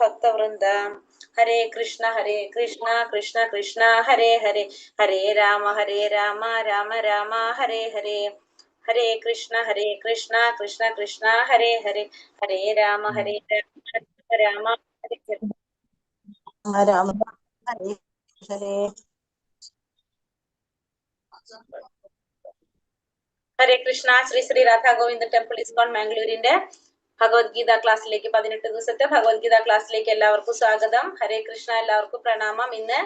ഭക്തവൃന്ദ. ഹരേ കൃഷ്ണ കൃഷ്ണ കൃഷ്ണ ഹരേ ഹരേ, ഹരേ രാമ രാമ രാമ ഹരേ ഹരേ. ഹരേ കൃഷ്ണ കൃഷ്ണ കൃഷ്ണ ഹരേ ഹരേ, ഹരേ രാമ രാമ ഹരേ ഹരേ. രാമ ഹരേ ഹരേ. ഹരേ Krishna. Shri Shri Radha Govinda temple ISKCON മാംഗ്ലൂരിന്റെ Bhagavad Gita ക്ലാസ്സിലേക്ക് 18 ദിവസത്തെ ഭഗവത്ഗീത ക്ലാസ്സിലേക്ക് എല്ലാവർക്കും സ്വാഗതം. ഹരേ കൃഷ്ണ, എല്ലാവർക്കും പ്രണാമം. ഇന്ന്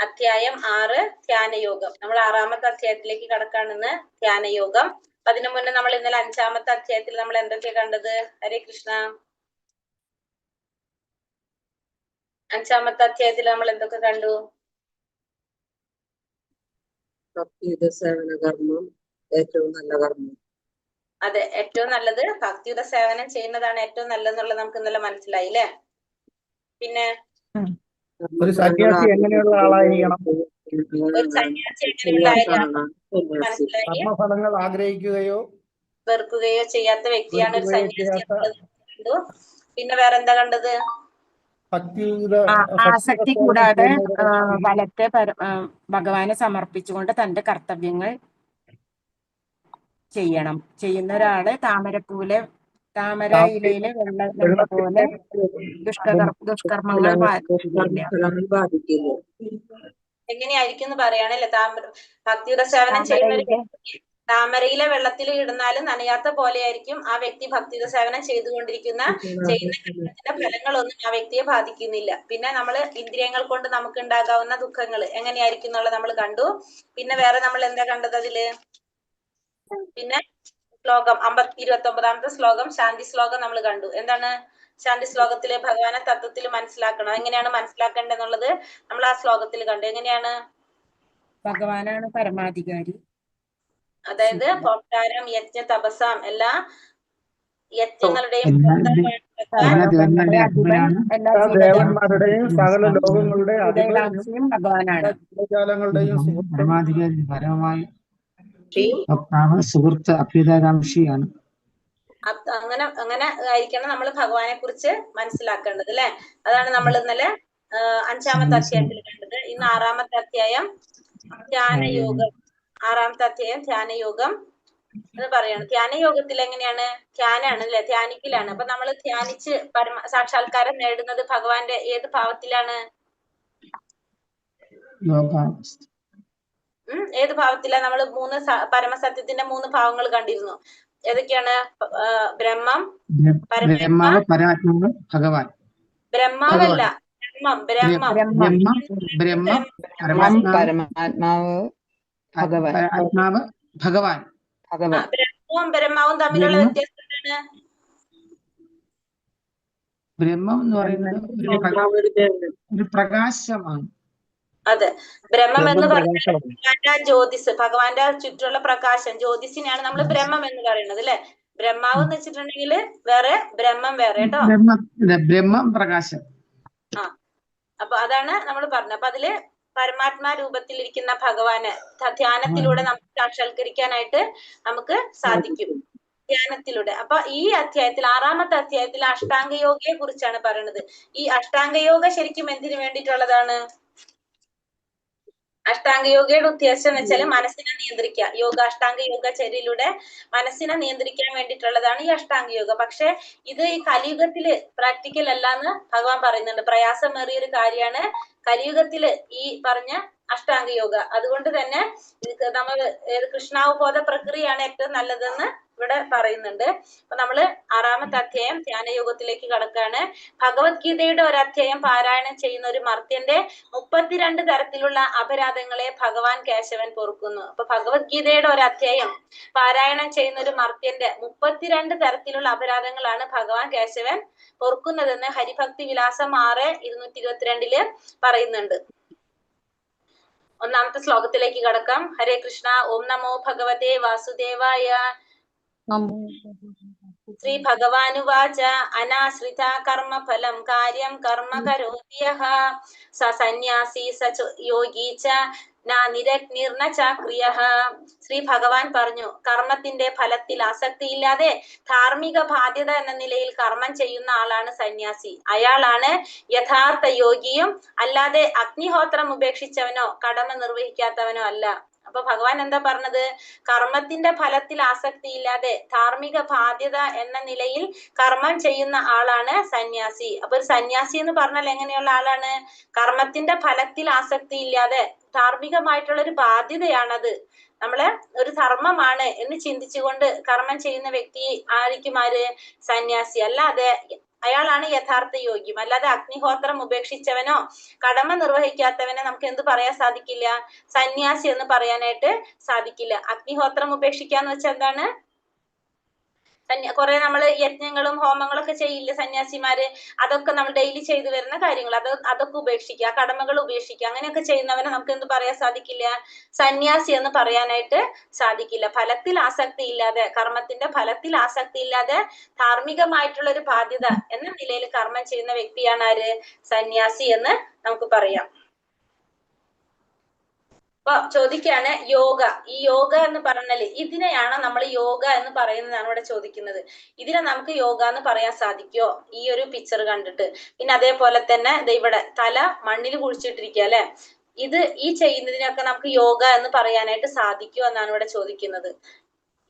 അധ്യായം 6 ധ്യാനയോഗം. നമ്മൾ 6ാമത്തെ അധ്യായത്തിലേക്ക് കടക്കാണ്. ഇന്ന് ധ്യാനയോഗം. അതിനു മുന്നേ നമ്മൾ ഇന്നലെ 5ാമത്തെ അധ്യായത്തിൽ നമ്മൾ എന്തൊക്കെ കണ്ടത്? ഹരേ കൃഷ്ണ. 5ാമത്തെ അധ്യായത്തിൽ നമ്മൾ എന്തൊക്കെ കണ്ടു? കർമ്മം ഏറ്റവും നല്ല കർമ്മം. അതെ, ഏറ്റവും നല്ലത് ഭക്തിയുടെ സേവനം ചെയ്യുന്നതാണ് ഏറ്റവും നല്ലതെന്നുള്ളത് നമുക്ക് ഇന്നലെ മനസ്സിലായി അല്ലേ? പിന്നെ ഒരു സന്യാസി എങ്ങനെയുള്ള ആളായിരിക്കണം? ഒരു സന്യാസി എങ്ങനെയുള്ള മനസ്സിലായി? കർമ്മഫലങ്ങൾ ആഗ്രഹിക്കുകയോ വെറുക്കുകയോ ചെയ്യാത്ത വ്യക്തിയാണ് ഒരു സന്യാസി. പിന്നെ വേറെന്താ കണ്ടത്? ആസക്തി കൂടാതെ ഫലത്തെ ഭഗവാനെ സമർപ്പിച്ചുകൊണ്ട് തന്റെ കർത്തവ്യങ്ങൾ ചെയ്യണം. ചെയ്യുന്ന ഒരാള് താമര ഇലയിലെ വെള്ള പോലെ ദുഷ്കർമ്മങ്ങൾ ബാധിക്കില്ല. എങ്ങനെയായിരിക്കും എന്ന് പറയാണല്ലേ? ഭക്തിയുടെ സേവനം ചെയ്യുന്ന താമരയിലെ വെള്ളത്തിൽ ഇടുന്നാലും നനയാത്ത പോലെയായിരിക്കും ആ വ്യക്തി ഭക്തിയുടെ സേവനം ചെയ്യുന്ന കർമ്മത്തിന്റെ ഫലങ്ങളൊന്നും ആ വ്യക്തിയെ ബാധിക്കുന്നില്ല. പിന്നെ നമ്മള് ഇന്ദ്രിയങ്ങൾ കൊണ്ട് നമുക്ക് ഉണ്ടാകാവുന്ന ദുഃഖങ്ങൾ എങ്ങനെയായിരിക്കും എന്നുള്ളത് നമ്മൾ കണ്ടു. പിന്നെ വേറെ നമ്മൾ എന്താ കണ്ടത് അതില്? പിന്നെ ശ്ലോകം 29ാമത്തെ ശ്ലോകം, ശാന്തി ശ്ലോകം നമ്മൾ കണ്ടു. എന്താണ് ശാന്തി ശ്ലോകത്തില്? ഭഗവാനെ തത്വത്തിൽ മനസ്സിലാക്കണം. എങ്ങനെയാണ് മനസ്സിലാക്കേണ്ടതെന്നുള്ളത് നമ്മൾ ആ ശ്ലോകത്തിൽ കണ്ടു. എങ്ങനെയാണ്? ഭഗവാനാണ് പരമാധികാരി. അതായത് ഭോക്താരം യജ്ഞ തപസാം എല്ലാ യജ്ഞങ്ങളുടെയും ദേവന്മാരുടെയും സകല ലോകങ്ങളുടെയും ഭഗവാനാണ്. പരമാധികാരി പരമായി സുഹൃത്ത് അഭ്യുദയകാംക്ഷിയാണ്. അങ്ങനെ ആയിരിക്കണം നമ്മൾ ഭഗവാനെ കുറിച്ച് മനസ്സിലാക്കേണ്ടത് അല്ലെ? അതാണ് നമ്മൾ ഇന്നലെ 5ാമത്തെ അധ്യായത്തിൽ കണ്ടത്. ഇന്ന് 6ാമത്തെ അധ്യായം ധ്യാനയോഗം. 6ാമത്തെ അധ്യായം ധ്യാനയോഗം എന്ന് പറയാണ്. ധ്യാനയോഗത്തിൽ എങ്ങനെയാണ്? ധ്യാനാണ് അല്ലെ? ധ്യാനിക്കലാണ്. അപ്പൊ നമ്മൾ ധ്യാനിച്ച് സാക്ഷാത്കാരം നേടുന്നത് ഭഗവാന്റെ ഏത് ഭാവത്തിലാണ്? ഏത് ഭാവത്തിലാണ്? നമ്മൾ 3 പരമസത്യത്തിന്റെ 3 ഭാവങ്ങൾ കണ്ടിരുന്നു. ഏതൊക്കെയാണ്? ബ്രഹ്മം, ബ്രഹ്മാവ്, പരമാത്മാവ്, ഭഗവാൻ. ബ്രഹ്മാവല്ല, ആത്മാവ്, ഭഗവാൻ. ബ്രഹ്മവും ബ്രഹ്മാവും തമ്മിലുള്ള വ്യത്യാസം എന്താണ്? ബ്രഹ്മം എന്ന് പറയുന്നത് ഒരു പ്രകാശമാണ്. അതെ, ബ്രഹ്മം എന്ന് പറഞ്ഞാൽ ഭഗവാന്റെ ജ്യോതിസ്, ഭഗവാന്റെ ചുറ്റുള്ള പ്രകാശം, ജ്യോതിസിനെയാണ് നമ്മൾ ബ്രഹ്മം എന്ന് പറയുന്നത് അല്ലെ? ബ്രഹ്മാവ് എന്ന് വെച്ചിട്ടുണ്ടെങ്കിൽ വേറെ, ബ്രഹ്മം വേറെ കേട്ടോ. ബ്രഹ്മം പ്രകാശം. അപ്പൊ അതാണ് നമ്മൾ പറഞ്ഞത്. അപ്പൊ അതില് പരമാത്മാ രൂപത്തിലിരിക്കുന്ന ഭഗവാന് ധ്യാനത്തിലൂടെ നമുക്ക് സാക്ഷാത്കരിക്കാനായിട്ട് നമുക്ക് സാധിക്കും, ധ്യാനത്തിലൂടെ. അപ്പൊ ഈ അധ്യായത്തിൽ 6ാമത്തെ അധ്യായത്തിൽ അഷ്ടാംഗയോഗയെ കുറിച്ചാണ് പറയുന്നത്. ഈ അഷ്ടാംഗയോഗ ശരിക്കും എന്തിനു വേണ്ടിയിട്ടുള്ളതാണ്? അഷ്ടാംഗയോഗയുടെ ഉദ്ദേശം എന്ന് വെച്ചാൽ മനസ്സിനെ നിയന്ത്രിക്കുക. അഷ്ടാംഗ യോഗചര്യയിലൂടെ മനസ്സിനെ നിയന്ത്രിക്കാൻ വേണ്ടിയിട്ടുള്ളതാണ് ഈ അഷ്ടാംഗയോഗ. പക്ഷെ ഇത് ഈ കലിയുഗത്തില് പ്രാക്ടിക്കൽ അല്ലാന്ന് ഭഗവാൻ പറയുന്നുണ്ട്. പ്രയാസമേറിയൊരു കാര്യമാണ് കലിയുഗത്തില് ഈ പറഞ്ഞ അഷ്ടാംഗയോഗ. അതുകൊണ്ട് തന്നെ നമ്മൾ കൃഷ്ണാവബോധ പ്രക്രിയയാണ് ഏറ്റവും നല്ലതെന്ന് ഇവിടെ പറയുന്നുണ്ട്. അപ്പൊ നമ്മള് 6ാമത്തെ അധ്യായം ധ്യാനയോഗത്തിലേക്ക് കടക്കാണ്. ഭഗവത്ഗീതയുടെ ഒരു അധ്യായം പാരായണം ചെയ്യുന്ന ഒരു മർത്യന്റെ 32 തരത്തിലുള്ള അപരാധങ്ങളെ ഭഗവാൻ കേശവൻ പൊറുക്കുന്നു. അപ്പൊ ഭഗവത്ഗീതയുടെ ഒരു അധ്യായം പാരായണം ചെയ്യുന്ന ഒരു മർത്യന്റെ 32 തരത്തിലുള്ള അപരാധങ്ങളാണ് ഭഗവാൻ കേശവൻ പൊറുക്കുന്നതെന്ന് ഹരിഭക്തി വിലാസം 6:222 പറയുന്നുണ്ട്. 1ാമത്തെ ശ്ലോകത്തിലേക്ക് കടക്കാം. ഹരേ കൃഷ്ണ. ഓം നമോ ഭഗവതേ വാസുദേവായ. ശ്രീ ഭഗവാനുവാച അനാശ്രിത കർമ്മഫലം കാര്യം കർമ്മ കരോത്യഃ സ സന്യാസി സ യോഗി ച നിരഗ്നിർന ചാക്രിയഃ. ശ്രീ ഭഗവാൻ പറഞ്ഞു, കർമ്മത്തിന്റെ ഫലത്തിൽ ആസക്തിയില്ലാതെ ധാർമ്മിക ബാധ്യത എന്ന നിലയിൽ കർമ്മം ചെയ്യുന്ന ആളാണ് സന്യാസി. അയാളാണ് യഥാർത്ഥ യോഗിയും, അല്ലാതെ അഗ്നിഹോത്രം ഉപേക്ഷിച്ചവനോ കടമ നിർവഹിക്കാത്തവനോ അല്ല. അപ്പൊ ഭഗവാൻ എന്താ പറഞ്ഞത്? കർമ്മത്തിന്റെ ഫലത്തിൽ ആസക്തിയില്ലാതെ ധാർമ്മിക ബാധ്യത എന്ന നിലയിൽ കർമ്മം ചെയ്യുന്ന ആളാണ് സന്യാസി. അപ്പൊ ഒരു സന്യാസി എന്ന് പറഞ്ഞാൽ എങ്ങനെയുള്ള ആളാണ്? കർമ്മത്തിന്റെ ഫലത്തിൽ ആസക്തിയില്ലാതെ ധാർമ്മികമായിട്ടുള്ള ഒരു ബാധ്യതയാണത്, നമ്മള് ഒരു ധർമ്മമാണ് എന്ന് ചിന്തിച്ചുകൊണ്ട് കർമ്മം ചെയ്യുന്ന വ്യക്തി ആയിരിക്കും ആര്? സന്യാസി. അല്ലാതെ അയാളാണ് യഥാർത്ഥ യോഗിയും. അല്ലാതെ അഗ്നിഹോത്രം ഉപേക്ഷിച്ചവനോ കടമ നിർവഹിക്കാത്തവനെ നമുക്ക് എന്ത് പറയാൻ സാധിക്കില്ല? സന്യാസി എന്ന് പറയാനായിട്ട് സാധിക്കില്ല. അഗ്നിഹോത്രം ഉപേക്ഷിക്കാന്ന് വെച്ചാൽ എന്താണ്? കുറെ നമ്മള് യജ്ഞങ്ങളും ഹോമങ്ങളും ഒക്കെ ചെയ്യില്ലേ സന്യാസിമാര്? അതൊക്കെ നമ്മൾ ഡെയിലി ചെയ്തു വരുന്ന കാര്യങ്ങൾ, അതൊക്കെ ഉപേക്ഷിക്കുക, കടമകൾ ഉപേക്ഷിക്കുക, അങ്ങനെയൊക്കെ ചെയ്യുന്നവനെ നമുക്ക് എന്ത് പറയാൻ സാധിക്കില്ല? സന്യാസി എന്ന് പറയാനായിട്ട് സാധിക്കില്ല. ഫലത്തിൽ ആസക്തി ഇല്ലാതെ, കർമ്മത്തിന്റെ ഫലത്തിൽ ആസക്തി ഇല്ലാതെ ധാർമ്മികമായിട്ടുള്ള ഒരു ബാധ്യത എന്ന നിലയിൽ കർമ്മം ചെയ്യുന്ന വ്യക്തിയാണ് ആര്? സന്യാസി എന്ന് നമുക്ക് പറയാം. അപ്പൊ ചോദിക്കാണ് യോഗ, ഈ യോഗ എന്ന് പറഞ്ഞാല് ഇതിനെയാണ് നമ്മൾ യോഗ എന്ന് പറയുന്നതാണ് ഇവിടെ ചോദിക്കുന്നത്. ഇതിനെ നമുക്ക് യോഗ എന്ന് പറയാൻ സാധിക്കോ? ഈ ഒരു പിക്ചർ കണ്ടിട്ട്. പിന്നെ അതേപോലെ തന്നെ ഇവിടെ തല മണ്ണിൽ കുഴിച്ചിട്ടിരിക്കുക അല്ലെ, ഈ ചെയ്യുന്നതിനൊക്കെ നമുക്ക് യോഗ എന്ന് പറയാനായിട്ട് സാധിക്കോ എന്നാണ് ഇവിടെ ചോദിക്കുന്നത്.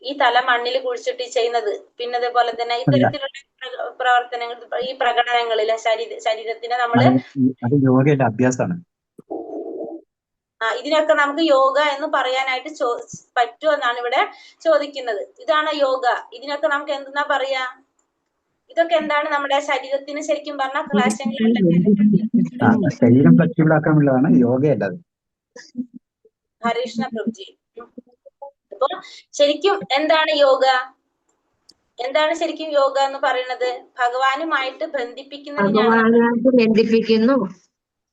ഈ തല മണ്ണിൽ കുഴിച്ചിട്ട് ചെയ്യുന്നത്, പിന്നെ അതേപോലെ തന്നെ ഇത്തരത്തിലുള്ള പ്രവർത്തനങ്ങൾ, ഈ പ്രകടനങ്ങളിലെ ശരീരത്തിനെ നമ്മള് യോഗയുടെ അഭ്യാസമാണ്. ഇതിനൊക്കെ നമുക്ക് യോഗ എന്ന് പറയാനായിട്ട് പറ്റുമോ എന്നാണ് ഇവിടെ ചോദിക്കുന്നത്. ഇതാണ് യോഗ. ഇതിനൊക്കെ നമുക്ക് എന്തെന്നാ പറയാ? ഇതൊക്കെ എന്താണ്? നമ്മുടെ ശരീരത്തിന് ശരിക്കും പറഞ്ഞാൽ ക്ലേശങ്ങളുണ്ടെങ്കിൽ ശരീരം ഫ്ലെക്സിബിൾ ആക്കാനുള്ളതാണ് യോഗയല്ലാതെ. ഹരീഷ്ണ പ്രഭുജി, അപ്പൊ ശരിക്കും എന്താണ് യോഗ? എന്താണ് ശരിക്കും യോഗ എന്ന് പറയുന്നത്? ഭഗവാനുമായിട്ട് ബന്ധിപ്പിക്കുന്നതിനാണ്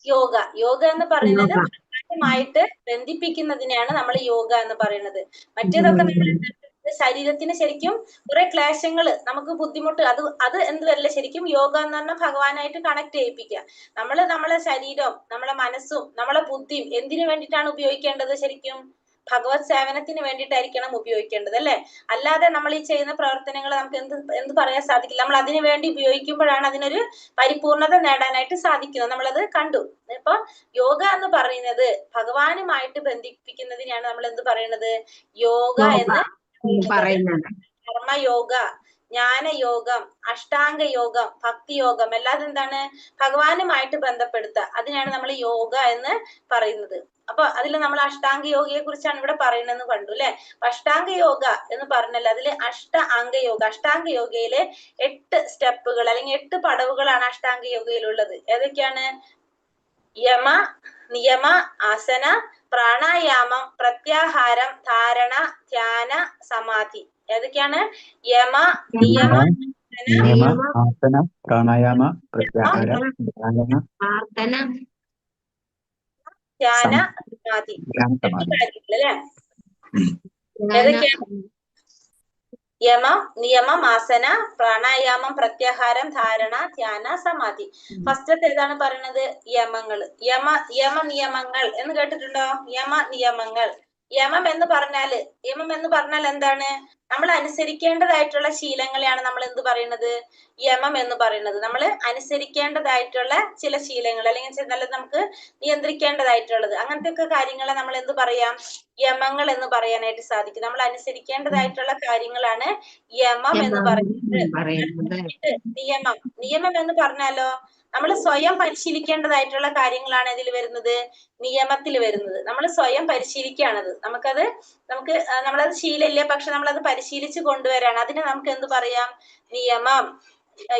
യോഗ. യോഗ എന്ന് പറയുന്നത് ഭഗവാനുമായിട്ട് ബന്ധിപ്പിക്കുന്നതിനെയാണ് നമ്മൾ യോഗ എന്ന് പറയുന്നത്. മറ്റേതൊക്കെ നമ്മൾ ശരീരത്തിന് ശരിക്കും കുറെ ക്ലേശങ്ങള്, നമുക്ക് ബുദ്ധിമുട്ട്, അത് എന്ത് വരില്ല. ശരിക്കും യോഗ എന്ന് പറഞ്ഞാൽ ഭഗവാനായിട്ട് കണക്ട് ചെയ്യിപ്പിക്കുക. നമ്മളെ ശരീരവും നമ്മളെ മനസ്സും നമ്മളെ ബുദ്ധിയും എന്തിനു വേണ്ടിയിട്ടാണ് ഉപയോഗിക്കേണ്ടത്? ശരിക്കും ഭഗവത് സേവനത്തിന് വേണ്ടിയിട്ടായിരിക്കണം ഉപയോഗിക്കേണ്ടത് അല്ലെ? അല്ലാതെ നമ്മൾ ഈ ചെയ്യുന്ന പ്രവർത്തനങ്ങൾ നമുക്ക് എന്ത് പറയാൻ സാധിക്കില്ല. നമ്മൾ അതിനു വേണ്ടി ഉപയോഗിക്കുമ്പോഴാണ് അതിനൊരു പരിപൂർണത നേടാനായിട്ട് സാധിക്കുന്നത്. നമ്മളത് കണ്ടു. ഇപ്പൊ യോഗ എന്ന് പറയുന്നത് ഭഗവാനുമായിട്ട് ബന്ധിപ്പിക്കുന്നതിനെയാണ് നമ്മൾ എന്ത് പറയുന്നത്? യോഗ എന്ന് പറയുന്നത്. കർമ്മയോഗ, ജ്ഞാനയോഗം, അഷ്ടാംഗ യോഗം, ഭക്തിയോഗം എല്ലാം എന്താണ്? ഭഗവാനുമായിട്ട് ബന്ധപ്പെടുത്തുക. അതിനാണ് നമ്മൾ യോഗ എന്ന് പറയുന്നത്. അപ്പൊ അതിൽ നമ്മൾ അഷ്ടാംഗ യോഗയെ കുറിച്ചാണ് ഇവിടെ പറയുന്നതെന്ന് കണ്ടു അല്ലെ? അഷ്ടാംഗ യോഗ എന്ന് പറഞ്ഞാൽ അതില് അഷ്ടാംഗ യോഗ, അഷ്ടാംഗ യോഗയിലെ 8 സ്റ്റെപ്പുകൾ അല്ലെങ്കിൽ 8 പടവുകളാണ് അഷ്ടാംഗ യോഗയിലുള്ളത്. ഏതൊക്കെയാണ്? യമ, നിയമ, ആസന, പ്രാണായാമം, പ്രത്യാഹാരം, ധാരണ, ധ്യാന, സമാധി. ഏതൊക്കെയാണ്? യമ, നിയമ, ആസന, പ്രാണായാമ, പ്രത്യാഹാരം, ധാരണ, ധ്യാന, സമാധി. അല്ലെ? ഏതൊക്കെയാണ്? യമം, നിയമം, ആസന, പ്രാണായാമം, പ്രത്യാഹാരം, ധാരണ, ധ്യാന, സമാധി. ഫസ്റ്റത്തെ ഏതാണ് പറയുന്നത്? യമങ്ങള്. യമ നിയമങ്ങൾ എന്ന് കേട്ടിട്ടുണ്ടോ? യമ നിയമങ്ങൾ. യമം എന്ന് പറഞ്ഞാൽ എന്താണ്? നമ്മൾ അനുസരിക്കേണ്ടതായിട്ടുള്ള ശീലങ്ങളെയാണ് നമ്മൾ എന്ത് പറയുന്നത്? യമം എന്ന് പറയുന്നത്. നമ്മൾ അനുസരിക്കേണ്ടതായിട്ടുള്ള ചില ശീലങ്ങൾ അല്ലെങ്കിൽ നല്ല നമുക്ക് നിയന്ത്രിക്കേണ്ടതായിട്ടുള്ളത്, അങ്ങനത്തെ ഒക്കെ കാര്യങ്ങളെ നമ്മൾ എന്ത് പറയാം? യമങ്ങൾ എന്ന് പറയാനായിട്ട് സാധിക്കും. നമ്മൾ അനുസരിക്കേണ്ടതായിട്ടുള്ള കാര്യങ്ങളാണ് യമം എന്ന് പറയുന്നത്. നിയമം എന്ന് പറഞ്ഞാലോ നമ്മൾ സ്വയം പരിശീലിക്കേണ്ടതായിട്ടുള്ള കാര്യങ്ങളാണ് ഇതിൽ വരുന്നത്, നിയമത്തിൽ വരുന്നത്. നമ്മൾ സ്വയം പരിശീലിക്കുകയാണത്. നമ്മളത് ശീലമില്ല, പക്ഷെ നമ്മളത് പരിശീലിച്ച് കൊണ്ടുവരാണ്. അതിനെ നമുക്ക് എന്ത് പറയാം? നിയമം.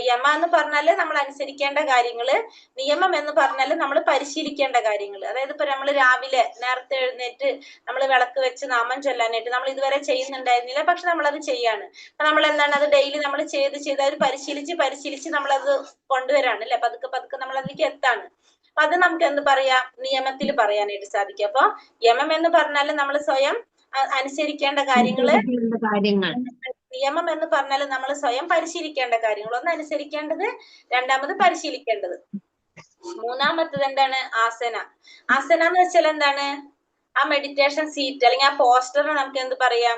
യമ എന്ന് പറഞ്ഞാല് നമ്മൾ അനുസരിക്കേണ്ട കാര്യങ്ങള്, നിയമം എന്ന് പറഞ്ഞാല് നമ്മൾ പരിശീലിക്കേണ്ട കാര്യങ്ങൾ. അതായത് ഇപ്പൊ നമ്മൾ രാവിലെ നേരത്തെ എഴുന്നേറ്റ് നമ്മൾ വിളക്ക് വെച്ച് നാമം ചൊല്ലാനായിട്ട് നമ്മൾ ഇതുവരെ ചെയ്യുന്നുണ്ടായിരുന്നില്ല, പക്ഷെ നമ്മളത് ചെയ്യാണ്. അപ്പൊ നമ്മൾ എന്താണ് അത് ഡെയിലി നമ്മൾ ചെയ്ത് അത് പരിശീലിച്ച് നമ്മളത് കൊണ്ടുവരാണ് അല്ലെ? പതുക്കെ നമ്മൾ അതിലേക്ക് എത്താണ്. അപ്പൊ അത് നമുക്ക് എന്ത് പറയാം? നിയമത്തിൽ പറയാനായിട്ട് സാധിക്കും. അപ്പൊ യമം എന്ന് പറഞ്ഞാല് നമ്മൾ സ്വയം അനുസരിക്കേണ്ട കാര്യങ്ങൾ നിയമം എന്ന് പറഞ്ഞാൽ നമ്മൾ സ്വയം പരിശീലിക്കേണ്ട കാര്യങ്ങൾ. ഒന്ന് അനുസരിക്കേണ്ടത്, രണ്ടാമത് പരിശീലിക്കേണ്ടത്. മൂന്നാമത്തത് എന്താണ്? ആസന. ആസന എന്ന് വെച്ചാൽ എന്താണ്? ആ മെഡിറ്റേഷൻ സീറ്റ് അല്ലെങ്കിൽ ആ പോസ്റ്ററിനെ നമുക്ക് എന്ത് പറയാം?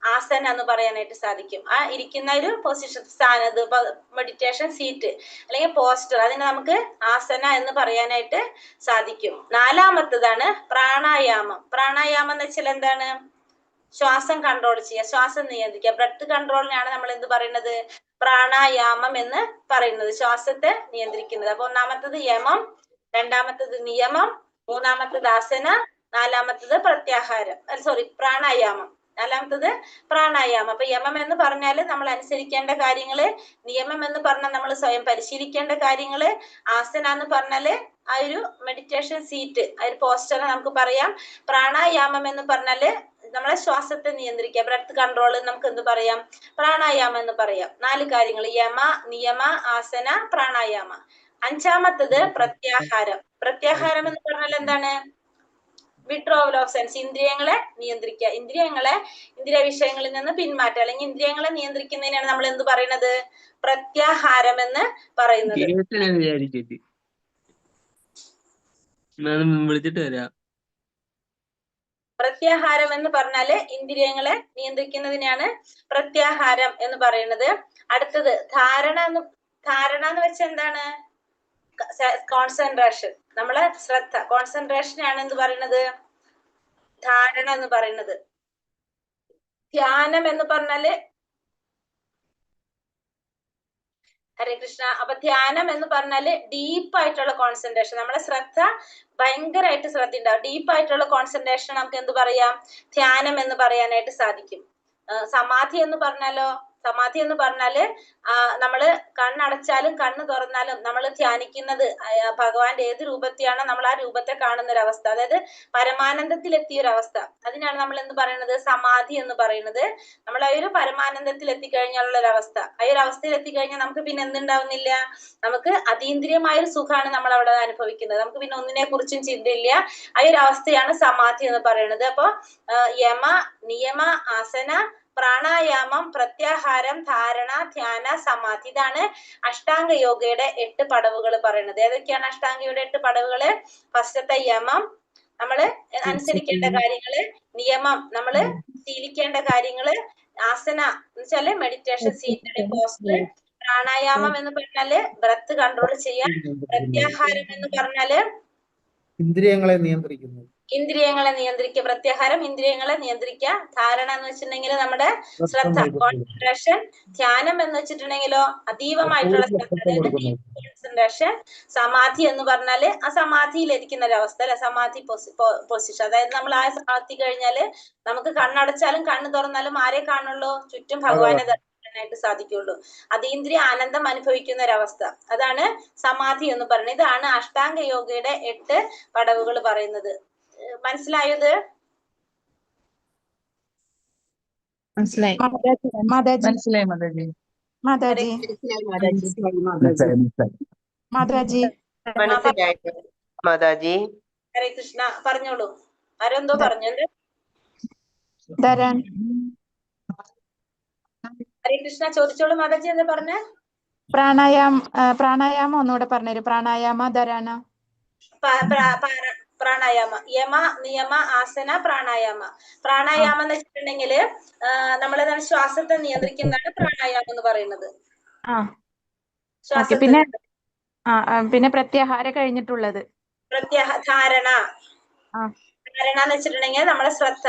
ആസന എന്ന് പറയാനായിട്ട് സാധിക്കും. ആ ഇരിക്കുന്ന ഒരു പൊസിഷൻ, സ്ഥാനത്ത് മെഡിറ്റേഷൻ സീറ്റ് അല്ലെങ്കിൽ പോസ്റ്റർ, അതിനെ നമുക്ക് ആസന എന്ന് പറയാനായിട്ട് സാധിക്കും. നാലാമത്തതാണ് പ്രാണായാമം. പ്രാണായാമം എന്ന് വെച്ചാൽ എന്താണ്? ശ്വാസം കൺട്രോൾ ചെയ്യുക, ശ്വാസം നിയന്ത്രിക്കുക. ബ്രെത്ത് കൺട്രോളിനാണ് നമ്മൾ എന്ത് പറയുന്നത്? പ്രാണായാമം എന്ന് പറയുന്നത്, ശ്വാസത്തെ നിയന്ത്രിക്കുന്നത്. അപ്പൊ ഒന്നാമത്തത് യമം, രണ്ടാമത്തത് നിയമം, മൂന്നാമത്തത് ആസന, നാലാമത്തത് പ്രത്യാഹാരം, പ്രാണായാമം. നാലാമത്തത് പ്രാണായാമം. അപ്പൊ യമം എന്ന് പറഞ്ഞാൽ നമ്മൾ അനുസരിക്കേണ്ട കാര്യങ്ങള്, നിയമം എന്ന് പറഞ്ഞാൽ നമ്മൾ സ്വയം പരിശീലിക്കേണ്ട കാര്യങ്ങള്, ആസന എന്ന് പറഞ്ഞാല് ആ ഒരു മെഡിറ്റേഷൻ സീറ്റ്, ആ ഒരു പോസ്റ്റർ നമുക്ക് പറയാം. പ്രാണായാമം എന്ന് പറഞ്ഞാല് നമ്മളെ ശ്വാസത്തെ നിയന്ത്രിക്കുക, ബ്രെത്ത് കൺട്രോൾ നമുക്ക് എന്ത് പറയാം? പ്രാണായാമം എന്ന് പറയാം. 4 കാര്യങ്ങൾ: യമ, നിയമ, ആസന, പ്രാണായാമ. അഞ്ചാമത്തത് പ്രത്യാഹാരം. പ്രത്യാഹാരം എന്ന് പറഞ്ഞാൽ എന്താണ്? വിഡ്രോവൽ ഓഫ് സെൻസ്, ഇന്ദ്രിയങ്ങളെ നിയന്ത്രിക്കുക, ഇന്ദ്രിയ വിഷയങ്ങളിൽ നിന്ന് പിന്മാറ്റുക, അല്ലെങ്കിൽ ഇന്ദ്രിയങ്ങളെ നിയന്ത്രിക്കുന്നതിനാണ് നമ്മൾ എന്ത് പറയുന്നത്? പ്രത്യാഹാരം എന്ന് പറയുന്നത്. വിളിച്ചിട്ട് വരാം. പ്രത്യാഹാരം എന്ന് പറഞ്ഞാല് ഇന്ദ്രിയങ്ങളെ നിയന്ത്രിക്കുന്നതിനാണ് പ്രത്യാഹാരം എന്ന് പറയുന്നത്. അടുത്തത് ധാരണ എന്ന് വെച്ചാൽ എന്താണ്? കോൺസെൻട്രേഷൻ, നമ്മളെ ശ്രദ്ധ, കോൺസെൻട്രേഷൻ ആണ് എന്ത് പറയുന്നത്? ധാരണ എന്ന് പറയുന്നത്. ധ്യാനം എന്ന് പറഞ്ഞാല്, ഹരേ കൃഷ്ണ. അപ്പൊ ധ്യാനം എന്ന് പറഞ്ഞാല് ഡീപ്പായിട്ടുള്ള കോൺസെൻട്രേഷൻ, നമ്മളെ ശ്രദ്ധ ഭയങ്കരമായിട്ട് ശ്രദ്ധ ഉണ്ടാവും, ഡീപ്പായിട്ടുള്ള കോൺസെൻട്രേഷൻ നമുക്ക് എന്ത് പറയാം? ധ്യാനം എന്ന് പറയാനായിട്ട് സാധിക്കും. സമാധി എന്ന് പറഞ്ഞാലോ, സമാധി എന്ന് പറഞ്ഞാല് നമ്മള് കണ്ണടച്ചാലും കണ്ണ് തുറന്നാലും നമ്മൾ ധ്യാനിക്കുന്നത് ഭഗവാന്റെ ഏത് രൂപത്തെയാണോ നമ്മൾ ആ രൂപത്തെ കാണുന്ന ഒരു അവസ്ഥ, അതായത് പരമാനന്ദത്തിൽ എത്തിയ ഒരു അവസ്ഥ. അതിനാണ് നമ്മൾ എന്ത് പറയുന്നത്? സമാധി എന്ന് പറയുന്നത്. നമ്മൾ ആ ഒരു പരമാനന്ദത്തിൽ എത്തിക്കഴിഞ്ഞാലുള്ള ഒരു അവസ്ഥ. ആ ഒരു അവസ്ഥയിൽ എത്തിക്കഴിഞ്ഞാൽ നമുക്ക് പിന്നെ എന്തുണ്ടാവുന്നില്ല? നമുക്ക് അതീന്ദ്രിയമായ ഒരു സുഖമാണ് നമ്മൾ അവിടെ അനുഭവിക്കുന്നത്. നമുക്ക് പിന്നെ ഒന്നിനെ കുറിച്ചും ചിന്തയില്ല. ആ ഒരു അവസ്ഥയാണ് സമാധി എന്ന് പറയുന്നത്. അപ്പൊ യമ, നിയമ, ആസന, പ്രാണായാമം, പ്രത്യാഹാരം, ധാരണ, ധ്യാന, സമാധി, ഇതാണ് അഷ്ടാംഗ യോഗയുടെ 8 പടവുകൾ പറയുന്നത്. ഏതൊക്കെയാണ് അഷ്ടാംഗയുടെ 8 പടവുകള്? ഫസ്റ്റത്തെ യമം, നമ്മള് അനുസരിക്കേണ്ട കാര്യങ്ങള്; നിയമം, നമ്മള് ശീലിക്കേണ്ട കാര്യങ്ങള്; ആസന എന്ന് വെച്ചാല് മെഡിറ്റേഷൻ സീറ്റ്, പോസ്റ്റർ; പ്രാണായാമം എന്ന് പറഞ്ഞാല് ബ്രത്ത് കൺട്രോൾ ചെയ്യാൻ; പ്രത്യാഹാരം എന്ന് പറഞ്ഞാല് ഇന്ദ്രിയങ്ങളെ നിയന്ത്രിക്കുന്നു, ഇന്ദ്രിയങ്ങളെ നിയന്ത്രിക്കുക, പ്രത്യാഹാരം ഇന്ദ്രിയങ്ങളെ നിയന്ത്രിക്കുക; ധാരണ എന്ന് വെച്ചിട്ടുണ്ടെങ്കിൽ നമ്മുടെ ശ്രദ്ധ, കോൺസെൻട്രേഷൻ; ധ്യാനം എന്ന് വെച്ചിട്ടുണ്ടെങ്കിലോ അതീവമായിട്ടുള്ള ശ്രദ്ധ, അതായത് കോൺസെൻട്രേഷൻ; സമാധി എന്ന് പറഞ്ഞാല് ആ സമാധിയിൽ ഇരിക്കുന്ന ഒരു അവസ്ഥ, അല്ലെ, സമാധി പൊസിഷൻ. അതായത് നമ്മൾ ആ എത്തി കഴിഞ്ഞാല് നമുക്ക് കണ്ണടച്ചാലും കണ്ണ് തുറന്നാലും ആരെ കാണുള്ളൂ? ചുറ്റും ഭഗവാനെ ദർശിക്കാനായിട്ട് സാധിക്കുള്ളൂ. അതീന്ദ്രിയ ആനന്ദം അനുഭവിക്കുന്ന ഒരവസ്ഥ, അതാണ് സമാധി എന്ന് പറയുന്നത്. ഇതാണ് അഷ്ടാംഗ യോഗയുടെ 8 പടവുകൾ പറയുന്നത്. മനസ്സിലായത്? മനസ്സിലായി മാതാജി. ഹരേ കൃഷ്ണ, പറഞ്ഞോളൂ. ആരെന്തോ പറഞ്ഞു? ഹരേ കൃഷ്ണ, ചോദിച്ചോളൂ മാതാജി. എന്താ പറഞ്ഞേ? പ്രാണായാമം ഒന്നുകൂടെ പറഞ്ഞുതരൂ. പ്രാണായാമ, ധാരണ, പ്രാണായാമ, യമ, നിയമ, ആസന, പ്രാണായാമ. പ്രാണായാമം എന്ന് വെച്ചിട്ടുണ്ടെങ്കില് നമ്മളെന്താണ്? ശ്വാസത്തെ നിയന്ത്രിക്കുന്നതാണ് പ്രാണായാമം എന്ന് പറയുന്നത്. പിന്നെ പ്രത്യാഹാരം കഴിഞ്ഞിട്ടുള്ളത് ധാരണ. ധാരണ എന്ന് വെച്ചിട്ടുണ്ടെങ്കിൽ നമ്മളെ ശ്രദ്ധ.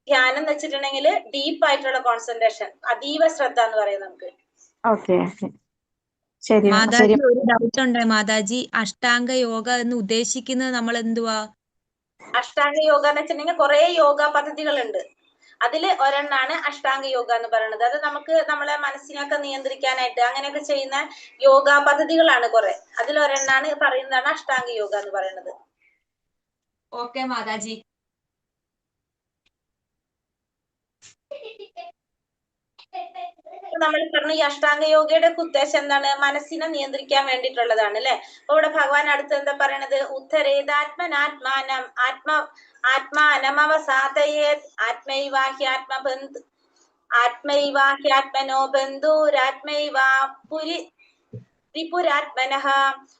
ധ്യാനം എന്ന് വെച്ചിട്ടുണ്ടെങ്കിൽ ഡീപ്പ് ആയിട്ടുള്ള കോൺസെൻട്രേഷൻ, അതീവ ശ്രദ്ധ എന്ന് പറയുന്നത് നമുക്ക്. മാതാജി, ഒരു ഡൗട്ട് ഉണ്ട് മാതാജി. അഷ്ടാംഗ യോഗ എന്ന് ഉദ്ദേശിക്കുന്നത് നമ്മൾ എന്തുവാ? അഷ്ടാംഗ യോഗ എന്ന് വെച്ചിട്ടുണ്ടെങ്കിൽ കുറെ യോഗ പദ്ധതികളുണ്ട്. അതില് ഒരെണ്ണാണ് അഷ്ടാംഗ യോഗ എന്ന് പറയുന്നത്. അത് നമുക്ക് നമ്മളെ മനസ്സിനൊക്കെ നിയന്ത്രിക്കാനായിട്ട് അങ്ങനെയൊക്കെ ചെയ്യുന്ന യോഗ പദ്ധതികളാണ് കുറെ. അതിലൊരെണ്ണാണ് പറയുന്നതാണ് അഷ്ടാംഗ യോഗ എന്ന് പറയുന്നത്. ഓക്കെ മാതാജി. നമ്മൾ പറഞ്ഞു ഈ അഷ്ടാംഗ യോഗയുടെ ഉദ്ദേശം എന്താണ്? മനസ്സിനെ നിയന്ത്രിക്കാൻ വേണ്ടിയിട്ടുള്ളതാണ് അല്ലെ. അപ്പൊ ഇവിടെ ഭഗവാൻ അടുത്ത് എന്താ പറയണത്? ഉത്തരേതാത്മനാത്മാനം ആത്മാനമവസാദയേത് ആത്മൈവാഹ്യാത്മബന്ധു ആത്മൈവാഹ്യാത്മനോ ബന്ധുരാത്മൈവാ ത്രിപുരാത്മനഃ.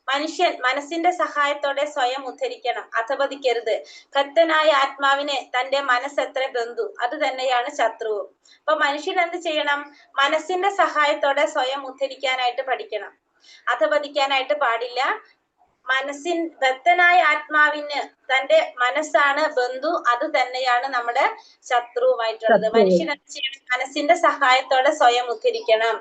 മനുഷ്യൻ മനസ്സിന്റെ സഹായത്തോടെ സ്വയം ഉദ്ധരിക്കണം, അധപതിക്കരുത്. ഭക്തനായ ആത്മാവിന് തന്റെ മനസ്സെത്ര ബന്ധു, അത് തന്നെയാണ് ശത്രുവും. അപ്പൊ മനുഷ്യൻ എന്ത് ചെയ്യണം? മനസ്സിന്റെ സഹായത്തോടെ സ്വയം ഉദ്ധരിക്കാനായിട്ട് പഠിക്കണം, അധപതിക്കാനായിട്ട് പാടില്ല. ഭക്തനായ ആത്മാവിന് തന്റെ മനസ്സാണ് ബന്ധു, അത് തന്നെയാണ് നമ്മുടെ ശത്രുവുമായിട്ടുള്ളത്. മനുഷ്യൻ എന്ത് ചെയ്യണം? മനസ്സിന്റെ സഹായത്തോടെ സ്വയം ഉദ്ധരിക്കണം,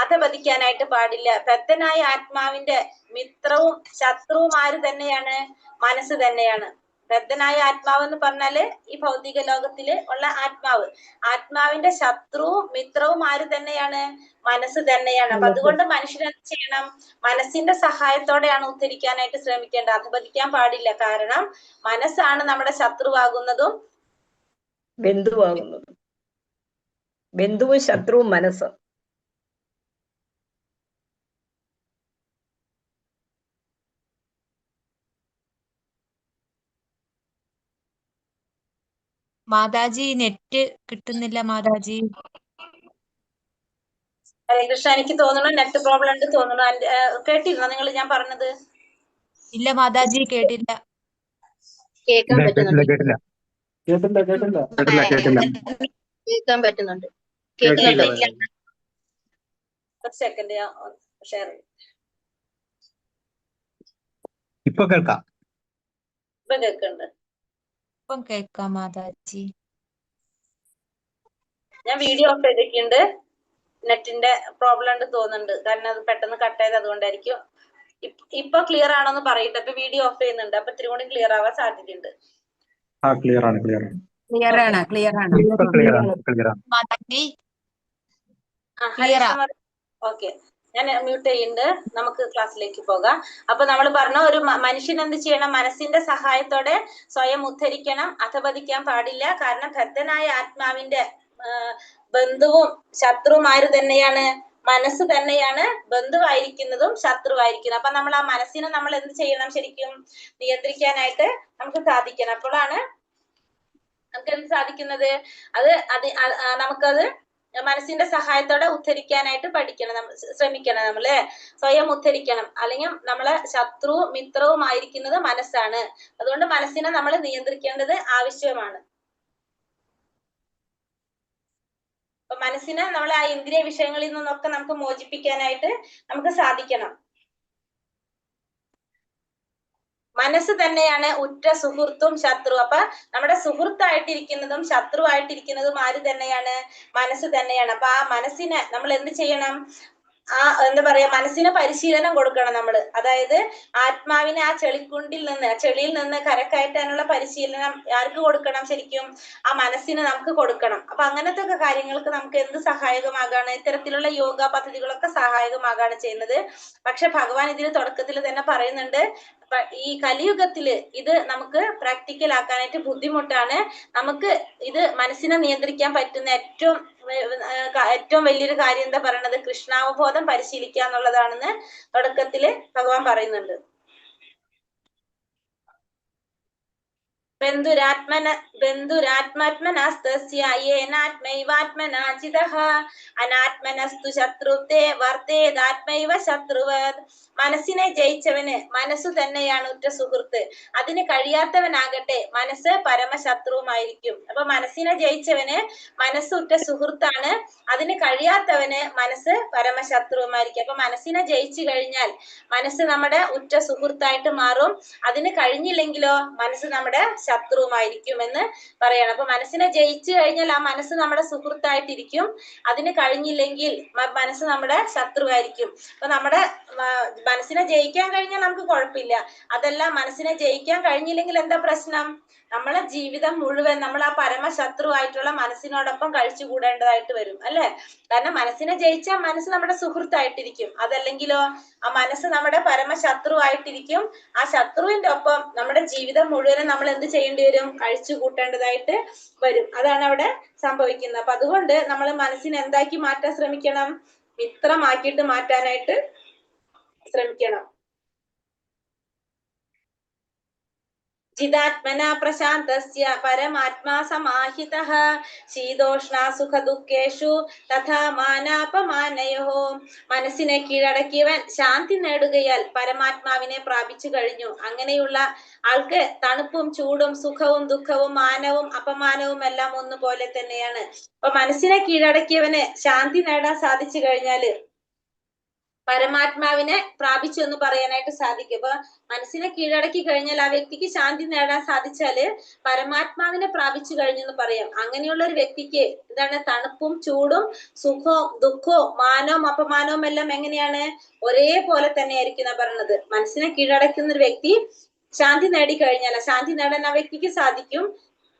അധപതിക്കാനായിട്ട് പാടില്ല. ഭക്തനായ ആത്മാവിന്റെ മിത്രവും ശത്രുവും ആര് തന്നെയാണ്? മനസ്സ് തന്നെയാണ്. ബദ്ധനായ ആത്മാവ് എന്ന് പറഞ്ഞാല് ഈ ഭൗതിക ലോകത്തില് ഉള്ള ആത്മാവ്. ആത്മാവിന്റെ ശത്രുവും മിത്രവും ആര് തന്നെയാണ്? മനസ്സ് തന്നെയാണ്. അപ്പൊ അതുകൊണ്ട് മനുഷ്യൻ എന്ത് ചെയ്യണം? മനസ്സിന്റെ സഹായത്തോടെയാണ് ഉദ്ധരിക്കാനായിട്ട് ശ്രമിക്കേണ്ടത്, അധപതിക്കാൻ പാടില്ല. കാരണം മനസ്സാണ് നമ്മുടെ ശത്രുവാകുന്നതും ബന്ധുവും ശത്രുവും മനസ്സ്. മാതാജി നെറ്റ് കിട്ടുന്നില്ല മാതാജി. ഹരേ കൃഷ്ണ, എനിക്ക് തോന്നുന്നു നെറ്റ് പ്രോബ്ലം ഉണ്ട് തോന്നുന്നു. കേട്ടിരുന്നോ നിങ്ങൾ ഞാൻ പറഞ്ഞത്? ഇല്ല മാതാജി, കേട്ടില്ല. കേൾക്കാൻ പറ്റുന്നുണ്ട്. കേട്ടില്ല. കേൾക്കാൻ പറ്റുന്നുണ്ട്. Second share. ഇപ്പൊ കേൾക്കാം. ഇപ്പൊ കേൾക്കുന്നുണ്ട്. ഇപ്പം കേൾക്കാം മാതാജി. ഞാൻ വീഡിയോ ഓഫ് ചെയ്തിട്ടുണ്ട്. നെറ്റിന്റെ പ്രോബ്ലം ഉണ്ട് തോന്നുന്നുണ്ട്, കാരണം അത് പെട്ടെന്ന് കട്ട് ചെയ്ത് അതുകൊണ്ടായിരിക്കും. ഇപ്പൊ ക്ലിയർ ആണോന്ന് പറയട്ടെ. ഇപ്പൊ വീഡിയോ ഓഫ് ചെയ്യുന്നുണ്ട്, അപ്പൊ ഇത്തിരി കൂടി ക്ലിയർ ആവാൻ സാധ്യതയുണ്ട്. ക്ലിയർ ആണ്. മാതാജി ഓക്കെ, ഞാൻ മ്യൂട്ട് ചെയ്യുന്നുണ്ട്. നമുക്ക് ക്ലാസ്സിലേക്ക് പോകാം. അപ്പൊ നമ്മൾ പറഞ്ഞ ഒരു മനുഷ്യൻ എന്ത് ചെയ്യണം? മനസ്സിന്റെ സഹായത്തോടെ സ്വയം ഉദ്ധരിക്കണം, അധപതിക്കാൻ പാടില്ല. കാരണം ഭക്തനായ ആത്മാവിന്റെ ബന്ധുവും ശത്രുവും ആര് തന്നെയാണ്? മനസ്സ് തന്നെയാണ് ബന്ധുവായിരിക്കുന്നതും ശത്രുവായിരിക്കുന്നത്. അപ്പൊ നമ്മൾ ആ മനസ്സിനെ നമ്മൾ എന്ത് ചെയ്യണം? ശരിക്കും നിയന്ത്രിക്കാനായിട്ട് നമുക്ക് സാധിക്കണം. അപ്പോഴാണ് നമുക്ക് എന്ത് സാധിക്കുന്നത്? നമുക്കത് മനസ്സിന്റെ സഹായത്തോടെ ഉദ്ധരിക്കാനായിട്ട് ശ്രമിക്കണം. നമ്മള് സ്വയം ഉദ്ധരിക്കണം. അല്ലെങ്കിൽ നമ്മളെ ശത്രു മിത്രവുമായിരിക്കുന്നത് മനസ്സാണ്. അതുകൊണ്ട് മനസ്സിനെ നമ്മൾ നിയന്ത്രിക്കേണ്ടത് ആവശ്യമാണ്. അപ്പൊ മനസ്സിനെ നമ്മൾ ആ ഇന്ദ്രിയ വിഷയങ്ങളിൽ നിന്നൊക്കെ നമുക്ക് മോചിപ്പിക്കാനായിട്ട് നമുക്ക് സാധിക്കണം. മനസ്സ് തന്നെയാണ് ഉറ്റ സുഹൃത്തും ശത്രു. അപ്പൊ നമ്മുടെ സുഹൃത്തായിട്ടിരിക്കുന്നതും ശത്രുവായിട്ടിരിക്കുന്നതും ആര് തന്നെയാണ്? മനസ്സ് തന്നെയാണ്. അപ്പൊ ആ മനസ്സിനെ നമ്മൾ എന്ത് ചെയ്യണം? എന്താ പറയാ, മനസ്സിന് പരിശീലനം കൊടുക്കണം നമ്മള്. അതായത് ആത്മാവിനെ ആ ചെളിയിൽ നിന്ന് കരക്കയറ്റാനുള്ള പരിശീലനം ആർക്ക് കൊടുക്കണം? ശരിക്കും ആ മനസ്സിന് നമുക്ക് കൊടുക്കണം. അപ്പൊ അങ്ങനത്തെ ഒക്കെ കാര്യങ്ങൾക്ക് നമുക്ക് എന്ത് സഹായകമാകാണ്? ഇത്തരത്തിലുള്ള യോഗ പദ്ധതികളൊക്കെ സഹായകമാകാണ് ചെയ്യുന്നത്. പക്ഷെ ഭഗവാൻ ഇതിന് തുടക്കത്തിൽ തന്നെ പറയുന്നുണ്ട്, ഈ കലിയുഗത്തില് ഇത് നമുക്ക് പ്രാക്ടിക്കൽ ആക്കാനായിട്ട് ബുദ്ധിമുട്ടാണ്. നമുക്ക് ഇത് മനസ്സിനെ നിയന്ത്രിക്കാൻ പറ്റുന്ന ഏറ്റവും വലിയൊരു കാര്യം എന്താ പറയണത്? കൃഷ്ണാവബോധം പരിശീലിക്കുക എന്നുള്ളതാണെന്ന് തുടക്കത്തില് ഭഗവാൻ പറയുന്നുണ്ട്. ബന്ധുരാത്മനാസ്തസ്യ യേനാത്മൈവാത്മനാ ചിതഃ അനാത്മനസ്തു ശത്രുത്തെ വർത്തേദാത്മൈവ ശത്രുവത്. മനസ്സിനെ ജയിച്ചവന് മനസ്സു തന്നെയാണ് ഉറ്റ സുഹൃത്ത്, അതിന് കഴിയാത്തവനാകട്ടെ മനസ്സ് പരമശത്രുവുമായിരിക്കും. അപ്പൊ മനസ്സിനെ ജയിച്ചവന് മനസ്സ് ഉറ്റ സുഹൃത്താണ്, അതിന് കഴിയാത്തവന് മനസ്സ് പരമശത്രുവുമായിരിക്കും. അപ്പൊ മനസ്സിനെ ജയിച്ചു കഴിഞ്ഞാൽ മനസ്സ് നമ്മുടെ ഉറ്റ സുഹൃത്തായിട്ട് മാറും. അതിന് കഴിഞ്ഞില്ലെങ്കിലോ മനസ്സ് നമ്മുടെ ശത്രുവുമായിരിക്കും എന്ന് പറയണം. അപ്പൊ മനസ്സിനെ ജയിച്ചു കഴിഞ്ഞാൽ ആ മനസ്സ് നമ്മുടെ സുഹൃത്തായിട്ടിരിക്കും. അതിന് കഴിഞ്ഞില്ലെങ്കിൽ മനസ്സ് നമ്മുടെ ശത്രുവായിരിക്കും. അപ്പൊ നമ്മുടെ മനസ്സിനെ ജയിക്കാൻ കഴിഞ്ഞാൽ നമുക്ക് കുഴപ്പമില്ല. അതല്ല, മനസ്സിനെ ജയിക്കാൻ കഴിഞ്ഞില്ലെങ്കിൽ എന്താ പ്രശ്നം? നമ്മളെ ജീവിതം മുഴുവൻ നമ്മൾ ആ പരമശത്രുവായിട്ടുള്ള മനസ്സിനോടൊപ്പം കഴിച്ചുകൂടേണ്ടതായിട്ട് വരും അല്ലെ. കാരണം മനസ്സിനെ ജയിച്ചാൽ മനസ്സ് നമ്മുടെ സുഹൃത്തായിട്ടിരിക്കും. അതല്ലെങ്കിലോ ആ മനസ്സ് നമ്മുടെ പരമശത്രുവായിട്ടിരിക്കും. ആ ശത്രുവിന്റെ ഒപ്പം നമ്മുടെ ജീവിതം മുഴുവനും നമ്മൾ എന്ത് ചെയ്യേണ്ടി വരും? കഴിച്ചു കൂട്ടേണ്ടതായിട്ട് വരും. അതാണ് അവിടെ സംഭവിക്കുന്നത്. അപ്പൊ അതുകൊണ്ട് നമ്മൾ മനസ്സിനെ എന്താക്കി മാറ്റാൻ ശ്രമിക്കണം? മിത്രമാക്കിയിട്ട് മാറ്റാനായിട്ട് ശ്രമിക്കണം. ജിതാത്മന പ്രശാന്തസ്യ പരമാത്മാ സമാഹിതഃ ശീതോഷ്ണ സുഖ ദുഃഖേഷു തഥാ മാനാപമാനയോഃ. മനസ്സിനെ കീഴടക്കിയവൻ ശാന്തി നേടുകയാൽ പരമാത്മാവിനെ പ്രാപിച്ചു കഴിഞ്ഞു. അങ്ങനെയുള്ള ആൾക്ക് തണുപ്പും ചൂടും സുഖവും ദുഃഖവും മാനവും അപമാനവും എല്ലാം ഒന്നുപോലെ തന്നെയാണ്. അപ്പൊ മനസ്സിനെ കീഴടക്കിയവന് ശാന്തി നേടാൻ സാധിച്ചു കഴിഞ്ഞാല് പരമാത്മാവിനെ പ്രാപിച്ചു എന്ന് പറയാനായിട്ട് സാധിക്കും. അപ്പൊ മനസ്സിനെ കീഴടക്കി കഴിഞ്ഞാൽ ആ വ്യക്തിക്ക് ശാന്തി നേടാൻ സാധിച്ചാല് പരമാത്മാവിനെ പ്രാപിച്ചു കഴിഞ്ഞു എന്ന് പറയാം. അങ്ങനെയുള്ള ഒരു വ്യക്തിക്ക് എന്താണ്? തണുപ്പും ചൂടും സുഖവും ദുഃഖവും മാനവും അപമാനവും എല്ലാം എങ്ങനെയാണ്? ഒരേപോലെ തന്നെ ആയിരിക്കും പറയുന്നത്. മനസ്സിനെ കീഴടക്കുന്ന ഒരു വ്യക്തി ശാന്തി നേടിക്കഴിഞ്ഞാൽ ശാന്തി നേടാൻ ആ വ്യക്തിക്ക് സാധിക്കും,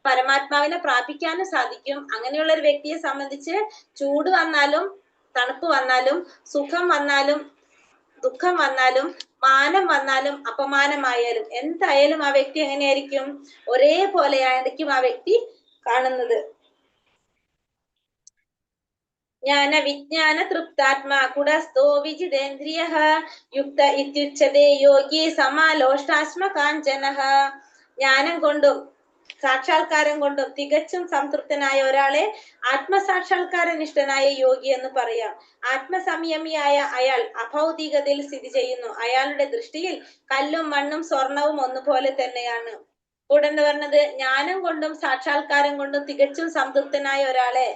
പരമാത്മാവിനെ പ്രാപിക്കാനും സാധിക്കും. അങ്ങനെയുള്ള ഒരു വ്യക്തിയെ സംബന്ധിച്ച് ചൂട് വന്നാലും തണുപ്പ് വന്നാലും സുഖം വന്നാലും ദുഃഖം വന്നാലും മാനം വന്നാലും അപമാനമായാലും എന്തായാലും ആ വ്യക്തി എങ്ങനെയായിരിക്കും? ഒരേപോലെ ആയിരിക്കും ആ വ്യക്തി കാണുന്നത്. ജ്ഞാന വിജ്ഞാന തൃപ്താത്മാ കുടസ്ഥോ വിജിതേന്ദ്രിയഃ യുക്ത ഇത്യുച്യതേ യോഗി സമാലോഷ്ടാശ്മ കാഞ്ചനഃ. ജ്ഞാനം കൊണ്ടും സാക്ഷാത്കാരം കൊണ്ടും തികച്ചും സംതൃപ്തനായ ഒരാളെ ആത്മസാക്ഷാത്കാരനിഷ്ഠനായ യോഗി എന്ന് പറയാം. ആത്മസംയമിയായ അയാൾ അഭൗതികതയിൽ സ്ഥിതി ചെയ്യുന്നു. അയാളുടെ ദൃഷ്ടിയിൽ കല്ലും മണ്ണും സ്വർണവും ഒന്നുപോലെ തന്നെയാണ്. കൂടെ എന്ന് പറഞ്ഞത് ജ്ഞാനം കൊണ്ടും സാക്ഷാത്കാരം കൊണ്ടും തികച്ചും സംതൃപ്തനായ ഒരാളെ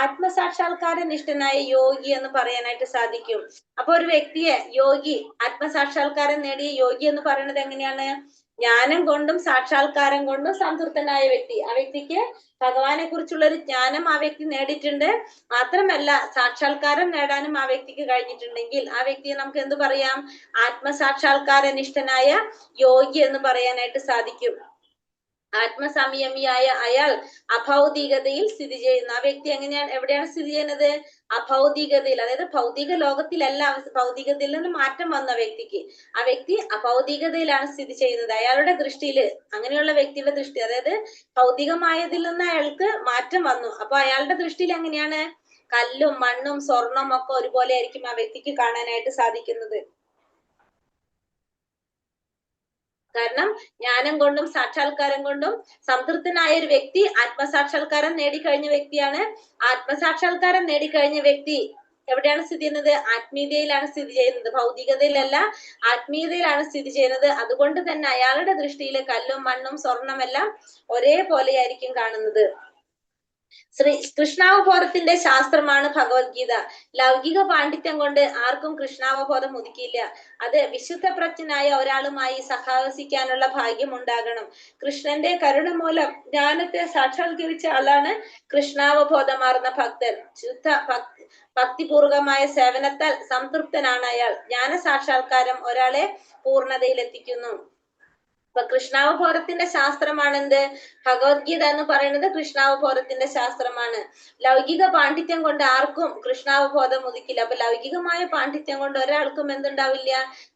ആത്മസാക്ഷാത്കാരനിഷ്ഠനായ യോഗി എന്ന് പറയാനായിട്ട് സാധിക്കും. അപ്പൊ ഒരു വ്യക്തിയെ യോഗി, ആത്മസാക്ഷാത്കാരം നേടിയ യോഗി എന്ന് പറയുന്നത് എങ്ങനെയാണ്? ജ്ഞാനം കൊണ്ടും സാക്ഷാത്കാരം കൊണ്ടും സംതൃപ്തനായ വ്യക്തി. ആ വ്യക്തിക്ക് ഭഗവാനെ കുറിച്ചുള്ള ഒരു ജ്ഞാനം ആ വ്യക്തി നേടിയിട്ടുണ്ട്. മാത്രമല്ല സാക്ഷാത്കാരം നേടാനും ആ വ്യക്തിക്ക് കഴിഞ്ഞിട്ടുണ്ടെങ്കിൽ ആ വ്യക്തിയെ നമുക്ക് എന്ത് പറയാം? ആത്മസാക്ഷാത്കാരനിഷ്ഠനായ യോഗി എന്ന് പറയാനായിട്ട് സാധിക്കും. ആത്മസംയമിയായ അയാൾ അഭൗതികതയിൽ സ്ഥിതി ചെയ്യുന്നു. ആ വ്യക്തി എവിടെയാണ് സ്ഥിതി ചെയ്യുന്നത്? അഭൗതികതയിൽ, അതായത് ഭൗതിക ലോകത്തിലല്ല, ഭൗതികതയിൽ നിന്ന് മാറ്റം വന്ന വ്യക്തിക്ക് ആ വ്യക്തി അഭൗതികതയിലാണ് സ്ഥിതി ചെയ്യുന്നത്. അയാളുടെ ദൃഷ്ടിയിൽ, അങ്ങനെയുള്ള വ്യക്തിയുടെ ദൃഷ്ടി, അതായത് ഭൗതികമായതിൽ നിന്ന് അയാൾക്ക് മാറ്റം വന്നു. അപ്പൊ അയാളുടെ ദൃഷ്ടിയിൽ എങ്ങനെയാണ്? കല്ലും മണ്ണും സ്വർണവും ഒക്കെ ഒരുപോലെ ആയിരിക്കും ആ വ്യക്തിക്ക് കാണാനായിട്ട് സാധിക്കുന്നത്. കാരണം ജ്ഞാനം കൊണ്ടും സാക്ഷാത്കാരം കൊണ്ടും സംതൃപ്തനായ ഒരു വ്യക്തി ആത്മസാക്ഷാത്കാരം നേടിക്കഴിഞ്ഞ വ്യക്തിയാണ്. ആത്മസാക്ഷാത്കാരം നേടിക്കഴിഞ്ഞ വ്യക്തി എവിടെയാണ് സ്ഥിതി ചെയ്യുന്നത്? ആത്മീയതയിലാണ് സ്ഥിതി ചെയ്യുന്നത്. ഭൗതികതയിലല്ല, ആത്മീയതയിലാണ് സ്ഥിതി ചെയ്യുന്നത്. അതുകൊണ്ട് തന്നെ അയാളുടെ ദൃഷ്ടിയിൽ കല്ലും മണ്ണും സ്വർണമെല്ലാം ഒരേപോലെയായിരിക്കും കാണുന്നത്. കൃഷ്ണാവബോധത്തിന്റെ ശാസ്ത്രമാണ് ഭഗവത്ഗീത. ലൗകിക പാണ്ഡിത്യം കൊണ്ട് ആർക്കും കൃഷ്ണാവബോധം ഉദിക്കില്ല. അത് വിശുദ്ധ പ്രജ്ഞനായ ഒരാളുമായി സഹവസിക്കാനുള്ള ഭാഗ്യം ഉണ്ടാകണം. കൃഷ്ണന്റെ കരുണ മൂലം ജ്ഞാനത്തെ സാക്ഷാത്കരിച്ച ആളാണ് കൃഷ്ണാവബോധമാർന്ന ഭക്തൻ. ശുദ്ധ ഭക്തിപൂർവകമായ സേവനത്താൽ സംതൃപ്തനാണ് അയാൾ. ജ്ഞാന സാക്ഷാത്കാരം ഒരാളെ പൂർണ്ണതയിലെത്തിക്കുന്നു. അപ്പൊ കൃഷ്ണാവബോധത്തിന്റെ ശാസ്ത്രമാണ് എന്ത്? ഭഗവത്ഗീത എന്ന് പറയുന്നത് കൃഷ്ണാവബോധത്തിന്റെ ശാസ്ത്രമാണ്. ലൗകിക പാണ്ഡിത്യം കൊണ്ട് ആർക്കും കൃഷ്ണാവബോധം ഉദിക്കില്ല. അപ്പൊ ലൗകികമായ പാണ്ഡിത്യം കൊണ്ട് ഒരാൾക്കും എന്തുണ്ടാവില്ല?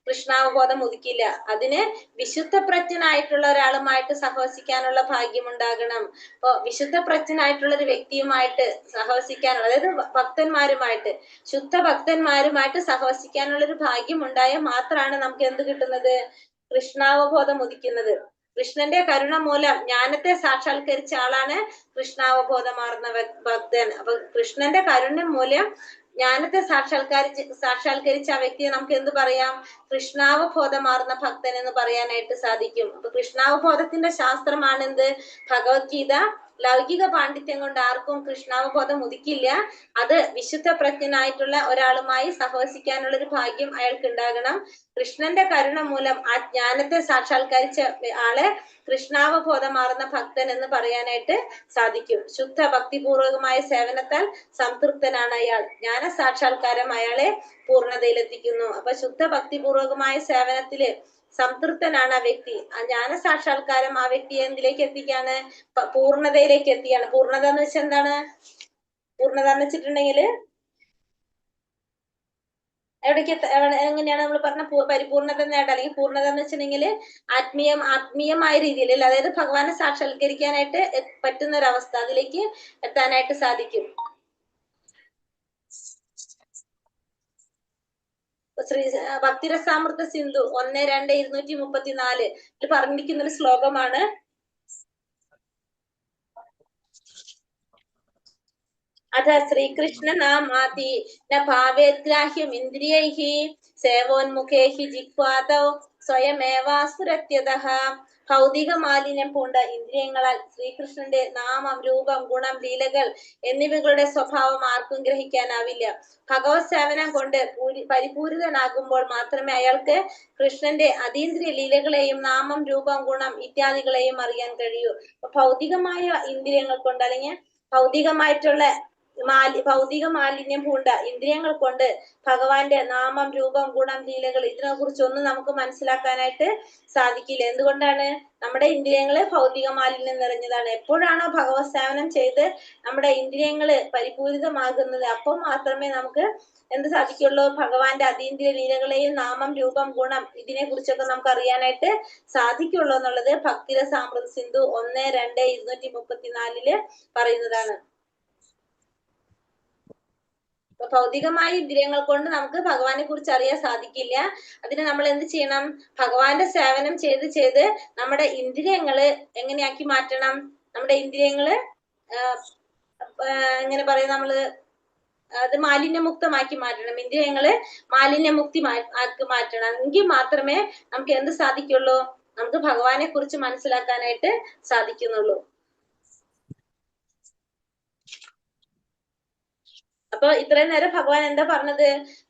കൃഷ്ണാവബോധം ഉദിക്കില്ല. അതിന് വിശുദ്ധ പ്രജ്ഞനായിട്ടുള്ള ഒരാളുമായിട്ട് സഹവസിക്കാനുള്ള ഭാഗ്യം ഉണ്ടാകണം. അപ്പൊ വിശുദ്ധ പ്രജ്ഞനായിട്ടുള്ള ഒരു വ്യക്തിയുമായിട്ട് സഹവസിക്കാനുള്ള, അതായത് ഭക്തന്മാരുമായിട്ട്, ശുദ്ധ ഭക്തന്മാരുമായിട്ട് സഹവസിക്കാനുള്ള ഒരു ഭാഗ്യം ഉണ്ടായാൽ മാത്രമാണ് നമുക്ക് എന്ത് കിട്ടുന്നത്? കൃഷ്ണാവബോധം ഉദിക്കുന്നത്. കൃഷ്ണന്റെ കരുണ മൂലം ജ്ഞാനത്തെ സാക്ഷാത്കരിച്ച ആളാണ് കൃഷ്ണാവബോധമാർന്ന ഭക്തൻ. അപ്പൊ കൃഷ്ണന്റെ കരുണ മൂലം ജ്ഞാനത്തെ സാക്ഷാത്കരിച്ച ആ വ്യക്തിയെ നമുക്ക് എന്ത് പറയാം? കൃഷ്ണാവബോധമാർന്ന ഭക്തൻ എന്ന് പറയാനായിട്ട് സാധിക്കും. അപ്പൊ കൃഷ്ണാവബോധത്തിന്റെ ശാസ്ത്രമാണ് എന്ത്? ഭഗവത്ഗീത. ലൗകിക പാണ്ഡിത്യം കൊണ്ട് ആർക്കും കൃഷ്ണാവബോധം ഉദിക്കില്ല. അത് വിശുദ്ധ പ്രജ്ഞനായിട്ടുള്ള ഒരാളുമായി സഹവസിക്കാനുള്ള ഒരു ഭാഗ്യം അയാൾക്ക് ഉണ്ടാകണം. കൃഷ്ണന്റെ കരുണ മൂലം ആ ജ്ഞാനത്തെ സാക്ഷാത്കരിച്ച ആളെ കൃഷ്ണാവബോധമാർന്ന ഭക്തൻ എന്ന് പറയാനായിട്ട് സാധിക്കും. ശുദ്ധ ഭക്തിപൂർവകമായ സേവനത്താൽ സംതൃപ്തനാണ് അയാൾ. ജ്ഞാന സാക്ഷാത്കാരം അയാളെ പൂർണ്ണതയിലെത്തിക്കുന്നു. അപ്പൊ ശുദ്ധ ഭക്തിപൂർവകമായ സേവനത്തില് സംതൃപ്തനാണ് ആ വ്യക്തി. ആ ജ്ഞാന സാക്ഷാത്കാരം ആ വ്യക്തിയെ എന്തിലേക്ക് എത്തിക്കാണ്? പൂർണ്ണതയിലേക്ക് എത്തിയാണ്. പൂർണ്ണത എന്ന് വെച്ചാൽ എന്താണ്? പൂർണ്ണത എന്ന് വെച്ചിട്ടുണ്ടെങ്കിൽ എങ്ങനെയാണ് നമ്മൾ പറഞ്ഞ പരിപൂർണത നേടാൻ, അല്ലെങ്കിൽ പൂർണ്ണത എന്ന് വെച്ചിട്ടുണ്ടെങ്കിൽ ആത്മീയമായ രീതിയിൽ, അതായത് ഭഗവാനെ സാക്ഷാത്കരിക്കാനായിട്ട് പറ്റുന്ന ഒരു അവസ്ഥ, അതിലേക്ക് എത്താനായിട്ട് സാധിക്കും. ഭക്തിരസാമൃത സിന്ധു 1-2-234 ഇത് പറഞ്ഞിരിക്കുന്ന ഒരു ശ്ലോകമാണ്. അഥ ശ്രീകൃഷ്ണ നാമാതി ന ഭാവേഗ്രാഹ്യം ഇന്ദ്രിയൈഃ സേവോന്മുഖൈഃ ജിഹ്വാദൗ സ്വയമേവാസ്ഫുരത്യതഃ. ഭൗതിക മാലിന്യം പൂണ്ട ഇന്ദ്രിയങ്ങളാൽ ശ്രീകൃഷ്ണന്റെ നാമം, രൂപം, ഗുണം, ലീലകൾ എന്നിവകളുടെ സ്വഭാവം ആർക്കും ഗ്രഹിക്കാനാവില്ല. ഭഗവത് സേവനം കൊണ്ട് പരിപൂരിതനാകുമ്പോൾ മാത്രമേ അയാൾക്ക് കൃഷ്ണന്റെ അതീന്ദ്രിയ ലീലകളെയും നാമം, രൂപം, ഗുണം ഇത്യാദികളെയും അറിയാൻ കഴിയൂ. ഭൗതികമായ ഇന്ദ്രിയങ്ങൾ കൊണ്ട്, അല്ലെങ്കിൽ ഭൗതികമായിട്ടുള്ള ഭൗതിക മാലിന്യം പൂണ്ട ഇന്ദ്രിയങ്ങൾ കൊണ്ട് ഭഗവാന്റെ നാമം, രൂപം, ഗുണം, ലീലകൾ ഇതിനെ കുറിച്ചൊന്നും നമുക്ക് മനസ്സിലാക്കാനായിട്ട് സാധിക്കില്ല. എന്തുകൊണ്ടാണ്? നമ്മുടെ ഇന്ദ്രിയങ്ങള് ഭൗതിക മാലിന്യം നിറഞ്ഞതാണ്. എപ്പോഴാണോ ഭഗവത് സേവനം ചെയ്ത് നമ്മുടെ ഇന്ദ്രിയങ്ങള് പരിപൂരിതമാകുന്നത്, അപ്പോൾ മാത്രമേ നമുക്ക് എന്ത് സാധിക്കുള്ളൂ? ഭഗവാന്റെ അതീന്ദ്രിയ ലീലകളെയും നാമം, രൂപം, ഗുണം ഇതിനെ കുറിച്ചൊക്കെ നമുക്ക് അറിയാനായിട്ട് സാധിക്കുള്ളൂ എന്നുള്ളത് ഭക്തിരസാമൃത സിന്ധു 1-2-234 പറയുന്നതാണ്. ഭൗതികമായ ഇന്ദ്രിയങ്ങൾ കൊണ്ട് നമുക്ക് ഭഗവാനെ കുറിച്ച് അറിയാൻ സാധിക്കില്ല. അതിന് നമ്മൾ എന്ത് ചെയ്യണം? ഭഗവാന്റെ സേവനം ചെയ്ത് ചെയ്ത് നമ്മുടെ ഇന്ദ്രിയങ്ങള് എങ്ങനെയാക്കി മാറ്റണം? നമ്മുടെ ഇന്ദ്രിയങ്ങള് എങ്ങനെ പറയും നമ്മള്, അത് മാലിന്യമുക്തമാക്കി മാറ്റണം. ഇന്ദ്രിയങ്ങള് മാലിന്യമുക്തി ആക്കി മാറ്റണം. എങ്കിൽ മാത്രമേ നമുക്ക് എന്ത് സാധിക്കുള്ളൂ? നമുക്ക് ഭഗവാനെ കുറിച്ച് മനസ്സിലാക്കാനായിട്ട് സാധിക്കുന്നുള്ളൂ. അപ്പൊ ഇത്രയും നേരം ഭഗവാൻ എന്താ പറഞ്ഞത്?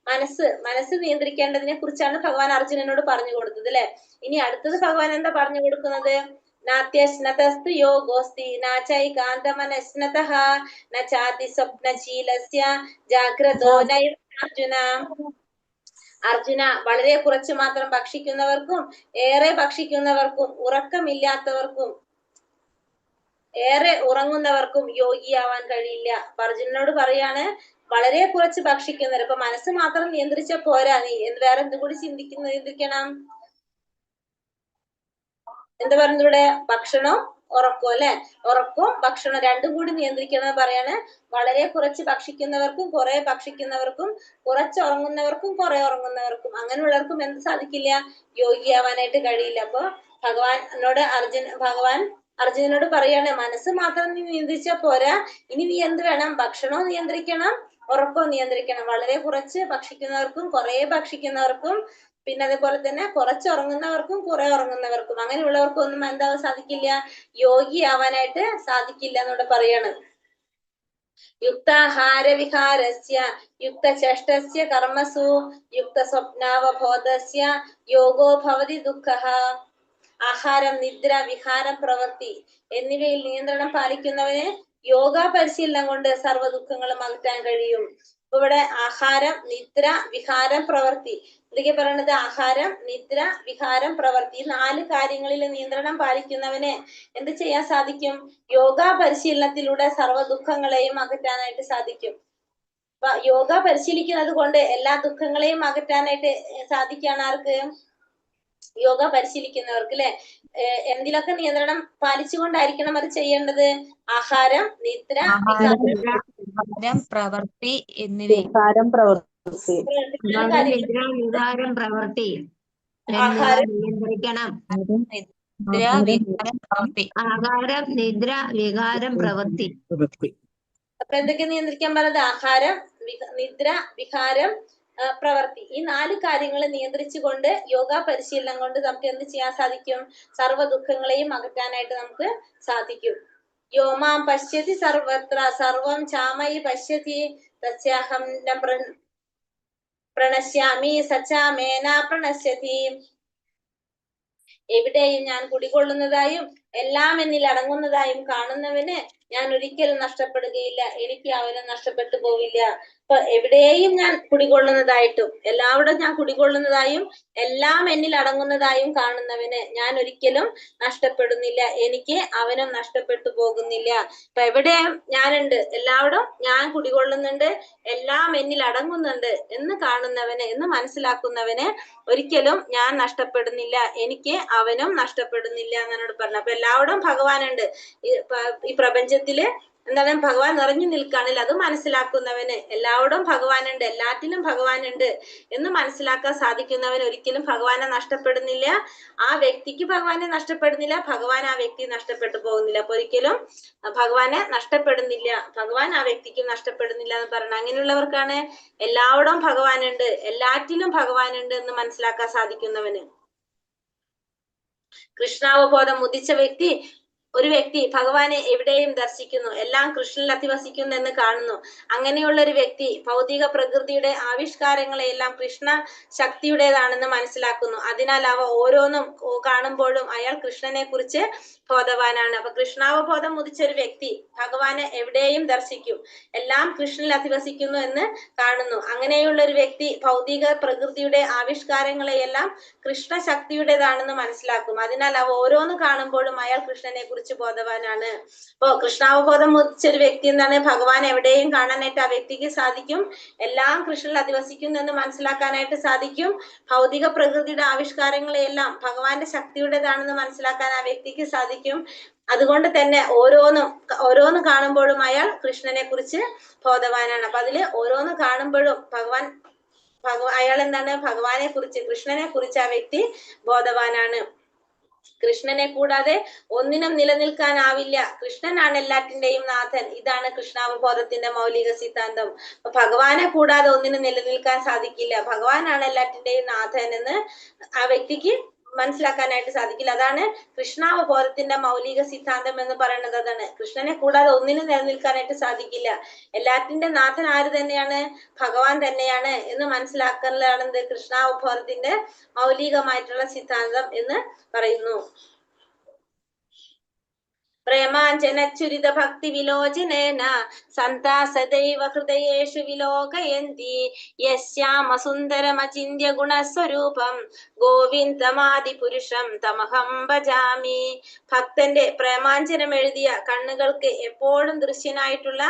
മനസ്സ് നിയന്ത്രിക്കേണ്ടതിനെ കുറിച്ചാണ് ഭഗവാൻ അർജുനനോട് പറഞ്ഞു കൊടുത്തത്, അല്ലെ? ഇനി അടുത്തത് ഭഗവാൻ എന്താ പറഞ്ഞു കൊടുക്കുന്നത്? നാത്യശ്നതസ്തു യോഗോസ്തി നാചൈകാന്തമനശ്നതഃ നചാതി സ്വപ്നശീലസ്യ ജാഗ്രതോ നൈവ അർജുന. അർജുന, വളരെ കുറച്ച് മാത്രം ഭക്ഷിക്കുന്നവർക്കും ഏറെ ഭക്ഷിക്കുന്നവർക്കും ഉറക്കമില്ലാത്തവർക്കും ഏറെ ഉറങ്ങുന്നവർക്കും യോഗിയാവാൻ കഴിയില്ല. അർജുനനോട് പറയാണ്, വളരെ കുറച്ച് ഭക്ഷിക്കുന്നവർ. ഇപ്പൊ മനസ്സ് മാത്രം നിയന്ത്രിച്ച പോരാ, നീ വേറെ എന്തും കൂടി നിയന്ത്രിക്കണം. എന്താ പറയുന്നത് ഇവിടെ? ഭക്ഷണവും ഉറക്കവും, അല്ലെ? ഉറക്കവും ഭക്ഷണം രണ്ടും കൂടി നിയന്ത്രിക്കണം എന്ന് പറയാണ്. വളരെ കുറച്ച് ഭക്ഷിക്കുന്നവർക്കും കുറെ ഭക്ഷിക്കുന്നവർക്കും, കുറച്ച് ഉറങ്ങുന്നവർക്കും കുറെ ഉറങ്ങുന്നവർക്കും, അങ്ങനെയുള്ളവർക്കും എന്ത് സാധിക്കില്ല? യോഗിയാവാനായിട്ട് കഴിയില്ല. അപ്പൊ ഭഗവാൻ അർജുനനോട് പറയാണ്, മനസ്സ് മാത്രം നീ നിയന്ത്രിച്ചാൽ പോരാ, ഇനി നീ എന്ത് വേണം? ഭക്ഷണവും നിയന്ത്രിക്കണം, ഉറക്കവും നിയന്ത്രിക്കണം. വളരെ കുറച്ച് ഭക്ഷിക്കുന്നവർക്കും കുറെ ഭക്ഷിക്കുന്നവർക്കും, പിന്നെ അതേപോലെ തന്നെ കുറച്ച് ഉറങ്ങുന്നവർക്കും കുറെ ഉറങ്ങുന്നവർക്കും, അങ്ങനെയുള്ളവർക്കും ഒന്നും എന്താവാൻ സാധിക്കില്ല? യോഗിയാവാനായിട്ട് സാധിക്കില്ല എന്നോട് പറയാണ്. യുക്താഹാര വിഹാരസ്യ യുക്തചേഷ്ടസ്യ കർമ്മസു യുക്ത സ്വപ്നാവബോധസ്യ യോഗോ ഭവതി ദുഃഖഃ. ആഹാരം, നിദ്ര, വിഹാരം, പ്രവൃത്തി എന്നിവയിൽ നിയന്ത്രണം പാലിക്കുന്നവന് യോഗ പരിശീലനം കൊണ്ട് സർവ്വ ദുഃഖങ്ങളും അകറ്റാൻ കഴിയും. ഇപ്പൊ ഇവിടെ ആഹാരം, നിദ്ര, വിഹാരം, പ്രവൃത്തി ഇതൊക്കെ പറയണത്. ആഹാരം, നിദ്ര, വിഹാരം, പ്രവൃത്തി ഈ 4 കാര്യങ്ങളിൽ നിയന്ത്രണം പാലിക്കുന്നവന് എന്ത് ചെയ്യാൻ സാധിക്കും? യോഗ പരിശീലനത്തിലൂടെ സർവ്വ ദുഃഖങ്ങളെയും അകറ്റാനായിട്ട് സാധിക്കും. അപ്പൊ യോഗ പരിശീലിക്കുന്നത് കൊണ്ട് എല്ലാ ദുഃഖങ്ങളെയും അകറ്റാനായിട്ട് സാധിക്കാണ് ആർക്ക്? യോഗ പരിശീലിക്കുന്നവർക്ക്, അല്ലെ? എന്തിലൊക്കെ നിയന്ത്രണം പാലിച്ചുകൊണ്ടായിരിക്കണം അത് ചെയ്യേണ്ടത്? ആഹാരം, നിദ്ര, വിഹാരം, പ്രവൃത്തി എന്നിവയിൽ നിയന്ത്രിക്കണം. ആഹാരം, നിദ്ര, വികാരം, പ്രവൃത്തി. അപ്പൊ എന്തൊക്കെ നിയന്ത്രിക്കാൻ പറഞ്ഞത്? ആഹാരം, നിദ്ര, വിഹാരം, പ്രവൃത്തി ഈ 4 കാര്യങ്ങൾ നിയന്ത്രിച്ചുകൊണ്ട് യോഗ പരിശീലനം കൊണ്ട് നമുക്ക് എന്ത് ചെയ്യാൻ സാധിക്കും? സർവ്വ ദുഃഖങ്ങളെയും അകറ്റാനായിട്ട് നമുക്ക് സാധിക്കും. യോമാം പശ്യതി സർവത്ര സർവം ചാമയി പശ്യതി തസ്യാഹം ന പ്രണശ്യാമി സച്ചാമേന പ്രണശ്യതി. എവിടെയും ഞാൻ കുടികൊള്ളുന്നതായും എല്ലാം എന്നിൽ അടങ്ങുന്നതായും കാണുന്നവന് ഞാൻ ഒരിക്കലും നഷ്ടപ്പെടുകയില്ല, എനിക്ക് അവനും നഷ്ടപ്പെട്ടു പോവില്ല. അപ്പൊ എവിടെയും ഞാൻ കുടികൊള്ളുന്നതായിട്ടും എല്ലാവരും ഞാൻ കുടികൊള്ളുന്നതായും എല്ലാം എന്നിൽ അടങ്ങുന്നതായും കാണുന്നവന് ഞാൻ ഒരിക്കലും നഷ്ടപ്പെടുന്നില്ല, എനിക്ക് അവനും നഷ്ടപ്പെട്ടു പോകുന്നില്ല. അപ്പൊ എവിടെ ഞാനുണ്ട്, എല്ലാവരും ഞാൻ കുടികൊള്ളുന്നുണ്ട്, എല്ലാം എന്നിൽ അടങ്ങുന്നുണ്ട് എന്ന് കാണുന്നവന്, എന്ന് മനസ്സിലാക്കുന്നവന് ഒരിക്കലും ഞാൻ നഷ്ടപ്പെടുന്നില്ല, എനിക്ക് അവനും നഷ്ടപ്പെടുന്നില്ല എന്നോട് പറഞ്ഞു. അപ്പൊ എല്ലാവരും ഭഗവാനുണ്ട് ഈ പ്രപഞ്ചത്തില്, എന്താണ് ഭഗവാൻ നിറഞ്ഞു നിൽക്കുകയാണെങ്കിൽ അത് മനസ്സിലാക്കുന്നവന്, എല്ലാവരും ഭഗവാനുണ്ട്, എല്ലാറ്റിലും ഭഗവാനുണ്ട് എന്ന് മനസ്സിലാക്കാൻ സാധിക്കുന്നവൻ ഒരിക്കലും ഭഗവാനെ നഷ്ടപ്പെടുന്നില്ല, ആ വ്യക്തിക്ക് ഭഗവാനെ നഷ്ടപ്പെടുന്നില്ല, ഭഗവാൻ ആ വ്യക്തി നഷ്ടപ്പെട്ടു പോകുന്നില്ല. അപ്പൊ ഒരിക്കലും ഭഗവാനെ നഷ്ടപ്പെടുന്നില്ല, ഭഗവാൻ ആ വ്യക്തിക്കും നഷ്ടപ്പെടുന്നില്ല എന്ന് പറഞ്ഞ അങ്ങനെയുള്ളവർക്കാണ് എല്ലാവരും ഭഗവാനുണ്ട്, എല്ലാറ്റിലും ഭഗവാനുണ്ട് എന്ന് മനസ്സിലാക്കാൻ സാധിക്കുന്നവന്. കൃഷ്ണാവബോധം ഉദിച്ച ഒരു വ്യക്തി ഭഗവാനെ എവിടെയും ദർശിക്കുന്നു, എല്ലാം കൃഷ്ണനിൽ അധിവസിക്കുന്നു എന്ന് കാണുന്നു. അങ്ങനെയുള്ള ഒരു വ്യക്തി ഭൗതിക പ്രകൃതിയുടെ ആവിഷ്കാരങ്ങളെയെല്ലാം കൃഷ്ണ ശക്തിയുടേതാണെന്ന് മനസ്സിലാക്കുന്നു. അതിനാൽ അവ ഓരോന്നും കാണുമ്പോഴും അയാൾ കൃഷ്ണനെ കുറിച്ച് ബോധവാനാണ്. അപ്പൊ കൃഷ്ണാവബോധം ഉദിച്ച ഒരു വ്യക്തി ഭഗവാനെ എവിടെയും ദർശിക്കും, എല്ലാം കൃഷ്ണനിൽ അധിവസിക്കുന്നു എന്ന് കാണുന്നു. അങ്ങനെയുള്ള ഒരു വ്യക്തി ഭൗതിക പ്രകൃതിയുടെ ആവിഷ്കാരങ്ങളെയെല്ലാം കൃഷ്ണ ശക്തിയുടേതാണെന്ന് മനസ്സിലാക്കും. അതിനാൽ അവ ഓരോന്ന് കാണുമ്പോഴും അയാൾ കൃഷ്ണനെ കുറിച്ച് ബോധവാനാണ്. അപ്പോ കൃഷ്ണാവബോധം ഉദിച്ച ഒരു വ്യക്തി എന്താണ്, ഭഗവാൻ എവിടെയും കാണാനായിട്ട് ആ വ്യക്തിക്ക് സാധിക്കും, എല്ലാം കൃഷ്ണനിൽ അധിവസിക്കുന്നു എന്ന് മനസ്സിലാക്കാനായിട്ട് സാധിക്കും, ഭൗതിക പ്രകൃതിയുടെ ആവിഷ്കാരങ്ങളെയെല്ലാം ഭഗവാന്റെ ശക്തിയുടേതാണെന്ന് മനസ്സിലാക്കാൻ ആ വ്യക്തിക്ക് സാധിക്കും. അതുകൊണ്ട് തന്നെ ഓരോന്ന് കാണുമ്പോഴും അയാൾ കൃഷ്ണനെ കുറിച്ച് ബോധവാനാണ്. അപ്പൊ അതില് ഓരോന്ന് കാണുമ്പോഴും അയാൾ എന്താണ്, ഭഗവാനെ കുറിച്ച്, കൃഷ്ണനെ കുറിച്ച് ആ വ്യക്തി ബോധവാനാണ്. കൃഷ്ണനെ കൂടാതെ ഒന്നിനും നിലനിൽക്കാനാവില്ല, കൃഷ്ണനാണ് എല്ലാറ്റിന്റെയും നാഥൻ, ഇതാണ് കൃഷ്ണാവബോധത്തിന്റെ മൗലിക സിദ്ധാന്തം. അപ്പൊ ഭഗവാനെ കൂടാതെ ഒന്നിനും നിലനിൽക്കാൻ സാധിക്കില്ല, ഭഗവാനാണ് എല്ലാറ്റിന്റെയും നാഥൻ എന്ന് ആ വ്യക്തിക്ക് മനസ്സിലാക്കാനായിട്ട് സാധിക്കില്ല. അതാണ് കൃഷ്ണാവബോധത്തിന്റെ മൗലിക സിദ്ധാന്തം എന്ന് പറയുന്നത്. അതാണ് കൃഷ്ണനെ കൂടാതെ ഒന്നിനും നിലനിൽക്കാനായിട്ട് സാധിക്കില്ല, എല്ലാറ്റിന്റെ നാഥൻ ആര് തന്നെയാണ്, ഭഗവാൻ തന്നെയാണ് എന്ന് മനസ്സിലാക്കലാണ് എന്ത് കൃഷ്ണാവബോധത്തിന്റെ മൗലികമായിട്ടുള്ള സിദ്ധാന്തം എന്ന് പറയുന്നു. പ്രേമാഞ്ജനച്ചുരിത ഭക്തി വിലോചനേന സന്താ സദൈവ ഹൃദയേഷു വിലോകയന്തി യസ്യാമ സുന്ദരമചിന്യ ഗുണസ്വരൂപം ഗോവിന്ദമാദി പുരുഷം തമഹം ഭജാമി. ഭക്തന്റെ പ്രേമാഞ്ജനം എഴുതിയ കണ്ണുകൾക്ക് എപ്പോഴും ദൃശ്യനായിട്ടുള്ള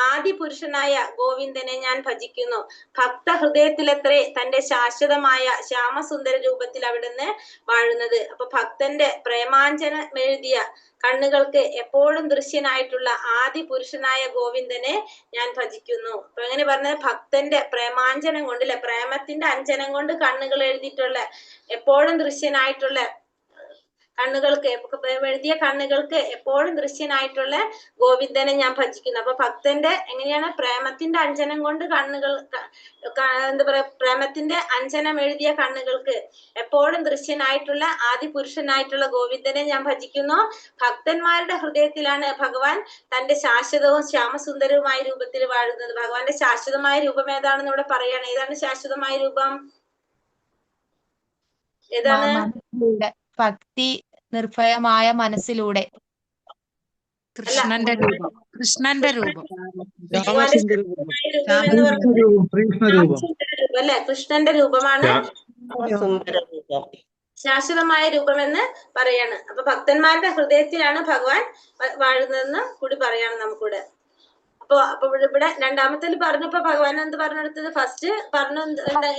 ആദി പുരുഷനായ ഗോവിന്ദനെ ഞാൻ ഭജിക്കുന്നു. ഭക്ത ഹൃദയത്തിലത്രേ തന്റെ ശാശ്വതമായ ശ്യാമസുന്ദര രൂപത്തിൽ അവിടുന്ന് വാഴുന്നത്. അപ്പൊ ഭക്തന്റെ പ്രേമാഞ്ജനം എഴുതിയ കണ്ണുകൾക്ക് എപ്പോഴും ദൃശ്യനായിട്ടുള്ള ആദി പുരുഷനായ ഗോവിന്ദനെ ഞാൻ ഭജിക്കുന്നു. അപ്പൊ എങ്ങനെ പറഞ്ഞത്, ഭക്തന്റെ പ്രേമാഞ്ജനം കൊണ്ട്, അല്ലെ, പ്രേമത്തിന്റെ അഞ്ജനം കൊണ്ട് കണ്ണുകൾ എഴുതിയിട്ടുള്ള എപ്പോഴും ദൃശ്യനായിട്ടുള്ള കണ്ണുകൾക്ക്, എഴുതിയ കണ്ണുകൾക്ക് എപ്പോഴും ദൃശ്യനായിട്ടുള്ള ഗോവിന്ദനെ ഞാൻ ഭജിക്കുന്നു. അപ്പൊ ഭക്തന്റെ എങ്ങനെയാണ്, പ്രേമത്തിന്റെ അഞ്ജനം കൊണ്ട് കണ്ണുകൾ, എന്താ പറയാ, പ്രേമത്തിന്റെ അഞ്ജനം എഴുതിയ കണ്ണുകൾക്ക് എപ്പോഴും ദൃശ്യനായിട്ടുള്ള ആദി പുരുഷനായിട്ടുള്ള ഗോവിന്ദനെ ഞാൻ ഭജിക്കുന്നു. ഭക്തന്മാരുടെ ഹൃദയത്തിലാണ് ഭഗവാൻ തന്റെ ശാശ്വതവും ശ്യാമസുന്ദരവുമായ രൂപത്തിൽ വാഴുന്നത്. ഭഗവാന്റെ ശാശ്വതമായ രൂപം ഏതാണെന്ന് ഇവിടെ പറയാണ്. ഏതാണ് ശാശ്വതമായ രൂപം? ഏതാണ്? ഭക്തി നിർഭയമായ മനസ്സിലൂടെ കൃഷ്ണന്റെ രൂപം, കൃഷ്ണന്റെ രൂപം അല്ലെ, കൃഷ്ണന്റെ രൂപമാണ് ശാശ്വതമായ രൂപം എന്ന് പറയാണ്. അപ്പൊ ഭക്തന്മാരുടെ ഹൃദയത്തിലാണ് ഭഗവാൻ വാഴുന്നതെന്ന് കൂടി പറയാണ് നമുക്കിവിടെ. അപ്പൊ ഇവിടെ രണ്ടാമത്തിൽ പറഞ്ഞപ്പോ ഭഗവാൻ എന്ത് പറഞ്ഞെടുത്തത്, ഫസ്റ്റ് പറഞ്ഞു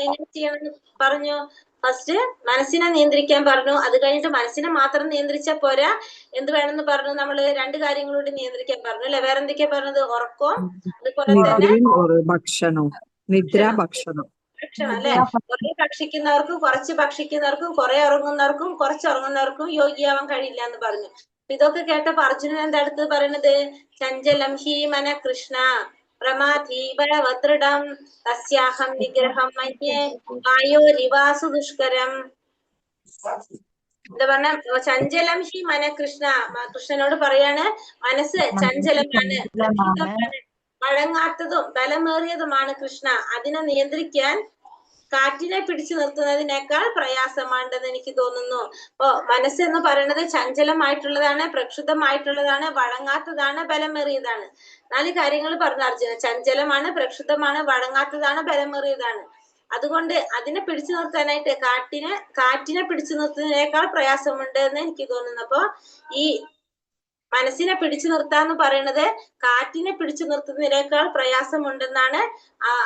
എങ്ങനെ ചെയ്യണമെന്ന് പറഞ്ഞു. ഫസ്റ്റ് മനസ്സിനെ നിയന്ത്രിക്കാൻ പറഞ്ഞു. അത് കഴിഞ്ഞിട്ട് മനസ്സിനെ മാത്രം നിയന്ത്രിച്ചാൽ പോരാ, എന്ത് വേണമെന്ന് പറഞ്ഞു, നമ്മള് രണ്ട് കാര്യങ്ങളോട് നിയന്ത്രിക്കാൻ പറഞ്ഞു അല്ലെ. വേറെ എന്തൊക്കെയാ പറഞ്ഞത്? ഉറക്കവും അതുപോലെ തന്നെ ഭക്ഷണവും, നിദ്ര, ഭക്ഷണം അല്ലെ. കുറെ ഭക്ഷിക്കുന്നവർക്കും കുറച്ച് ഭക്ഷിക്കുന്നവർക്കും കുറെ ഉറങ്ങുന്നവർക്കും കുറച്ച് ഉറങ്ങുന്നവർക്കും യോഗിയാവാൻ കഴിയില്ല എന്ന് പറഞ്ഞു. ഇതൊക്കെ കേട്ടപ്പോ അർജുനൻ എന്താ അടുത്ത് പറയണത്? ചഞ്ചലം ഹി മന കൃഷ്ണ പ്രമാധീബലവദൃഢം തസ്യാഹം നിഗ്രഹം മന്യേ വായോരിവാസു ദുഷ്കരം. എന്താ പറഞ്ഞ? ചഞ്ചലം ഹി മന കൃഷ്ണ, കൃഷ്ണനോട് പറയാണ് മനസ്സ് ചഞ്ചലമാണ്, വഴങ്ങാത്തതും ബലമേറിയതുമാണ് കൃഷ്ണ, അതിനെ നിയന്ത്രിക്കാൻ കാറ്റിനെ പിടിച്ചു നിർത്തുന്നതിനേക്കാൾ പ്രയാസമാണെന്ന് എനിക്ക് തോന്നുന്നു. അപ്പോ മനസ്സെന്ന് പറയുന്നത് ചഞ്ചലമായിട്ടുള്ളതാണ്, പ്രക്ഷുബ്ധമായിട്ടുള്ളതാണ്, വഴങ്ങാത്തതാണ്, ബലമേറിയതാണ്. 4 കാര്യങ്ങൾ പറഞ്ഞു അർജുനൻ. ചഞ്ചലമാണ്, പ്രക്ഷുബ്ധമാണ്, വഴങ്ങാത്തതാണ്, ബലമേറിയതാണ്. അതുകൊണ്ട് അതിനെ പിടിച്ചു നിർത്താനായിട്ട് കാറ്റിനെ പിടിച്ചു നിർത്തുന്നതിനേക്കാൾ പ്രയാസമുണ്ട് എന്ന് എനിക്ക് തോന്നുന്നു. അപ്പൊ ഈ മനസ്സിനെ പിടിച്ചു നിർത്താന്ന് പറയുന്നത് കാറ്റിനെ പിടിച്ചു നിർത്തുന്നതിനേക്കാൾ പ്രയാസമുണ്ടെന്നാണ്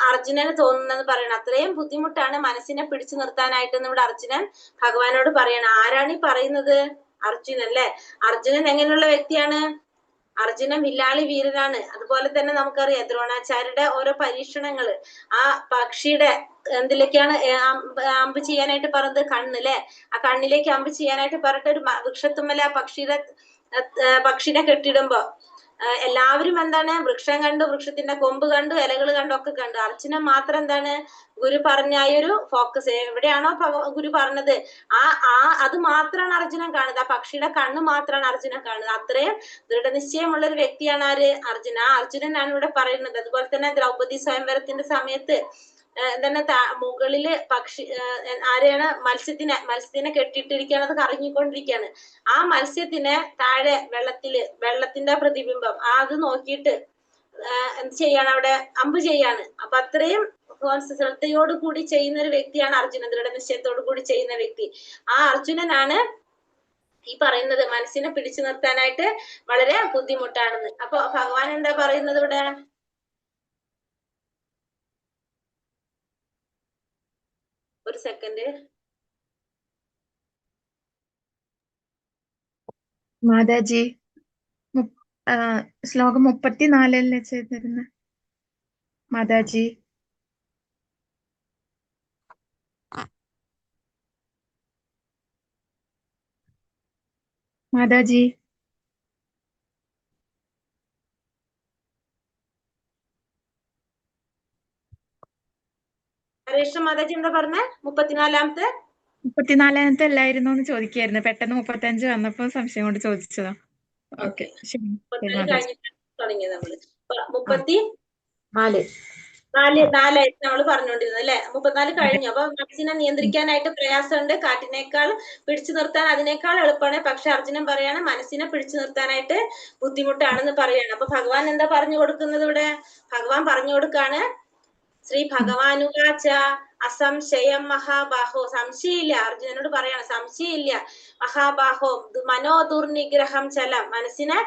അർജുനന് തോന്നുന്നത് പറയണം. അത്രയും ബുദ്ധിമുട്ടാണ് മനസ്സിനെ പിടിച്ചു നിർത്താനായിട്ട് ഇവിടെ അർജുനൻ ഭഗവാനോട് പറയണം. ആരാണ് ഈ പറയുന്നത്? അർജുനൻ അല്ലെ. അർജുനൻ എങ്ങനെയുള്ള വ്യക്തിയാണ്? അർജുനൻ വില്ലാളി വീരനാണ്. അതുപോലെ തന്നെ നമുക്കറിയാം ദ്രോണാചാര്യരുടെ ഓരോ പരീക്ഷണങ്ങള്. ആ പക്ഷിയുടെ എന്തിലേക്കാണ് അമ്പ് ചെയ്യാനായിട്ട് പറഞ്ഞത്? കണ്ണ് അല്ലെ. ആ കണ്ണിലേക്ക് അമ്പ് ചെയ്യാനായിട്ട് പറഞ്ഞിട്ട് ഒരു വൃക്ഷത്തുമ്മല ആ പക്ഷിനെ കെട്ടിടുമ്പോ എല്ലാവരും എന്താണ്? വൃക്ഷം കണ്ടു, വൃക്ഷത്തിന്റെ കൊമ്പ് കണ്ടു, ഇലകൾ കണ്ടു, ഒക്കെ കണ്ടു. അർജുനൻ മാത്രം എന്താണ്? ഗുരു പറഞ്ഞായൊരു ഫോക്കസ് എവിടെയാണോ ഗുരു പറഞ്ഞത് അത് മാത്രമാണ് അർജുനൻ കാണുന്നത്. ആ പക്ഷിയുടെ കണ്ണ് മാത്രമാണ് അർജുനൻ കാണുന്നത്. അത്രയും ദൃഢനിശ്ചയമുള്ള ഒരു വ്യക്തിയാണ് ആര്? അർജുന. ആ അർജുനനാണ് ഇവിടെ പറയുന്നത്. അതുപോലെ തന്നെ ദ്രൗപദി സ്വയംവരത്തിന്റെ സമയത്ത് എന്താണ് മുകളില് ആരെയാണ്? മത്സ്യത്തിനെ കെട്ടിയിട്ടിരിക്കുകയാണ്. അത് കറങ്ങിക്കൊണ്ടിരിക്കുകയാണ്. ആ മത്സ്യത്തിന് താഴെ വെള്ളത്തിന്റെ പ്രതിബിംബം അത് നോക്കിയിട്ട് എന്ത് ചെയ്യാണ്? അവിടെ അമ്പ് ചെയ്യാണ്. അപ്പൊ അത്രയും ശ്രദ്ധയോട് കൂടി ചെയ്യുന്ന ഒരു വ്യക്തിയാണ് അർജുനൻ. ദൃഢനിശ്ചയത്തോടു കൂടി ചെയ്യുന്ന വ്യക്തി. ആ അർജുനനാണ് ഈ പറയുന്നത് മനസ്സിനെ പിടിച്ചു നിർത്താനായിട്ട് വളരെ ബുദ്ധിമുട്ടാണെന്ന്. അപ്പൊ ഭഗവാൻ എന്താ പറയുന്നത് ഇവിടെ? ഒരു സെക്കൻഡ്. മാതാജി ശ്ലോകം 34 ചെയ്തിരുന്ന മാതാജി. മാതാജി ഹരേഷ് മാതാജി എന്താ പറഞ്ഞ? 34-ാമത്തെ 34 അല്ലായിരുന്നു എന്ന് ചോദിക്കായിരുന്നു. പെട്ടെന്ന് 35 വന്നപ്പോ സംശയം കൊണ്ട് ചോദിച്ചതാ. ഓക്കെ, ശരി. 34 കഴിഞ്ഞിട്ടാണ് തുടങ്ങിയത് നമ്മള്. 34 നമ്മള് പറഞ്ഞുകൊണ്ടിരുന്നത് അല്ലെ. 34 കഴിഞ്ഞു. അപ്പൊ മനസ്സിനെ നിയന്ത്രിക്കാനായിട്ട് പ്രയാസമുണ്ട്. കാറ്റിനേക്കാൾ പിടിച്ചു നിർത്താൻ അതിനേക്കാൾ എളുപ്പമാണ്. പക്ഷെ അർജുനൻ പറയാണ് മനസ്സിനെ പിടിച്ചു നിർത്താനായിട്ട് ബുദ്ധിമുട്ടാണെന്ന് പറയാണ്. അപ്പൊ ഭഗവാൻ എന്താ പറഞ്ഞു കൊടുക്കുന്നത് ഇവിടെ? ഭഗവാൻ പറഞ്ഞു കൊടുക്കാണ്. ശ്രീ ഭഗവാനുവാച അസംശയം മഹാബാഹോ. സംശയമില്ല. അർജുനനോട് പറയാണ് സംശയമില്ല. മഹാബാഹോ മനോ ദുർനിഗ്രഹം ചലം. മനസ്സിനെ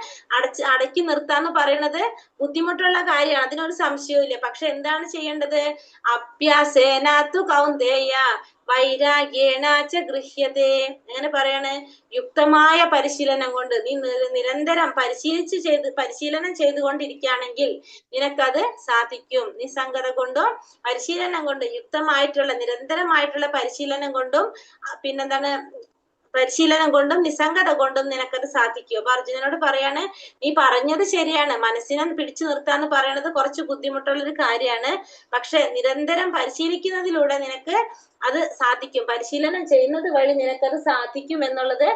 അടക്കി നിർത്താന്ന് പറയുന്നത് ബുദ്ധിമുട്ടുള്ള കാര്യമാണ്. അതിനൊരു സംശയവും ഇല്ല. പക്ഷെ എന്താണ് ചെയ്യേണ്ടത്? അഭ്യാസേനാത്തു കൗന്ദേയ വൈരാഗ്യേണാച ഗൃഹ്യതേ. എങ്ങനെ പറയാണ്? യുക്തമായ പരിശീലനം കൊണ്ട് നീ നിരന്തരം പരിശീലനം ചെയ്തുകൊണ്ടിരിക്കുകയാണെങ്കിൽ നിനക്കത് സാധിക്കും. നിസ്സംഗത കൊണ്ടും പരിശീലനം കൊണ്ടും യുക്തമായിട്ടുള്ള നിരന്തരമായിട്ടുള്ള പരിശീലനം കൊണ്ടും പിന്നെന്താണ് പരിശീലനം കൊണ്ടും നിസ്സംഗത കൊണ്ടും നിനക്കത് സാധിക്കും. അപ്പൊ അർജുനനോട് പറയാണ് നീ പറഞ്ഞത് ശരിയാണ്. മനസ്സിനെ പിടിച്ചു നിർത്താന്ന് പറയുന്നത് കുറച്ച് ബുദ്ധിമുട്ടുള്ളൊരു കാര്യമാണ്. പക്ഷെ നിരന്തരം പരിശീലിക്കുന്നതിലൂടെ നിനക്ക് അത് സാധിക്കും. പരിശീലനം ചെയ്യുന്നത് വഴി നിനക്കത് സാധിക്കും എന്നുള്ളത്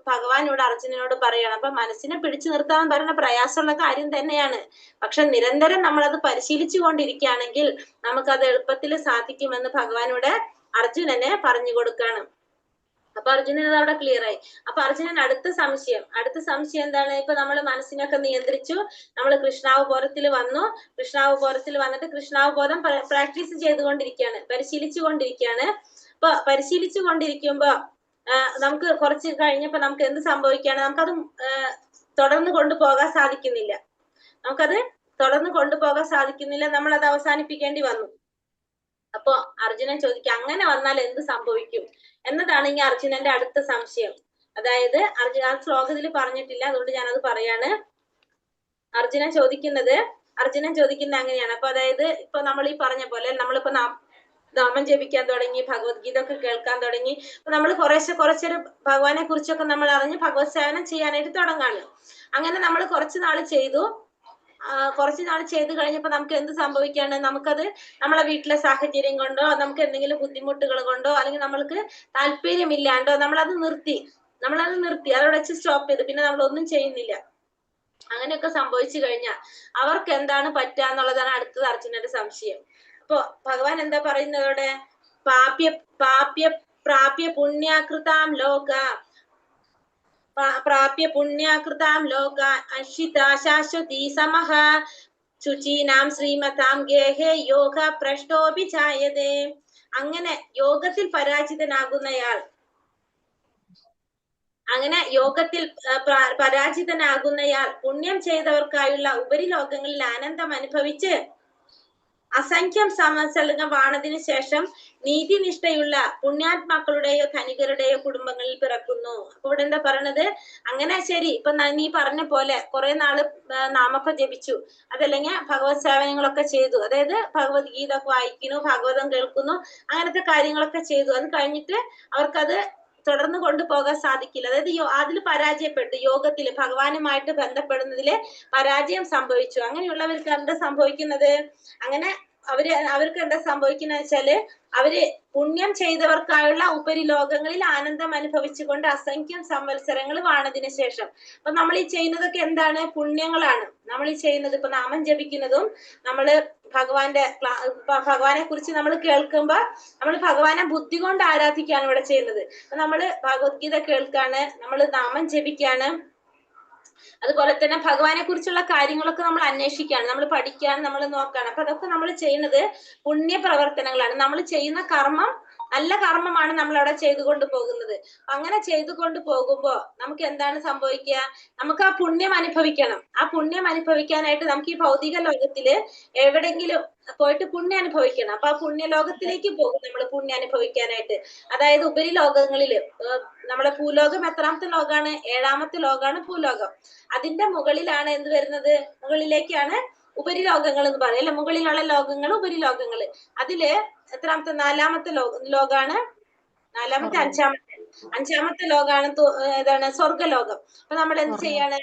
ഭഗവാനോട് അർജുനനോട് പറയണം. അപ്പൊ മനസ്സിനെ പിടിച്ചു നിർത്താൻ പറയുന്ന പ്രയാസമുള്ള കാര്യം തന്നെയാണ്. പക്ഷെ നിരന്തരം നമ്മളത് പരിശീലിച്ചു കൊണ്ടിരിക്കുകയാണെങ്കിൽ നമുക്കത് എളുപ്പത്തിൽ സാധിക്കുമെന്ന് ഭഗവാനോട് അർജുനന് പറഞ്ഞു കൊടുക്കണം. അപ്പൊ അർജുനൻ അവിടെ ക്ലിയർ ആയി. അപ്പൊ അർജുനൻ അടുത്ത സംശയം എന്താണ്? ഇപ്പൊ നമ്മൾ മനസ്സിനൊക്കെ നിയന്ത്രിച്ചു, നമ്മൾ കൃഷ്ണാവബോധത്തിൽ വന്നു. കൃഷ്ണാവബോധത്തിൽ വന്നിട്ട് കൃഷ്ണാവബോധം പ്രാക്ടീസ് ചെയ്തുകൊണ്ടിരിക്കുകയാണ്, പരിശീലിച്ചു കൊണ്ടിരിക്കുകയാണ്. അപ്പൊ പരിശീലിച്ചു കൊണ്ടിരിക്കുമ്പോ നമുക്ക് കുറച്ച് കഴിഞ്ഞപ്പോ നമുക്ക് എന്ത് സംഭവിക്കുകയാണ്? നമുക്കത് തുടർന്ന് കൊണ്ടുപോകാൻ സാധിക്കുന്നില്ല. നമ്മളത് അവസാനിപ്പിക്കേണ്ടി വന്നു. അപ്പൊ അർജുനൻ ചോദിക്കുക അങ്ങനെ വന്നാൽ എന്ത് സംഭവിക്കും എന്നതാണ് ഇനി അർജുനന്റെ അടുത്ത സംശയം. അതായത് ആ ശ്ലോകത്തിൽ പറഞ്ഞിട്ടില്ല, അതുകൊണ്ട് ഞാനത് പറയാണ്. അർജുനൻ ചോദിക്കുന്നത് അങ്ങനെയാണ്. അപ്പൊ അതായത് ഇപ്പൊ നമ്മൾ ഈ പറഞ്ഞ പോലെ നമ്മളിപ്പോ നാമം ജപിക്കാൻ തുടങ്ങി, ഭഗവത്ഗീത ഒക്കെ കേൾക്കാൻ തുടങ്ങി. അപ്പൊ നമ്മൾ കുറച്ചൊരു ഭഗവാനെ കുറിച്ചൊക്കെ നമ്മൾ അറിഞ്ഞ് ഭഗവത് സേവനം ചെയ്യാനായിട്ട് തുടങ്ങാണ്. അങ്ങനെ നമ്മൾ കുറച്ചു നാൾ ചെയ്തു കഴിഞ്ഞപ്പോ നമുക്ക് എന്ത് സംഭവിക്കാണ്? നമുക്കത് നമ്മളെ വീട്ടിലെ സാഹചര്യം കൊണ്ടോ നമുക്ക് എന്തെങ്കിലും ബുദ്ധിമുട്ടുകൾ കൊണ്ടോ അല്ലെങ്കിൽ നമ്മൾക്ക് താല്പര്യമില്ലാണ്ടോ നമ്മളത് നിർത്തി അതോടെ വെച്ച് സ്റ്റോപ്പ് ചെയ്തു. പിന്നെ നമ്മൾ ഒന്നും ചെയ്യുന്നില്ല. അങ്ങനെയൊക്കെ സംഭവിച്ചു കഴിഞ്ഞാൽ അവർക്ക് എന്താണ് പറ്റുക എന്നുള്ളതാണ് അടുത്തത് അർജുനന്റെ സംശയം. ഇപ്പൊ ഭഗവാൻ എന്താ പറയുന്നതോടെ പാപ്യ പാപ്യ പ്രാപ്യ പുണ്യാകൃതാം ലോക പ്രാപ്യ പുണ്യാകൃതാം ലോക അശ്വിതാ ശാശ്വതി സമഹ ശുചീനാം ശ്രീമതാം ഗേഹേ യോഗ ഭ്രഷ്ടോപി ചായതേ. അങ്ങനെ യോഗത്തിൽ പരാജിതനാകുന്നയാൾ, അങ്ങനെ യോഗത്തിൽ പരാജിതനാകുന്നയാൾ പുണ്യം ചെയ്തവർക്കായുള്ള ഉപരിലോകങ്ങളിൽ ആനന്ദം അനുഭവിച്ച് അസംഖ്യം സംവത്സരം വാണതിനു ശേഷം നീതിനിഷ്ഠയുള്ള പുണ്യാത്മാക്കളുടെയോ ധനികരുടെയോ കുടുംബങ്ങളിൽ പിറക്കുന്നു. അപ്പൊ ഇവിടെ എന്താ പറയണത്? അങ്ങനെ ശരി, ഇപ്പൊ നീ പറഞ്ഞ പോലെ കുറെ നാള് നാമൊക്കെ ജപിച്ചു, അതല്ലെങ്കിൽ ഭഗവത് സേവനങ്ങളൊക്കെ ചെയ്തു, അതായത് ഭഗവത്ഗീത ഒക്കെ വായിക്കുന്നു, ഭാഗവതം കേൾക്കുന്നു, അങ്ങനത്തെ കാര്യങ്ങളൊക്കെ ചെയ്തു. അത് കഴിഞ്ഞിട്ട് അവർക്കത് തുടർന്ന് കൊണ്ടുപോകാൻ സാധിക്കില്ല. അതായത് അതിൽ പരാജയപ്പെട്ടു, യോഗത്തില് ഭഗവാനുമായിട്ട് ബന്ധപ്പെടുന്നതില് പരാജയം സംഭവിച്ചു. അങ്ങനെയുള്ളവർക്ക് എന്താ സംഭവിക്കുന്നത്? അങ്ങനെ അവർക്ക് എന്താ സംഭവിക്കുന്നത് വെച്ചാല് അവര് പുണ്യം ചെയ്തവർക്കായുള്ള ഉപരിലോകങ്ങളിൽ ആനന്ദം അനുഭവിച്ചുകൊണ്ട് അസംഖ്യം സംവത്സരങ്ങൾ വാണതിന് ശേഷം. അപ്പൊ നമ്മൾ ഈ ചെയ്യുന്നതൊക്കെ എന്താണ്? പുണ്യങ്ങളാണ് നമ്മൾ ഈ ചെയ്യുന്നത്. ഇപ്പൊ നാമം ജപിക്കുന്നതും നമ്മള് ഭഗവാനെ കുറിച്ച് നമ്മൾ കേൾക്കുമ്പോ നമ്മൾ ഭഗവാനെ ബുദ്ധി കൊണ്ട് ആരാധിക്കുകയാണ് ഇവിടെ ചെയ്യുന്നത്. അപ്പൊ നമ്മള് ഭഗവത്ഗീത കേൾക്കാണ്, നമ്മൾ നാമം ജപിക്കാണ്, അതുപോലെ തന്നെ ഭഗവാനെ കുറിച്ചുള്ള കാര്യങ്ങളൊക്കെ നമ്മൾ അന്വേഷിക്കുകയാണ്, നമ്മൾ പഠിക്കുകയാണ്, നമ്മൾ നോക്കുകയാണ്. അപ്പൊ അതൊക്കെ നമ്മൾ ചെയ്യുന്നത് പുണ്യപ്രവർത്തനങ്ങളാണ്. നമ്മൾ ചെയ്യുന്ന കർമ്മം നല്ല കർമ്മമാണ് നമ്മൾ അവിടെ ചെയ്തുകൊണ്ട് പോകുന്നത്. അങ്ങനെ ചെയ്തുകൊണ്ട് പോകുമ്പോ നമുക്ക് എന്താണ് സംഭവിക്കുക? നമുക്ക് ആ പുണ്യം അനുഭവിക്കണം. ആ പുണ്യം അനുഭവിക്കാനായിട്ട് നമുക്ക് ഈ ഭൗതിക ലോകത്തില് എവിടെങ്കിലും പോയിട്ട് പുണ്യം അനുഭവിക്കണം. അപ്പൊ ആ പുണ്യലോകത്തിലേക്ക് പോകും നമ്മൾ പുണ്യം അനുഭവിക്കാനായിട്ട്. അതായത് ഉപരിലോകങ്ങളില് നമ്മുടെ ഭൂലോകം എത്രാമത്തെ ലോകാണ്? 7ാമത്തെ ലോകാണ് ഭൂലോകം. അതിന്റെ മുകളിലാണ് എന്ത് വരുന്നത്? മുകളിലേക്കാണ് ഉപരിലോകങ്ങൾ എന്ന് പറയും അല്ലെ, മുകളിലുള്ള ലോകങ്ങൾ ഉപരിലോകങ്ങള്. അതില് എത്രാമത്തെ? 4ാമത്തെ ലോകാണ്, 4ാമത്തെ 5ാമത്തെ ലോകാണ് ഏതാണ്? സ്വർഗലോകം. അപ്പൊ നമ്മൾ എന്ത് ചെയ്യാണ്?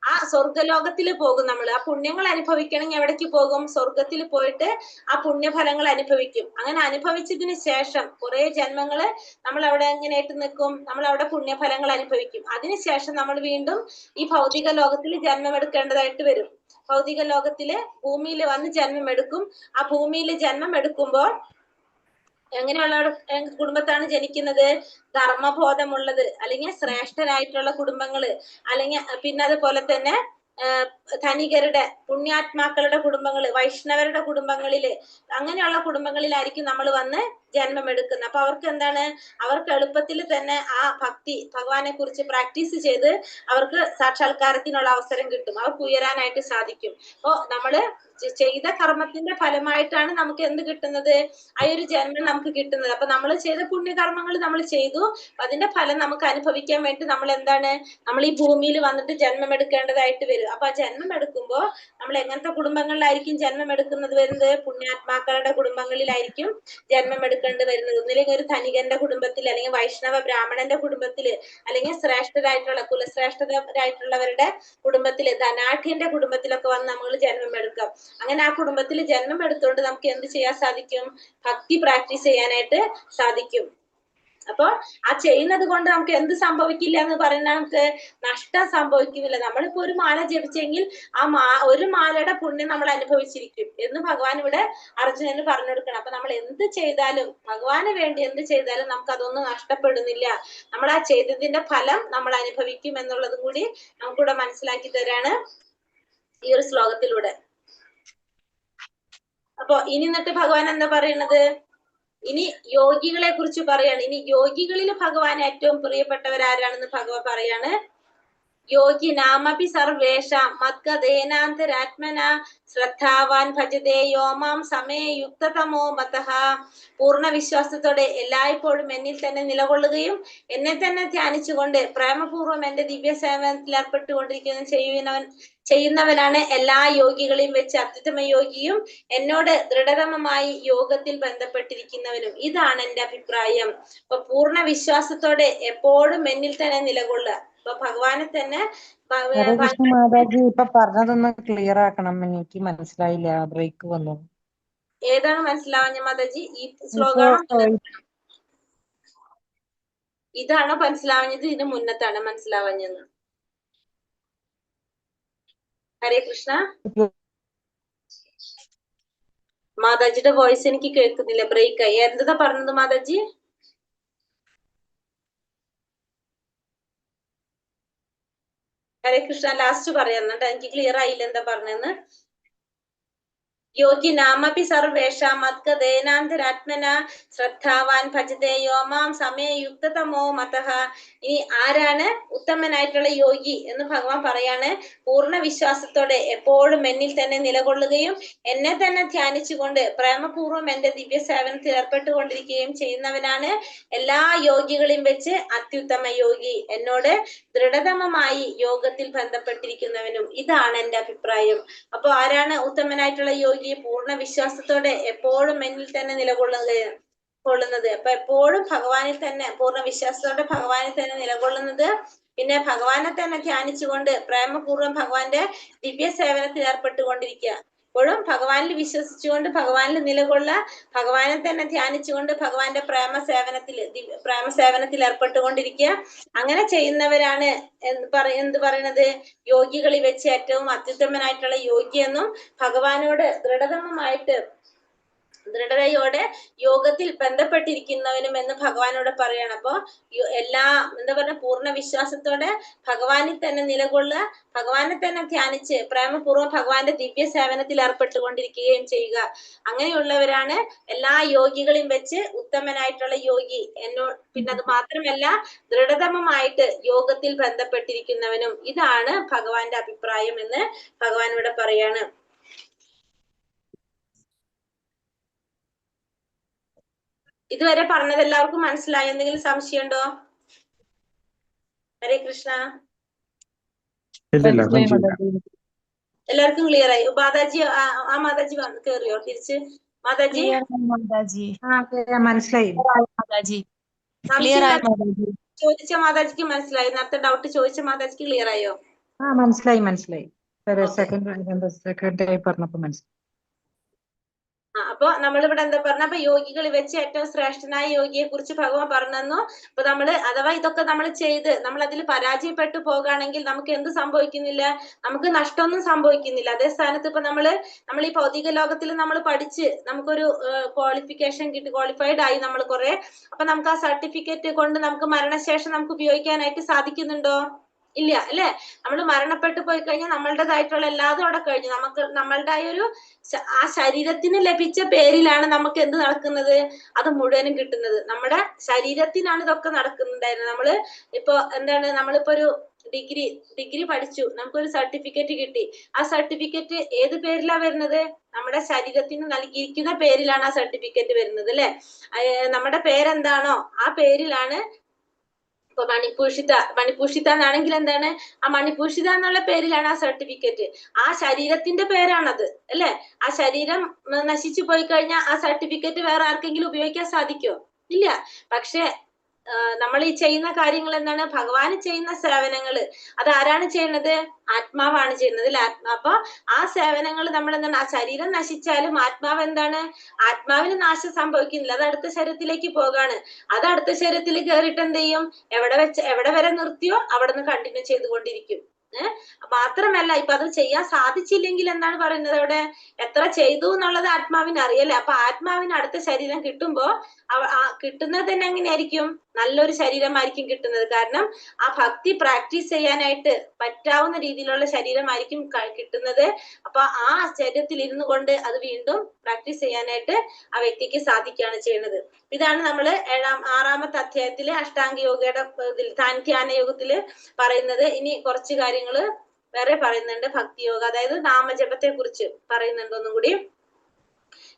ആ സ്വർഗലോകത്തിൽ പോകും നമ്മൾ. ആ പുണ്യങ്ങൾ അനുഭവിക്കണമെങ്കിൽ എവിടേക്ക് പോകും? സ്വർഗത്തിൽ പോയിട്ട് ആ പുണ്യഫലങ്ങൾ അനുഭവിക്കും. അങ്ങനെ അനുഭവിച്ചതിന് ശേഷം കുറെ ജന്മങ്ങള് നമ്മൾ അവിടെ എങ്ങനെയായിട്ട് നിൽക്കും? നമ്മൾ അവിടെ പുണ്യഫലങ്ങൾ അനുഭവിക്കും. അതിനുശേഷം നമ്മൾ വീണ്ടും ഈ ഭൗതിക ലോകത്തിൽ ജന്മം എടുക്കേണ്ടതായിട്ട് വരും. ഭൗതിക ലോകത്തില് ഭൂമിയിൽ വന്ന് ജന്മം എടുക്കും. ആ ഭൂമിയിൽ ജന്മം എടുക്കുമ്പോൾ എങ്ങനെയുള്ള കുടുംബത്താണ് ജനിക്കുന്നത്? ധർമ്മബോധമുള്ളത്, അല്ലെങ്കിൽ ശ്രേഷ്ഠരായിട്ടുള്ള കുടുംബങ്ങള്, അല്ലെങ്കിൽ പിന്നെ അതുപോലെ തന്നെ ധനികരുടെ, പുണ്യാത്മാക്കളുടെ കുടുംബങ്ങള്, വൈഷ്ണവരുടെ കുടുംബങ്ങളില്, അങ്ങനെയുള്ള കുടുംബങ്ങളിലായിരിക്കും നമ്മൾ വന്ന് ജന്മം എടുക്കുന്നത്. അപ്പൊ അവർക്ക് എന്താണ്? അവർക്ക് എളുപ്പത്തിൽ തന്നെ ആ ഭക്തി ഭഗവാനെ കുറിച്ച് പ്രാക്ടീസ് ചെയ്ത് അവർക്ക് സാക്ഷാത്കാരത്തിനുള്ള അവസരം കിട്ടും, അവർക്ക് ഉയരാനായിട്ട് സാധിക്കും. അപ്പൊ നമ്മള് ചെയ്ത കർമ്മത്തിന്റെ ഫലമായിട്ടാണ് നമുക്ക് എന്ത് കിട്ടുന്നത്? ആ ഒരു ജന്മം നമുക്ക് കിട്ടുന്നത്. അപ്പൊ നമ്മൾ ചെയ്ത പുണ്യകർമ്മങ്ങൾ നമ്മൾ ചെയ്തു, അതിന്റെ ഫലം നമുക്ക് അനുഭവിക്കാൻ വേണ്ടി നമ്മൾ എന്താണ്? നമ്മൾ ഈ ഭൂമിയിൽ വന്നിട്ട് ജന്മം എടുക്കേണ്ടതായിട്ട് വരും. അപ്പൊ ആ ജന്മം എടുക്കുമ്പോ നമ്മൾ എങ്ങനത്തെ കുടുംബങ്ങളിലായിരിക്കും ജന്മം എടുക്കുന്നത് വരുന്നത്? പുണ്യാത്മാക്കളുടെ കുടുംബങ്ങളിലായിരിക്കും ജന്മം എടുക്കേണ്ടി വരുന്നത്. ഒന്നില്ലെങ്കിൽ ഒരു ധനികന്റെ കുടുംബത്തിൽ, അല്ലെങ്കിൽ വൈഷ്ണവ ബ്രാഹ്മണന്റെ കുടുംബത്തില്, അല്ലെങ്കിൽ ശ്രേഷ്ഠരായിട്ടുള്ള കുലശ്രേഷ്ഠരായിട്ടുള്ളവരുടെ കുടുംബത്തില്, ധനാഢ്യന്റെ കുടുംബത്തിലൊക്കെ വന്ന് നമ്മൾ ജന്മം എടുക്കാം. അങ്ങനെ ആ കുടുംബത്തിൽ ജന്മം എടുത്തുകൊണ്ട് നമുക്ക് എന്ത് ചെയ്യാൻ സാധിക്കും? ഭക്തി പ്രാക്ടീസ് ചെയ്യാനായിട്ട് സാധിക്കും. അപ്പൊ ആ ചെയ്യുന്നത് കൊണ്ട് നമുക്ക് എന്ത് സംഭവിക്കില്ല എന്ന് പറയുന്ന നമുക്ക് നഷ്ടം സംഭവിക്കുന്നില്ല. നമ്മളിപ്പോ ഒരു മാല ജപിച്ചെങ്കിൽ ആ ഒരു മാലയുടെ പുണ്യം നമ്മൾ അനുഭവിച്ചിരിക്കും എന്ന് ഭഗവാൻ ഇവിടെ അർജുനന് പറഞ്ഞു കൊടുക്കണം. അപ്പൊ നമ്മൾ എന്ത് ചെയ്താലും, ഭഗവാന് വേണ്ടി എന്ത് ചെയ്താലും നമുക്ക് അതൊന്നും നഷ്ടപ്പെടുന്നില്ല. നമ്മൾ ആ ചെയ്തതിന്റെ ഫലം നമ്മൾ അനുഭവിക്കും എന്നുള്ളതും കൂടി നമുക്കിവിടെ മനസ്സിലാക്കി തരാണ് ഈ ഒരു ശ്ലോകത്തിലൂടെ. അപ്പൊ ഇനി എന്നിട്ട് ഭഗവാൻ എന്താ പറയുന്നത്? ഇനി യോഗികളെ കുറിച്ച് പറയാണ്. ഇനി യോഗികളിൽ ഭഗവാൻ ഏറ്റവും പ്രിയപ്പെട്ടവരാരാണെന്ന് ഭഗവാൻ പറയാണ്. യോഗി നാമപി സർവേഷാം മദ്ഗതേനാന്തരാത്മന ശ്രദ്ധാവാൻ ഭജതേ യോമാം സമേ യുക്തതമോ മതഃ. പൂർണ്ണ വിശ്വാസത്തോടെ എല്ലായ്പ്പോഴും എന്നിൽ തന്നെ നിലകൊള്ളുകയും എന്നെ തന്നെ ധ്യാനിച്ചുകൊണ്ട് പ്രേമപൂർവ്വം എന്റെ ദിവ്യ സേവനത്തിൽ ചെയ്യുന്നവനാണ് എല്ലാ യോഗികളെയും വെച്ച് അത്യുത്തമ യോഗിയും എന്നോട് ദൃഢതമമായി യോഗത്തിൽ ബന്ധപ്പെട്ടിരിക്കുന്നവനും. ഇതാണ് എന്റെ അഭിപ്രായം. അപ്പൊ പൂർണ്ണ വിശ്വാസത്തോടെ എപ്പോഴും എന്നിൽ തന്നെ നിലകൊള്ളുക. അപ്പൊ ഭഗവാനെ തന്നെ മാതാജി ഇപ്പൊ പറഞ്ഞതൊന്ന് ക്ലിയർ ആക്കണം, എനിക്ക് മനസ്സിലായില്ല, ബ്രേക്ക് വന്നു. ഏതാണ് മനസ്സിലാവാഞ്ഞ മാതാജി? ഈ ശ്ലോകമാണോ? ഇതാണോ മനസ്സിലാവാഞ്ഞത്? ഇതിന് മുന്നത്താണ് മനസ്സിലാവാഞ്ഞത്? ഹരേ കൃഷ്ണ. മാതാജിയുടെ വോയിസ് എനിക്ക് കേൾക്കുന്നില്ല, ബ്രേക്ക് ആയി. എന്താ പറഞ്ഞത് മാതാജി? ഹരേ കൃഷ്ണ, ലാസ്റ്റ് പറയാന്നുണ്ട്, എനിക്ക് ക്ലിയർ ആയില്ല എന്താ പറഞ്ഞെന്ന്. യോഗി നാമപി സർവേഷാമത്കദേനാന്തരാത്മന ശ്രദ്ധാവാൻ ഭജതേ യോമാം സമയയുക്തതമോ മതഃ. ഇനി ആരാണ് ഉത്തമനായിട്ടുള്ള യോഗി എന്ന് ഭഗവാൻ പറയാണ്. പൂർണ്ണ വിശ്വാസത്തോടെ എപ്പോഴും എന്നിൽ തന്നെ നിലകൊള്ളുകയും എന്നെ തന്നെ ധ്യാനിച്ചുകൊണ്ട് പ്രേമപൂർവ്വം എന്റെ ദിവ്യ സേവനത്തിൽ ഏർപ്പെട്ടുകൊണ്ടിരിക്കുകയും ചെയ്യുന്നവനാണ് എല്ലാ യോഗികളെയും വെച്ച് അത്യുത്തമ യോഗി, എന്നോട് ദൃഢതമമായി യോഗത്തിൽ ബന്ധപ്പെട്ടിരിക്കുന്നവനും. ഇതാണ് എന്റെ അഭിപ്രായം. അപ്പൊ ആരാണ് ഉത്തമനായിട്ടുള്ള യോഗി? പൂർണ്ണ വിശ്വാസത്തോടെ എപ്പോഴും എന്നിൽ തന്നെ നിലകൊള്ളുന്നത്. അപ്പൊ എപ്പോഴും ഭഗവാനിൽ തന്നെ പൂർണ്ണ വിശ്വാസത്തോടെ ഭഗവാനിൽ തന്നെ നിലകൊള്ളുന്നത്, പിന്നെ ഭഗവാനെ തന്നെ ധ്യാനിച്ചുകൊണ്ട് പ്രേമപൂർവ്വം ഭഗവാന്റെ ദിവ്യ സേവനത്തിൽ ഏർപ്പെട്ടുകൊണ്ടിരിക്കുക. എപ്പോഴും ഭഗവാനിൽ വിശ്വസിച്ചുകൊണ്ട് ഭഗവാനിൽ നിലകൊള്ളുക, ഭഗവാനെ തന്നെ ധ്യാനിച്ചുകൊണ്ട് ഭഗവാന്റെ പ്രേമസേവനത്തിൽ ഏർപ്പെട്ടുകൊണ്ടിരിക്കുക. അങ്ങനെ ചെയ്യുന്നവരാണ് എന്ത് പറയണത്? യോഗികളിൽ വെച്ച് ഏറ്റവും അത്യുത്തമനായിട്ടുള്ള യോഗി എന്നും ഭഗവാനോട് ദൃഢതയോടെ യോഗത്തിൽ ബന്ധപ്പെട്ടിരിക്കുന്നവനും എന്ന് ഭഗവാനോട് പറയണം. അപ്പൊ എന്താ പറയുക, പൂർണ്ണ വിശ്വാസത്തോടെ ഭഗവാനിൽ തന്നെ നിലകൊള്ളുക, ഭഗവാനെ തന്നെ ധ്യാനിച്ച് പ്രേമപൂർവ്വം ഭഗവാന്റെ ദിവ്യ സേവനത്തിൽ ഏർപ്പെട്ടുകൊണ്ടിരിക്കുകയും ചെയ്യുക. അങ്ങനെയുള്ളവരാണ് എല്ലാ യോഗികളെയും വെച്ച് ഉത്തമനായിട്ടുള്ള യോഗി. പിന്നെ അത് മാത്രമല്ല, ദൃഢതമമായിട്ട് യോഗത്തിൽ ബന്ധപ്പെട്ടിരിക്കുന്നവനും. ഇതാണ് ഭഗവാന്റെ അഭിപ്രായം എന്ന് ഭഗവാൻ ഇവിടെ പറയാണ്. ഇതുവരെ പറഞ്ഞത് എല്ലാവർക്കും മനസ്സിലായോ? എന്തെങ്കിലും സംശയമുണ്ടോ? ഹരേ കൃഷ്ണ. എല്ലാവർക്കും ക്ലിയർ ആയി? മാതാജി മാതാജി കേറിയോ തിരിച്ച്? മാതാജി മനസ്സിലായി. ചോദിച്ച മാതാജിക്ക് മനസ്സിലായി? നേരത്തെ ഡൗട്ട് ചോദിച്ച മാതാജിക്ക് ക്ലിയർ ആയോ? മനസ്സിലായി. സെക്കൻഡ് പറഞ്ഞപ്പോ മനസ്സിലായി. അപ്പൊ നമ്മളിവിടെ എന്താ പറഞ്ഞ, അപ്പൊ യോഗികൾ വെച്ച് ഏറ്റവും ശ്രേഷ്ഠനായ യോഗിയെ കുറിച്ച് ഭഗവാൻ പറഞ്ഞു. അപ്പൊ അഥവാ ഇതൊക്കെ നമ്മൾ ചെയ്ത് നമ്മൾ അതിൽ പരാജയപ്പെട്ടു പോകുകയാണെങ്കിൽ നമുക്ക് എന്ത് സംഭവിക്കുന്നില്ല? നമുക്ക് നഷ്ടമൊന്നും സംഭവിക്കുന്നില്ല. അതേ സ്ഥാനത്ത് ഇപ്പൊ നമ്മൾ ഈ ഭൗതിക ലോകത്തിൽ നമ്മൾ പഠിച്ച് നമുക്കൊരു ക്വാളിഫിക്കേഷൻ കിട്ടി, ക്വാളിഫൈഡ് ആയി നമ്മൾ കുറെ. അപ്പൊ നമുക്ക് ആ സർട്ടിഫിക്കറ്റ് കൊണ്ട് നമുക്ക് മരണശേഷം നമുക്ക് ഉപയോഗിക്കാനായിട്ട് സാധിക്കുന്നുണ്ടോ? ഇല്ല, അല്ലെ? നമ്മൾ മരണപ്പെട്ടു പോയി കഴിഞ്ഞാൽ നമ്മളുടേതായിട്ടുള്ള എല്ലാതും അവിടെ കഴിഞ്ഞു. നമ്മളുടെ ആ ശരീരത്തിന് ലഭിച്ച പേരിലാണ് നമുക്ക് എന്ത് നടക്കുന്നത്? അത് മുഴുവനും കിട്ടുന്നത്. നമ്മുടെ ശരീരത്തിനാണ് ഇതൊക്കെ നടക്കുന്നുണ്ടായിരുന്നത്. നമ്മളിപ്പോ ഒരു ഡിഗ്രി പഠിച്ചു, നമുക്കൊരു സർട്ടിഫിക്കറ്റ് കിട്ടി. ആ സർട്ടിഫിക്കറ്റ് ഏത് പേരിലാ വരുന്നത്? നമ്മുടെ ശരീരത്തിന് നൽകിയിരിക്കുന്ന പേരിലാണ് ആ സർട്ടിഫിക്കറ്റ് വരുന്നത്, അല്ലെ? നമ്മുടെ പേരെന്താണോ ആ പേരിലാണ്. ഇപ്പൊ മണിഭൂഷിത എന്നാണെങ്കിൽ എന്താണ്? ആ മണിഭൂഷിത എന്നുള്ള പേരിലാണ് ആ സർട്ടിഫിക്കറ്റ്. ആ ശരീരത്തിന്റെ പേരാണത്, അല്ലെ? ആ ശരീരം നശിച്ചു പോയി കഴിഞ്ഞാൽ ആ സർട്ടിഫിക്കറ്റ് വേറെ ആർക്കെങ്കിലും ഉപയോഗിക്കാൻ സാധിക്കുമോ? ഇല്ല. പക്ഷെ നമ്മൾ ഈ ചെയ്യുന്ന കാര്യങ്ങൾ എന്താണ്? ഭഗവാന് ചെയ്യുന്ന സേവനങ്ങള് അത് ആരാണ് ചെയ്യുന്നത്? ആത്മാവാണ് ചെയ്യുന്നത്, അല്ലെ? അപ്പൊ ആ സേവനങ്ങൾ നമ്മൾ എന്താണ്? ആ ശരീരം നശിച്ചാലും ആത്മാവ് എന്താണ്? ആത്മാവിന് നാശം സംഭവിക്കുന്നില്ല. അത് അടുത്ത ശരീരത്തിലേക്ക് പോകാണ്. അത് അടുത്ത ശരീരത്തിൽ കയറിയിട്ട് എന്ത് ചെയ്യും? എവിടെ വരെ നിർത്തിയോ അവിടെ നിന്ന് കണ്ടിന്യൂ ചെയ്തുകൊണ്ടിരിക്കും. മാത്രമല്ല, ഇപ്പൊ അത് ചെയ്യാൻ സാധിച്ചില്ലെങ്കിൽ എന്താണ് പറയുന്നത്? അവിടെ എത്ര ചെയ്തു എന്നുള്ളത് ആത്മാവിന് അറിയല്ലേ? അപ്പൊ ആത്മാവിന് അടുത്ത ശരീരം കിട്ടുമ്പോ കിട്ടുന്നത് തന്നെ എങ്ങനെയായിരിക്കും? നല്ലൊരു ശരീരമായിരിക്കും കിട്ടുന്നത്. കാരണം ആ ഭക്തി പ്രാക്ടീസ് ചെയ്യാനായിട്ട് പറ്റാവുന്ന രീതിയിലുള്ള ശരീരമായിരിക്കും കിട്ടുന്നത്. അപ്പൊ ആ ശരീരത്തിൽ ഇരുന്നു കൊണ്ട് അത് വീണ്ടും പ്രാക്ടീസ് ചെയ്യാനായിട്ട് ആ വ്യക്തിക്ക് സാധിക്കുകയാണ് ചെയ്യുന്നത്. ഇതാണ് നമ്മൾ 6ാമത്തെ അധ്യായത്തില് അഷ്ടാംഗ യോഗയുടെ ധ്യാന യോഗത്തില് പറയുന്നത്. ഇനി കുറച്ച് കാര്യങ്ങള് വേറെ പറയുന്നുണ്ട്. ഭക്തിയോഗ, അതായത് നാമജപത്തെ കുറിച്ച് പറയുന്നുണ്ട് ഒന്നും കൂടി.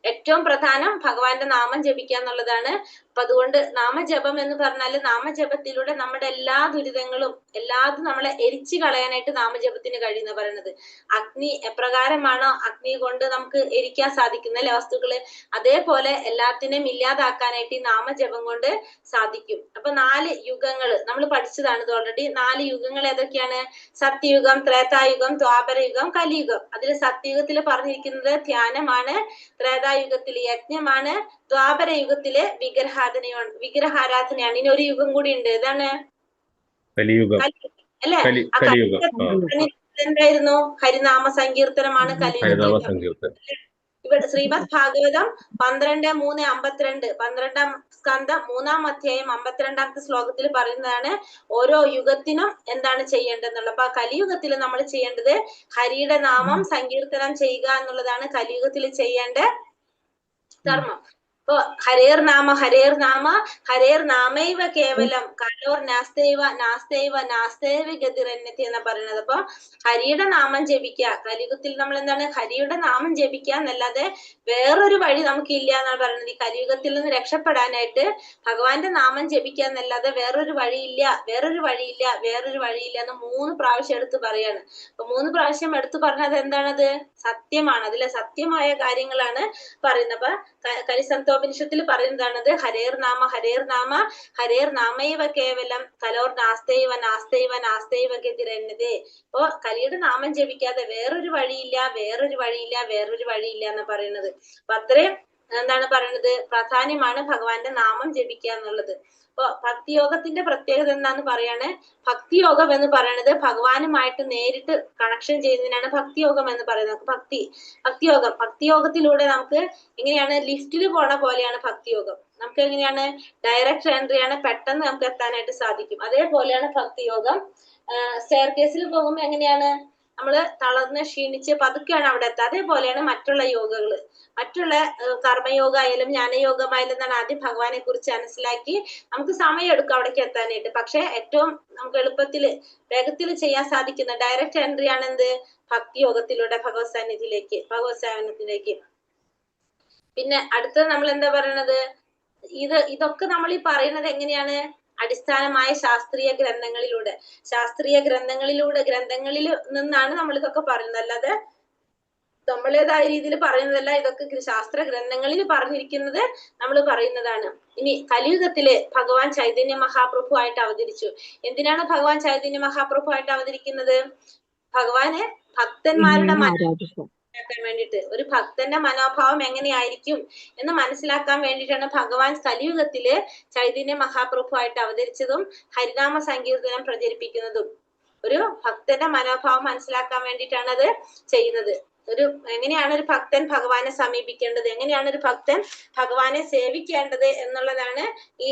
ഏറ്റവും പ്രധാനം ഭഗവാന്റെ നാമം ജപിക്കുക എന്നുള്ളതാണ്. അപ്പൊ അതുകൊണ്ട് നാമജപം എന്ന് പറഞ്ഞാല് നാമജപത്തിലൂടെ നമ്മുടെ എല്ലാ ദുരിതങ്ങളും എല്ലാതും നമ്മളെ എരിച്ചു കളയാനായിട്ട് നാമജപത്തിന് കഴിയുന്ന പറയുന്നത്. അഗ്നി എപ്രകാരമാണോ അഗ്നി കൊണ്ട് നമുക്ക് എരിക്കാൻ സാധിക്കുന്ന അല്ലെ വസ്തുക്കള്, അതേപോലെ എല്ലാത്തിനെയും ഇല്ലാതാക്കാനായിട്ട് ഈ നാമജപം കൊണ്ട് സാധിക്കും. അപ്പൊ 4 യുഗങ്ങൾ നമ്മൾ പഠിച്ചതാണ് ഇത് ഓൾറെഡി. 4 യുഗങ്ങൾ ഏതൊക്കെയാണ്? സത്യയുഗം, ത്രേതായുഗം, ദ്വാപരയുഗം, കലിയുഗം. അതിൽ സത്യയുഗത്തിൽ പറഞ്ഞിരിക്കുന്നത് ധ്യാനമാണ്, ത്രേതായുഗത്തില് യജ്ഞമാണ്, ദ്വാപരയുഗത്തില് വിഗ്രഹാരാധനയാണ്. ഇനി ഒരു യുഗം കൂടി ഉണ്ട്. ഏതാണ്? കലിയുഗം അല്ലെ? എന്തായിരുന്നു? ഹരിനാമ സങ്കീർത്തനമാണ് കലിയുഗം. ഇവിടെ ശ്രീമദ് ഭാഗവതം 12:3:52 12-ാം സ്കന്ധം 3-ാം അധ്യായം 52-ാമത്തെ ശ്ലോകത്തിൽ പറയുന്നതാണ് ഓരോ യുഗത്തിനും എന്താണ് ചെയ്യേണ്ടതെന്നുള്ളത്. അപ്പൊ കലിയുഗത്തിൽ നമ്മൾ ചെയ്യേണ്ടത് ഹരിയുടെ നാമം സങ്കീർത്തനം ചെയ്യുക എന്നുള്ളതാണ് കലിയുഗത്തിൽ ചെയ്യേണ്ട ധർമ്മം. ഇപ്പൊ ഹരേർ നാമ ഹരേർ നാമൈവ കേവലം കലോർ നാസ്തൈവ ഗതിരന്യത്തി എന്നാ പറയുന്നത്. അപ്പൊ ഹരിയുടെ നാമം ജപിക്കുക. കലിയുഗത്തിൽ നമ്മൾ എന്താണ് ഹരിയുടെ നാമം ജപിക്കുക എന്നല്ലാതെ വേറൊരു വഴി നമുക്കില്ല എന്നാണ് പറയുന്നത്. ഈ കലിയുഗത്തിൽ നിന്ന് രക്ഷപ്പെടാനായിട്ട് ഭഗവാന്റെ നാമം ജപിക്കുക എന്നല്ലാതെ വേറൊരു വഴിയില്ല എന്ന് 3 പ്രാവശ്യം എടുത്ത് പറയാണ്. അപ്പൊ 3 പ്രാവശ്യം എടുത്തു പറഞ്ഞത് എന്താണത്? സത്യമാണ്. അതിലെ സത്യമായ കാര്യങ്ങളാണ് പറയുന്നത്. അപ്പൊ കലിസന്തോപനിഷത്തിൽ പറയുന്നതാണത് ഹരേർ നാമ ഹരേർ നാമൈവ കേവലം കലോർ നാസ്തൈവ ഗതിരന്യതേ. ഇപ്പൊ കലിയുടെ നാമം ജപിക്കാതെ വേറൊരു വഴിയില്ല എന്ന് പറയുന്നത്. അപ്പൊ അത്രയും എന്താണ് പറയുന്നത്? പ്രാധാന്യമാണ് ഭഗവാന്റെ നാമം ജപിക്കുക എന്നുള്ളത്. അപ്പൊ ഭക്തിയോഗത്തിന്റെ പ്രത്യേകത എന്താന്ന് പറയാണ്? ഭക്തിയോഗം എന്ന് പറയുന്നത് ഭഗവാനുമായിട്ട് നേരിട്ട് കണക്ഷൻ ചെയ്യുന്നതിനാണ് ഭക്തിയോഗം എന്ന് പറയുന്നത്. ഭക്തിയോഗത്തിലൂടെ നമുക്ക് എങ്ങനെയാണ് ലിഫ്റ്റിൽ പോണ പോലെയാണ് ഭക്തിയോഗം. നമുക്ക് എങ്ങനെയാണ് ഡയറക്റ്റ് എൻട്രിയാണ്, പെട്ടെന്ന് നമുക്ക് എത്താനായിട്ട് സാധിക്കും. അതേപോലെയാണ് ഭക്തിയോഗം. സ്റ്റെയർ കേസിൽ പോകുമ്പോൾ എങ്ങനെയാണ് നമ്മള് തളർന്ന് ക്ഷീണിച്ച് പതുക്കെയാണ് അവിടെ എത്തുക. അതേപോലെയാണ് മറ്റുള്ള യോഗകള്. മറ്റുള്ള കർമ്മയോഗ ആയാലും ജ്ഞാനയോഗമായാലും എന്നാണ് ആദ്യം ഭഗവാനെ കുറിച്ച് മനസ്സിലാക്കി നമുക്ക് സമയം എടുക്കും അവിടേക്ക് എത്താനായിട്ട്. പക്ഷെ ഏറ്റവും നമുക്ക് എളുപ്പത്തില് വേഗത്തിൽ ചെയ്യാൻ സാധിക്കുന്ന ഡയറക്റ്റ് എൻട്രി ആണ് എന്ത്? ഭക്തിയോഗത്തിലൂടെ ഭഗവത് സാന്നിധ്യത്തിലേക്ക്. പിന്നെ അടുത്തത് നമ്മൾ എന്താ പറയണത്? ഇതൊക്കെ നമ്മൾ ഈ പറയുന്നത് എങ്ങനെയാണ്? അടിസ്ഥാനമായ ശാസ്ത്രീയ ഗ്രന്ഥങ്ങളിൽ നിന്നാണ് നമ്മൾ ഇതൊക്കെ പറയുന്നത്. അല്ലാതെ നമ്മളേതായ രീതിയിൽ പറയുന്നതല്ല. ഇതൊക്കെ ശാസ്ത്ര ഗ്രന്ഥങ്ങളിൽ പറഞ്ഞിരിക്കുന്നത് നമ്മൾ പറയുന്നതാണ്. ഇനി കലിയുഗത്തില് ഭഗവാൻ ചൈതന്യ മഹാപ്രഭു ആയിട്ട് അവതരിച്ചു. എന്തിനാണ് ഭഗവാൻ ചൈതന്യ മഹാപ്രഭു ആയിട്ട് അവതരിക്കുന്നത്? ഭഗവാന് ഭക്തന്മാരുടെ മനസ്സിലാക്കാൻ വേണ്ടിയിട്ട്, ഒരു ഭക്തന്റെ മനോഭാവം എങ്ങനെയായിരിക്കും എന്ന് മനസ്സിലാക്കാൻ വേണ്ടിയിട്ടാണ് ഭഗവാൻ കലിയുഗത്തില് ചൈതന്യ മഹാപ്രഭു ആയിട്ട് അവതരിച്ചതും ഹരിനാമ സങ്കീർത്തനം പ്രചരിപ്പിക്കുന്നതും. ഒരു ഭക്തന്റെ മനോഭാവം മനസ്സിലാക്കാൻ വേണ്ടിയിട്ടാണ് അത് ചെയ്യുന്നത്. എങ്ങനെയാണ് ഒരു ഭക്തൻ ഭഗവാനെ സമീപിക്കേണ്ടത്, എങ്ങനെയാണ് ഒരു ഭക്തൻ ഭഗവാനെ സേവിക്കേണ്ടത് എന്നുള്ളതാണ് ഈ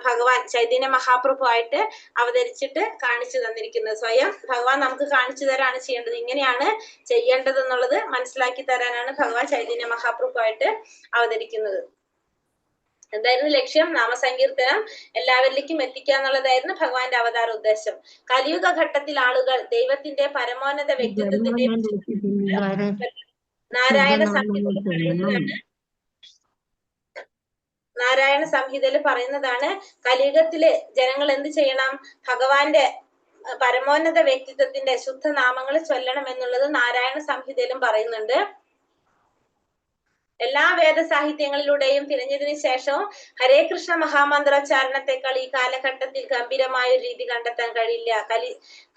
ഭഗവാൻ ചൈതന്യ മഹാപ്രഭു ആയിട്ട് അവതരിച്ചിട്ട് കാണിച്ചു തന്നിരിക്കുന്നത്. സ്വയം ഭഗവാൻ നമുക്ക് കാണിച്ചു തരാണ് ചെയ്യേണ്ടത്. ഇങ്ങനെയാണ് ചെയ്യേണ്ടത് എന്നുള്ളത് മനസ്സിലാക്കി തരാനാണ് ഭഗവാൻ ചൈതന്യ മഹാപ്രഭു ആയിട്ട് അവതരിക്കുന്നത്. എന്തായിരുന്നു ലക്ഷ്യം? നാമസങ്കീർത്തനം എല്ലാവരിലേക്കും എത്തിക്കുക എന്നുള്ളതായിരുന്നു ഭഗവാന്റെ അവതാര ഉദ്ദേശം. കലിയുഗ ഘട്ടത്തിൽ ആളുകൾ ദൈവത്തിന്റെ പരമോന്നത വ്യക്തിത്വത്തിന്റെ നാരായണ സംഹിതയിൽ പറയുന്നതാണ് കലിയുഗത്തില് ജനങ്ങൾ എന്ത് ചെയ്യണം? ഭഗവാന്റെ പരമോന്നത വ്യക്തിത്വത്തിന്റെ ശുദ്ധനാമങ്ങൾ ചൊല്ലണം എന്നുള്ളത് നാരായണ സംഹിതയിലും പറയുന്നുണ്ട്. എല്ലാ വേദ സാഹിത്യങ്ങളിലൂടെയും തിരഞ്ഞതിനു ശേഷവും ഹരേ കൃഷ്ണ മഹാമന്ത്രോച്ചാരണത്തെക്കാൾ ഈ കാലഘട്ടത്തിൽ ഗംഭീരമായ ഒരു രീതി കണ്ടെത്താൻ കഴിയില്ല.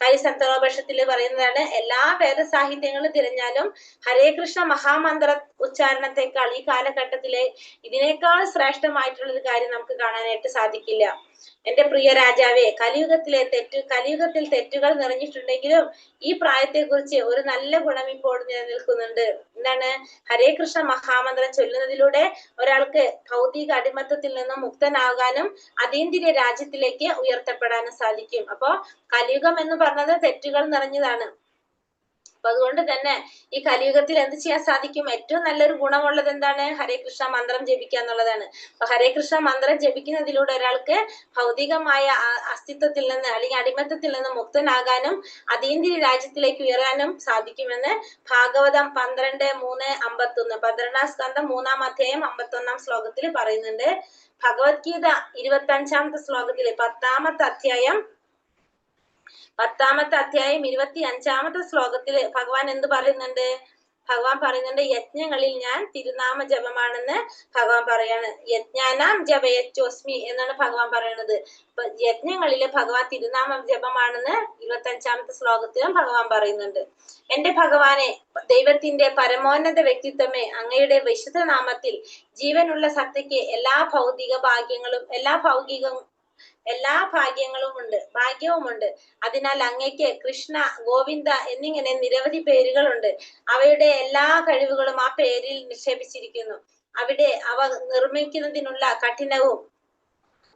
കലിസന്തോപനിഷത്തിൽ പറയുന്നതാണ് എല്ലാ വേദ സാഹിത്യങ്ങളും തിരഞ്ഞാലും ഹരേ കൃഷ്ണ മഹാമന്ത്ര ഉച്ചാരണത്തെക്കാൾ ഈ കാലഘട്ടത്തിലെ ഇതിനേക്കാൾ ശ്രേഷ്ഠമായിട്ടുള്ള ഒരു കാര്യം നമുക്ക് കാണാനായിട്ട് സാധിക്കില്ല. എന്റെ പ്രിയ രാജാവേ, കലിയുഗത്തിൽ തെറ്റുകൾ നിറഞ്ഞിട്ടുണ്ടെങ്കിലും ഈ പ്രായത്തെക്കുറിച്ച് ഒരു നല്ല ഗുണം ഇപ്പോൾ നിലനിൽക്കുന്നുണ്ട്. എന്താണ്? ഹരേ കൃഷ്ണ മഹാമന്ത്രം ചൊല്ലുന്നതിലൂടെ ഒരാൾക്ക് ഭൗതിക അടിമത്തത്തിൽ നിന്നും മുക്തനാകാനും അതീന്ദ്രിയ രാജ്യത്തിലേക്ക് ഉയർത്തപ്പെടാനും സാധിക്കും. അപ്പോ കലിയുഗം എന്ന് പറഞ്ഞത് തെറ്റുകൾ നിറഞ്ഞതാണ്. അപ്പൊ അതുകൊണ്ട് തന്നെ ഈ കലിയുഗത്തിൽ എന്ത് ചെയ്യാൻ സാധിക്കും? ഏറ്റവും നല്ലൊരു ഗുണമുള്ളത് എന്താണ്? ഹരേ കൃഷ്ണ മന്ത്രം ജപിക്കുക എന്നുള്ളതാണ്. അപ്പൊ ഹരേ കൃഷ്ണ മന്ത്രം ജപിക്കുന്നതിലൂടെ ഒരാൾക്ക് ഭൗതികമായ അസ്തിത്വത്തിൽ നിന്ന് അല്ലെങ്കിൽ അടിമത്തത്തിൽ നിന്ന് മുക്തനാകാനും അതീന്ദ്രിയ രാജ്യത്തിലേക്ക് ഉയരാനും സാധിക്കുമെന്ന് ഭാഗവതം 12:3:51 12-ാം സ്കന്ധം 3-ാം അധ്യായം 51-ാം ശ്ലോകത്തിൽ പറയുന്നുണ്ട്. ഭഗവത്ഗീത 25-ാമത്തെ ശ്ലോകത്തില് 10-ാമത്തെ അധ്യായം 25-ാമത്തെ ശ്ലോകത്തില് ഭഗവാൻ എന്ത് പറയുന്നുണ്ട്? ഭഗവാൻ പറയുന്നുണ്ട് യജ്ഞങ്ങളിൽ ഞാൻ തിരുനാമ ജപമാണെന്ന് ഭഗവാൻ പറയാണ്. യജ്ഞാനാം ജപയച്ചോസ്മി എന്നാണ് ഭഗവാൻ പറയുന്നത്. അപ്പൊ യജ്ഞങ്ങളില് ഭഗവാൻ തിരുനാമ ജപമാണെന്ന് 25-ാമത്തെ ശ്ലോകത്തിലും ഭഗവാൻ പറയുന്നുണ്ട്. എന്റെ ഭഗവാനെ, ദൈവത്തിന്റെ പരമോന്നത വ്യക്തിത്വമേ, അങ്ങയുടെ വിശുദ്ധ നാമത്തിൽ ജീവനുള്ള സത്തയ്ക്ക് എല്ലാ ഭൗതിക ഭാഗ്യങ്ങളും എല്ലാ ഭൗതിക എല്ലാ ഭാഗ്യവുമുണ്ട്. അതിനാൽ അങ്ങയ്ക്ക് കൃഷ്ണ, ഗോവിന്ദ എന്നിങ്ങനെ നിരവധി പേരുകളുണ്ട്. അവയുടെ എല്ലാ കഴിവുകളും ആ പേരിൽ നിക്ഷേപിച്ചിരിക്കുന്നു. അവിടെ അവ നിർമ്മിക്കുന്നതിനുള്ള കഠിനവും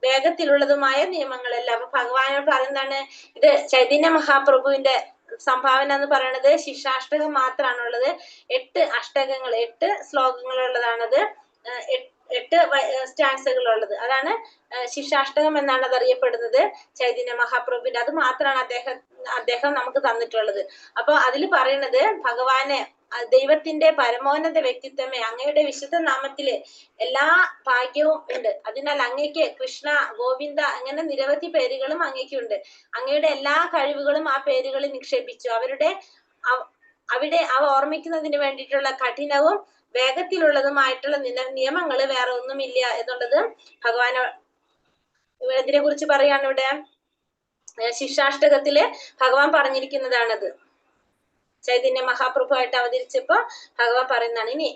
വേഗത്തിലുള്ളതുമായ നിയമങ്ങളെല്ലാം. അപ്പൊ ഭഗവാനോട് പറയുന്നതാണ്, ഇത് ചൈതന്യ മഹാപ്രഭുവിന്റെ സംഭാവന എന്ന് പറയുന്നത് ശിക്ഷാഷ്ടകം മാത്രമാണുള്ളത്. 8 അഷ്ടകങ്ങൾ, 8 ശ്ലോകങ്ങളുള്ളതാണത്, 8 സ്റ്റാൻസുകളുള്ളത്. അതാണ് ശിക്ഷാഷ്ടകം എന്നാണ് അത് അറിയപ്പെടുന്നത്, ചൈതന്യ മഹാപ്രഭുവിന്റെ. അത് മാത്രമാണ് അദ്ദേഹം നമുക്ക് തന്നിട്ടുള്ളത്. അപ്പൊ അതിൽ പറയുന്നത്, ഭഗവാന് ദൈവത്തിന്റെ പരമോന്നത വ്യക്തിത്വമേ, അങ്ങയുടെ വിശുദ്ധ നാമത്തില് എല്ലാ ഭാഗ്യവും ഉണ്ട്. അതിനാൽ അങ്ങയ്ക്ക് കൃഷ്ണ, ഗോവിന്ദ അങ്ങനെ നിരവധി പേരുകളും അങ്ങയ്ക്കുണ്ട്. അങ്ങയുടെ എല്ലാ കഴിവുകളും ആ പേരുകളിൽ നിക്ഷേപിച്ചു. അവിടെ അവ ഓർമ്മിക്കുന്നതിന് വേണ്ടിയിട്ടുള്ള കഠിനവും വേഗത്തിലുള്ളതുമായിട്ടുള്ള നിയമങ്ങൾ വേറെ ഒന്നുമില്ല എന്നുള്ളത് ഭഗവാൻ ഇതിനെ കുറിച്ച് പറയാണ്. ഇവിടെ ശിക്ഷാഷ്ടകത്തില് ഭഗവാൻ പറഞ്ഞിരിക്കുന്നതാണത്. ചൈതന്യ മഹാപ്രഭു ആയിട്ട് അവതരിച്ചപ്പോ ഭഗവാൻ പറയുന്നതാണ്. ഇനി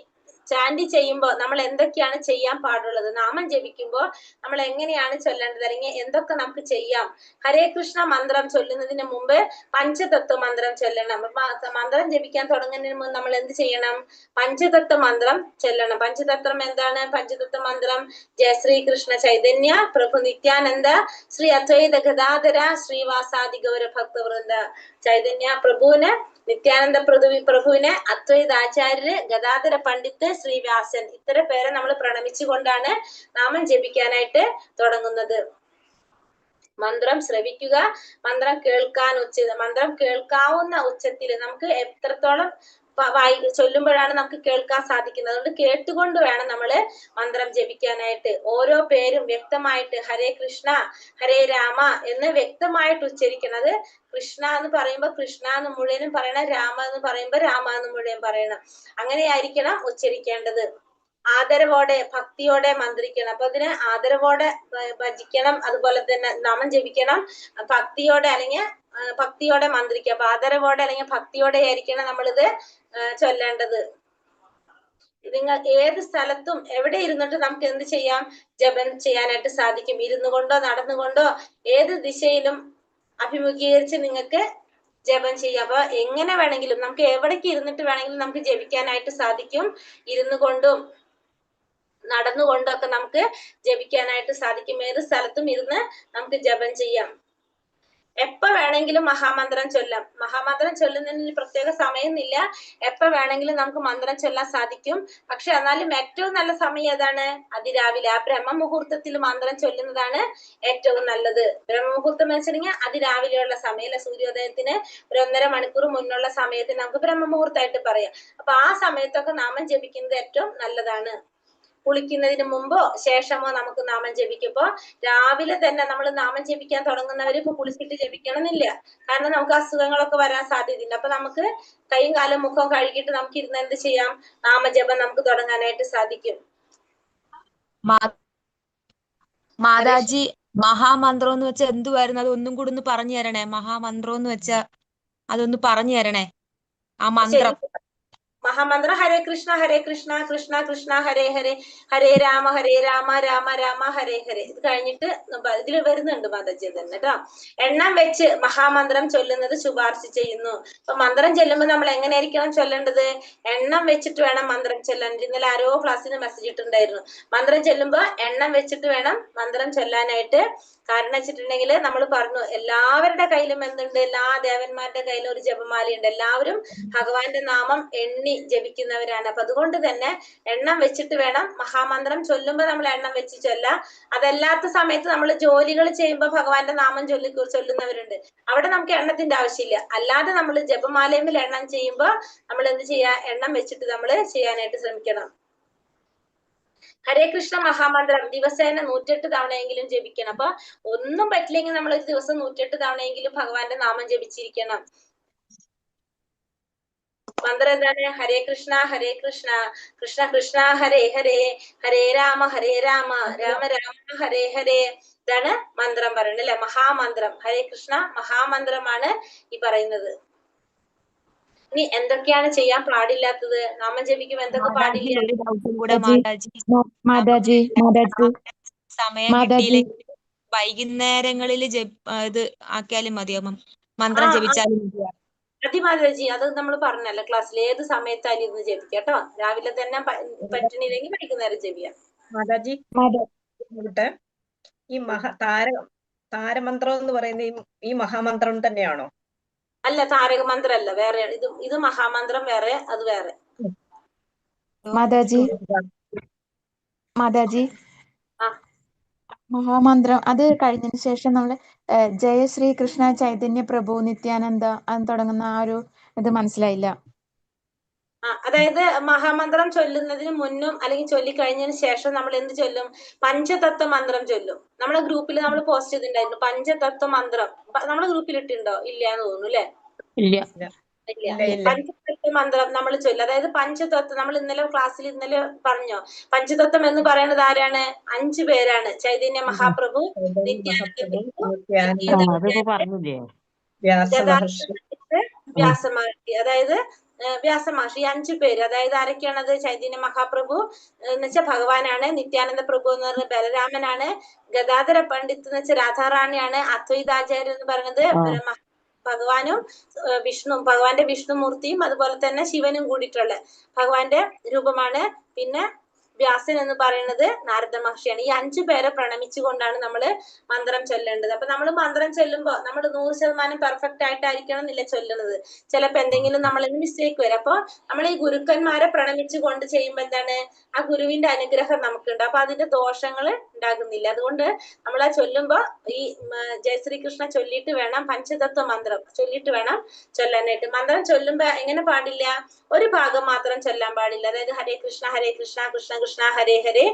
ചാൻഡ് ചെയ്യുമ്പോൾ നമ്മൾ എന്തൊക്കെയാണ് ചെയ്യാൻ പാടുള്ളത്, നാമം ജപിക്കുമ്പോൾ നമ്മൾ എങ്ങനെയാണ് ചൊല്ലേണ്ടത്, അല്ലെങ്കിൽ എന്തൊക്കെ നമുക്ക് ചെയ്യാം. ഹരേ കൃഷ്ണ മന്ത്രം ചൊല്ലുന്നതിന് മുമ്പ് പഞ്ചതത്വ മന്ത്രം ചൊല്ലണം. മന്ത്രം ജപിക്കാൻ തുടങ്ങുന്നതിന് മുമ്പ് നമ്മൾ എന്ത് ചെയ്യണം? പഞ്ചതത്വ മന്ത്രം ചൊല്ലണം. പഞ്ചതത്വം എന്താണ്? പഞ്ചതത്വ മന്ത്രം: ജയ ശ്രീ കൃഷ്ണ ചൈതന്യ പ്രഭു നിത്യാനന്ദ ശ്രീ അദ്വൈത ഗദാധര ശ്രീവാസാദി ഗൗര ഭക്തവൃന്ദ. ചൈതന്യ പ്രഭുവിന്, നിത്യാനന്ദ പ്രഭുവിനെ, അദ്വൈതാചാര്യര്, ഗദാധര പണ്ഡിറ്റ്, ശ്രീവ്യാസൻ, ഇത്ര പേരെ നമ്മൾ പ്രണമിച്ചുകൊണ്ടാണ് നാമം ജപിക്കാനായിട്ട് തുടങ്ങുന്നത്. മന്ത്രം ശ്രവിക്കുക, മന്ത്രം മന്ത്രം കേൾക്കാവുന്ന ഉച്ചത്തിൽ നമുക്ക് എത്രത്തോളം ചൊല്ലുമ്പോഴാണ് നമുക്ക് കേൾക്കാൻ സാധിക്കുന്നത്. അതുകൊണ്ട് കേട്ടുകൊണ്ട് വേണം നമ്മള് മന്ത്രം ജപിക്കാനായിട്ട്. ഓരോ പേരും വ്യക്തമായിട്ട് ഹരേ കൃഷ്ണ, ഹരേ രാമ എന്ന് വ്യക്തമായിട്ട് ഉച്ചരിക്കണം. അത് കൃഷ്ണ എന്ന് പറയുമ്പോ കൃഷ്ണ എന്ന് മുഴുവനും പറയണം, രാമ എന്ന് പറയുമ്പോ രാമ എന്ന് മുഴുവൻ പറയണം. അങ്ങനെയായിരിക്കണം ഉച്ചരിക്കേണ്ടത്. ആദരവോടെ, ഭക്തിയോടെ മന്ത്രിക്കണം. അപ്പൊ അതിന് ആദരവോടെ ഭജിക്കണം, അതുപോലെ തന്നെ നാമം ജപിക്കണം. ഭക്തിയോടെ അല്ലെങ്കിൽ ഭക്തിയോടെ മന്ത്രിക്കുക. അപ്പൊ ആദരവോടെ അല്ലെങ്കിൽ ഭക്തിയോടെ ആയിരിക്കണം നമ്മളിത് ചൊല്ലേണ്ടത്. നിങ്ങൾ ഏത് സ്ഥലത്തും എവിടെ ഇരുന്നിട്ട് നമുക്ക് എന്ത് ചെയ്യാം? ജപം ചെയ്യാനായിട്ട് സാധിക്കും. ഇരുന്നു കൊണ്ടോ നടന്നുകൊണ്ടോ ഏത് ദിശയിലും അഭിമുഖീകരിച്ച് നിങ്ങൾക്ക് ജപം ചെയ്യാം. അപ്പൊ എങ്ങനെ വേണമെങ്കിലും നമുക്ക് എവിടേക്ക് ഇരുന്നിട്ട് വേണമെങ്കിലും നമുക്ക് ജപിക്കാനായിട്ട് സാധിക്കും. ഇരുന്നു കൊണ്ടും നടന്നുകൊണ്ടൊക്കെ നമുക്ക് ജപിക്കാനായിട്ട് സാധിക്കും. ഏത് സ്ഥലത്തും ഇരുന്ന് നമുക്ക് ജപം ചെയ്യാം. എപ്പോ വേണമെങ്കിലും മഹാമന്ത്രം ചൊല്ലാം. മഹാമന്ത്രം ചൊല്ലുന്നതിന് പ്രത്യേക സമയമൊന്നുമില്ല. എപ്പോ വേണമെങ്കിലും നമുക്ക് മന്ത്രം ചൊല്ലാൻ സാധിക്കും. പക്ഷെ എന്നാലും ഏറ്റവും നല്ല സമയം ഏതാണ്? അതിരാവിലെ, ആ ബ്രഹ്മമുഹൂർത്തത്തിൽ മന്ത്രം ചൊല്ലുന്നതാണ് ഏറ്റവും നല്ലത്. ബ്രഹ്മമുഹൂർത്തം എന്ന് വെച്ചിട്ടുണ്ടെങ്കിൽ അതിരാവിലെയുള്ള സമയം, സൂര്യോദയത്തിന് ഒരു 1.5 മണിക്കൂർ മുന്നുള്ള സമയത്തിന് നമുക്ക് ബ്രഹ്മമുഹൂർത്തമായിട്ട് പറയാം. അപ്പൊ ആ സമയത്തൊക്കെ നാമം ജപിക്കുന്നത് ഏറ്റവും നല്ലതാണ്. കുളിക്കുന്നതിന് മുമ്പോ ശേഷമോ നമുക്ക് നാമം ജപിക്കുമ്പോ, രാവിലെ തന്നെ നമ്മൾ നാമം ജപിക്കാൻ തുടങ്ങുന്നവര് ഇപ്പൊ കുളിച്ചിട്ട് ജപിക്കണമെന്നില്ല. കാരണം നമുക്ക് അസുഖങ്ങളൊക്കെ വരാൻ സാധ്യതയുണ്ട്. അപ്പൊ നമുക്ക് കൈയും കാലും മുഖവും കഴുകിയിട്ട് നമുക്ക് ഇരുന്ന് എന്ത് ചെയ്യാം? നാമജപം നമുക്ക് തുടങ്ങാനായിട്ട് സാധിക്കും. മാതാജി, മഹാമന്ത്രം എന്ന് വെച്ചാൽ എന്തുവായിരുന്നു? അത് ഒന്നും കൂടി ഒന്ന് പറഞ്ഞു തരണേ. മഹാമന്ത്രം എന്ന് വെച്ചാ അതൊന്ന് പറഞ്ഞു തരണേ, ആ മന്ത്രം. മഹാമന്ത്രം ഹരേ കൃഷ്ണ കൃഷ്ണ കൃഷ്ണ ഹരേ ഹരേ, ഹരേ രാമ രാമ രാമ ഹരേ ഹരേ. ഇത് കഴിഞ്ഞിട്ട് ഇതിൽ വരുന്നുണ്ട് മാതാജി തന്നെ കേട്ടോ. എണ്ണം വെച്ച് മഹാമന്ത്രം ചൊല്ലുന്നത് ശുപാർശ ചെയ്യുന്നു. അപ്പൊ മന്ത്രം ചൊല്ലുമ്പോൾ നമ്മൾ എങ്ങനെയായിരിക്കണം ചൊല്ലേണ്ടത്? എണ്ണം വെച്ചിട്ട് വേണം മന്ത്രം ചൊല്ലാൻ. ഇന്നലെ ആരോ ക്ലാസ്സിന് മെസ്സേജ് ഇട്ടുണ്ടായിരുന്നു. മന്ത്രം ചൊല്ലുമ്പോ എണ്ണം വെച്ചിട്ട് വേണം മന്ത്രം ചൊല്ലാനായിട്ട്. കാരണം വെച്ചിട്ടുണ്ടെങ്കിൽ നമ്മൾ പറഞ്ഞു, എല്ലാവരുടെ കയ്യിലും എന്തുണ്ട്? എല്ലാ ദേവന്മാരുടെ കയ്യിലും ഒരു ജപമാലയുണ്ട്. എല്ലാവരും ഭഗവാന്റെ നാമം എണ്ണി ജപിക്കുന്നവരാണ്. അപ്പൊ അതുകൊണ്ട് തന്നെ എണ്ണം വെച്ചിട്ട് വേണം മഹാമന്ത്രം ചൊല്ലുമ്പോ നമ്മൾ എണ്ണം വെച്ച് ചൊല്ലാം. അതല്ലാത്ത സമയത്ത് നമ്മൾ ജോലികൾ ചെയ്യുമ്പോൾ ഭഗവാന്റെ നാമം ചൊല്ലുന്നവരുണ്ട്. അവിടെ നമുക്ക് എണ്ണത്തിന്റെ ആവശ്യമില്ല. അല്ലാതെ നമ്മൾ ജപമാലയിൽ എണ്ണം ചെയ്യുമ്പോൾ നമ്മൾ എന്ത് ചെയ്യാ? എണ്ണം വെച്ചിട്ട് നമ്മൾ ചെയ്യാനായിട്ട് ശ്രമിക്കണം. ഹരേ കൃഷ്ണ മഹാമന്ത്രം ദിവസേന 108 തവണയെങ്കിലും ജപിക്കണം. അപ്പൊ ഒന്നും പറ്റില്ലെങ്കിൽ നമ്മൾ ഒരു ദിവസം 108 തവണയെങ്കിലും ഭഗവാന്റെ നാമം ജപിച്ചിരിക്കണം. മന്ത്രം എന്താണ്? ഹരേ കൃഷ്ണ കൃഷ്ണ കൃഷ്ണ ഹരേ ഹരേ, ഹരേ രാമ രാമ രാമ ഹരേ ഹരേ. ഇതാണ് മന്ത്രം പറയുന്നത് അല്ലെ? മഹാമന്ത്രം. ഹരേ കൃഷ്ണ മഹാമന്ത്രമാണ് ഈ പറയുന്നത്. ഇനി എന്തൊക്കെയാണ് ചെയ്യാൻ പാടില്ലാത്തത്? നാമം ജപിക്കുമ്പോൾ എന്തൊക്കെ പാടില്ല? മാതാജി, സമയം കിട്ടിയില്ലെങ്കിൽ വൈകുന്നേരങ്ങളിൽ ഇത് ആക്കിയാലും മതിയോ മന്ത്രം ആ, ജപിച്ചാലും മതിയോ? മതി മാതാജി, അത് നമ്മൾ പറഞ്ഞല്ലോ ക്ലാസ്സിൽ, ഏത് സമയത്തായാലും ഇരുന്ന് ജപിക്കാം കേട്ടോ. രാവിലെ തന്നെ പറ്റണില്ലെങ്കിൽ വൈകുന്നേരം ജപിക്കാം. മാതാജി ഇവിടെ ഈ താരമന്ത്രം എന്ന് പറയുന്ന ഈ മഹാമന്ത്രം തന്നെയാണോ? അല്ല, താരക മന്ത്രം അല്ല, വേറെ. ഇത് മഹാമന്ത്രം വേറെ, അത് വേറെ. മാതാജി ആ. മഹാമന്ത്രം അത് കഴിഞ്ഞതിന് ശേഷം നമ്മള് ജയ ശ്രീ കൃഷ്ണ ചൈതന്യ പ്രഭു നിത്യാനന്ദ എന്ന് തുടങ്ങുന്ന ആ ഒരു ഇത് മനസ്സിലായില്ല. അതായത് മഹാമന്ത്രം ചൊല്ലുന്നതിന് മുന്നും അല്ലെങ്കിൽ ചൊല്ലിക്കഴിഞ്ഞതിന് ശേഷം നമ്മൾ എന്ത് ചൊല്ലും? പഞ്ചതത്വ മന്ത്രം ചൊല്ലും. നമ്മളെ ഗ്രൂപ്പിൽ നമ്മൾ പോസ്റ്റ് ചെയ്തിട്ടുണ്ടായിരുന്നു പഞ്ചതത്വ മന്ത്രം. നമ്മളെ ഗ്രൂപ്പിൽ ഇട്ടുണ്ടോ? ഇല്ല എന്ന് തോന്നുന്നു അല്ലെ? ഇല്ല. പഞ്ചതത്വ മന്ത്രം നമ്മൾ ചൊല്ലും. അതായത് പഞ്ചതത്വം നമ്മൾ ഇന്നലെ പറഞ്ഞോ, പഞ്ചതത്വം എന്ന് പറയുന്നത് ആരാണ്? 5 പേരാണ്. ചൈതന്യ മഹാപ്രഭു, വ്യാസമഹർഷി. അതായത് വ്യാസമഹർഷി, 5 പേര്. അതായത് ആരൊക്കെയാണത്? ചൈതന്യ മഹാപ്രഭു എന്ന് വെച്ചാൽ ഭഗവാനാണ്, നിത്യാനന്ദ പ്രഭു എന്ന് പറയുന്നത് ബലരാമനാണ്, ഗദാധര പണ്ഡിറ്റ് എന്ന് വെച്ചാൽ രാധാറാണിയാണ്, അദ്വൈതാചാര്യ എന്ന് പറയുന്നത് ഭഗവാനും ഭഗവാന്റെ വിഷ്ണുമൂർത്തിയും അതുപോലെ തന്നെ ശിവനും കൂടിയിട്ടുള്ള ഭഗവാന്റെ രൂപമാണ്. പിന്നെ വ്യാസൻ എന്ന് പറയുന്നത് നാരദ മഹർഷിയാണ്. ഈ 5 പേരെ പ്രണമിച്ചുകൊണ്ടാണ് നമ്മൾ മന്ത്രം ചൊല്ലേണ്ടത്. അപ്പൊ നമ്മൾ മന്ത്രം ചൊല്ലുമ്പോൾ നമ്മൾ 100% പെർഫെക്റ്റ് ആയിട്ടായിരിക്കണം എന്നില്ല ചൊല്ലുന്നത്. ചിലപ്പോ എന്തെങ്കിലും നമ്മൾ മിസ്റ്റേക്ക് വരും. അപ്പൊ നമ്മൾ ഈ ഗുരുക്കന്മാരെ പ്രണമിച്ചുകൊണ്ട് ചെയ്യുമ്പോൾ എന്താണ്? ആ ഗുരുവിന്റെ അനുഗ്രഹം നമുക്കുണ്ട്. അപ്പൊ അതിന്റെ ദോഷങ്ങൾ ഉണ്ടാകുന്നില്ല. അതുകൊണ്ട് നമ്മൾ ആ ചൊല്ലുമ്പോ ഈ ജയശ്രീകൃഷ്ണ ചൊല്ലിയിട്ട് വേണം, പഞ്ചതത്വ മന്ത്രം ചൊല്ലിയിട്ട് വേണം ചൊല്ലാനായിട്ട്. മന്ത്രം ചൊല്ലുമ്പോ എങ്ങനെ പാടില്ല? ഒരു ഭാഗം മാത്രം ചൊല്ലാൻ പാടില്ല. അതായത് ഹരേ കൃഷ്ണ കൃഷ്ണ കൃഷ്ണ ഹരേ ഹരേ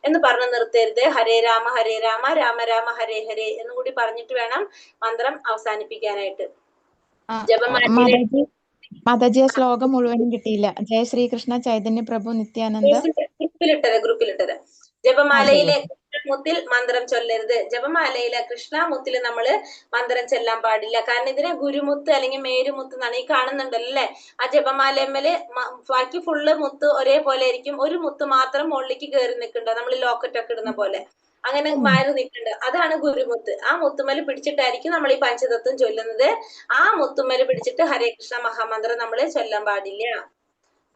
എന്ന് പറഞ്ഞു നിർത്തരുത്. ഹരേ രാമ രാമ രാമ ഹരേ ഹരേ എന്നും കൂടി പറഞ്ഞിട്ട് വേണം മന്ത്രം അവസാനിപ്പിക്കാനായിട്ട്. മാതാജി ആ ശ്ലോകം മുഴുവനും കിട്ടിയില്ല. ജയ ശ്രീകൃഷ്ണ ചൈതന്യ പ്രഭു നിത്യാനന്ദ. ഗ്രൂപ്പിലിട്ടത് ജപമാലയിലെ കൃഷ്ണമുത്തിൽ മന്ത്രം ചൊല്ലരുത്. ജപമാലയിലെ കൃഷ്ണമുത്തിൽ നമ്മൾ മന്ത്രം ചെല്ലാൻ പാടില്ല. കാരണം ഇതിനെ ഗുരുമുത്ത് അല്ലെങ്കിൽ മേരുമുത്ത് എന്നാണ് ഈ കാണുന്നുണ്ടല്ലോ അല്ലെ. ആ ജപമാലമ്മല് ബാക്കി ഫുള്ള് മുത്ത് ഒരേപോലെ ആയിരിക്കും. ഒരു മുത്ത് മാത്രം മുകളിലേക്ക് കയറി നിൽക്കുന്നുണ്ടോ, നമ്മൾ ലോക്കറ്റ് ഒക്കെ ഇടുന്ന പോലെ അങ്ങനെ മാറി നിൽക്കുന്നുണ്ട്. അതാണ് ഗുരുമുത്ത്. ആ മുത്തുമല് പിടിച്ചിട്ടായിരിക്കും നമ്മൾ ഈ പഞ്ചതത്വം ചൊല്ലുന്നത്. ആ മുത്തുമല് പിടിച്ചിട്ട് ഹരേ കൃഷ്ണ മഹാമന്ത്രം നമ്മൾ ചൊല്ലാൻ പാടില്ല.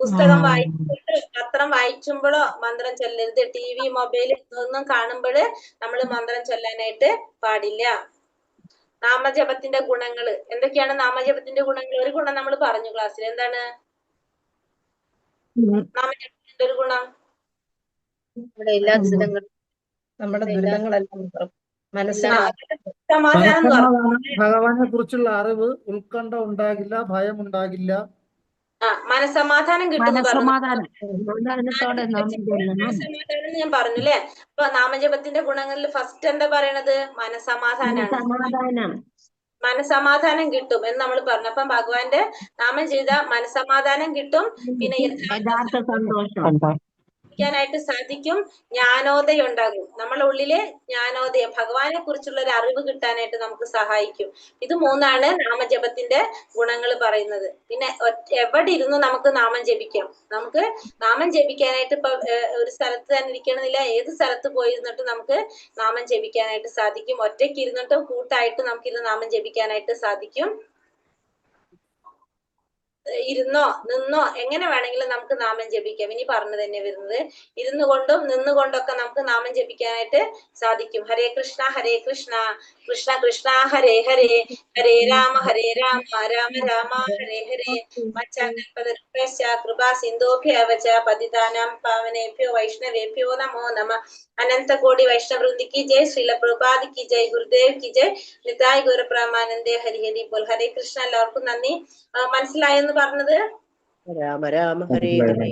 പുസ്തകം വായിക്കുമ്പോഴോ പത്രം വായിക്കുമ്പോഴോ മന്ത്രം ചൊല്ലരുത്. TV മൊബൈൽ ഒന്നും കാണുമ്പോൾ നമ്മൾ മന്ത്രം ചൊല്ലാനായിട്ട് പാടില്ല. നാമജപത്തിന്റെ ഗുണങ്ങൾ എന്തൊക്കെയാണ്? നാമജപത്തിന്റെ ഗുണങ്ങൾ ഒരു ഗുണം നമ്മൾ പറഞ്ഞു ക്ലാസ്സിൽ. എന്താണ് നാമജപത്തിന്റെ ഒരു ഗുണം? നമ്മുടെ ദുരിതങ്ങളെല്ലാം മനസ്സിന് സമാധാനം. ഭഗവാനെ കുറിച്ചുള്ള അറിവ്, ഉത്കണ്ഠ ഉണ്ടാകില്ല, ഭയം ഉണ്ടാകില്ല, മനസമാധാനം കിട്ടും സമാധാനം ഞാൻ പറഞ്ഞു അല്ലെ. അപ്പൊ നാമജപത്തിന്റെ ഗുണങ്ങളിൽ ഫസ്റ്റ് എന്താ പറയണത്? മനസമാധാനാണ്. മനസമാധാനം കിട്ടും എന്ന് നമ്മൾ പറഞ്ഞു. അപ്പം ഭഗവാന്റെ നാമം ചെയ്ത മനസമാധാനം കിട്ടും. പിന്നെ യഥാർത്ഥ സന്തോഷം ായിട്ട് സാധിക്കും. ജ്ഞാനോദയം ഉണ്ടാകും. നമ്മളെ ഉള്ളില് ജ്ഞാനോദയം, ഭഗവാനെ കുറിച്ചുള്ള ഒരു അറിവ് കിട്ടാനായിട്ട് നമുക്ക് സഹായിക്കും. ഇത് 3 നാമജപത്തിന്റെ ഗുണങ്ങൾ പറയുന്നത്. പിന്നെ എവിടെ ഇരുന്ന് നമുക്ക് നാമം ജപിക്കാം. നമുക്ക് നാമം ജപിക്കാനായിട്ട് ഇപ്പൊ ഒരു സ്ഥലത്ത് തന്നെ ഇരിക്കണമെന്നില്ല, ഏത് സ്ഥലത്ത് പോയിരുന്നിട്ട് നമുക്ക് നാമം ജപിക്കാനായിട്ട് സാധിക്കും. ഒറ്റയ്ക്ക് ഇരുന്നിട്ട് കൂട്ടായിട്ട് നമുക്കിത് നാമം ജപിക്കാനായിട്ട് സാധിക്കും. ഇരുന്നോ നിന്നോ എങ്ങനെ വേണമെങ്കിലും നമുക്ക് നാമം ജപിക്കാം. ഇനി പറഞ്ഞു തന്നെ വരുന്നത് ഇരുന്നു കൊണ്ടും നിന്നുകൊണ്ടൊക്കെ നമുക്ക് നാമം ജപിക്കാനായിട്ട് സാധിക്കും. ഹരേ കൃഷ്ണ കൃഷ്ണ കൃഷ്ണ ഹരേ ഹരേ, ഹരേ രാമ രാമ രാമ ഹരേ ഹരേ. കൃപാ സിന്ധോഭ്യവച പതിതാനാം പാവനേഭ്യോ വൈഷ്ണവേഭ്യോ നമോ നമ. അനന്ത കോടി വൈഷ്ണവൃന്ദി की जय, श्रील प्रभुपाद की जय, गुरुदेव की जय, निताय गौर प्रमानंदे हरि हरि बोल. ഹരേ കൃഷ്ണ. എല്ലാവർക്കും നന്ദി. മനസ്സിലായെന്ന് പറഞ്ഞത്? രാമ രാമ ഹരേ ഹരേ,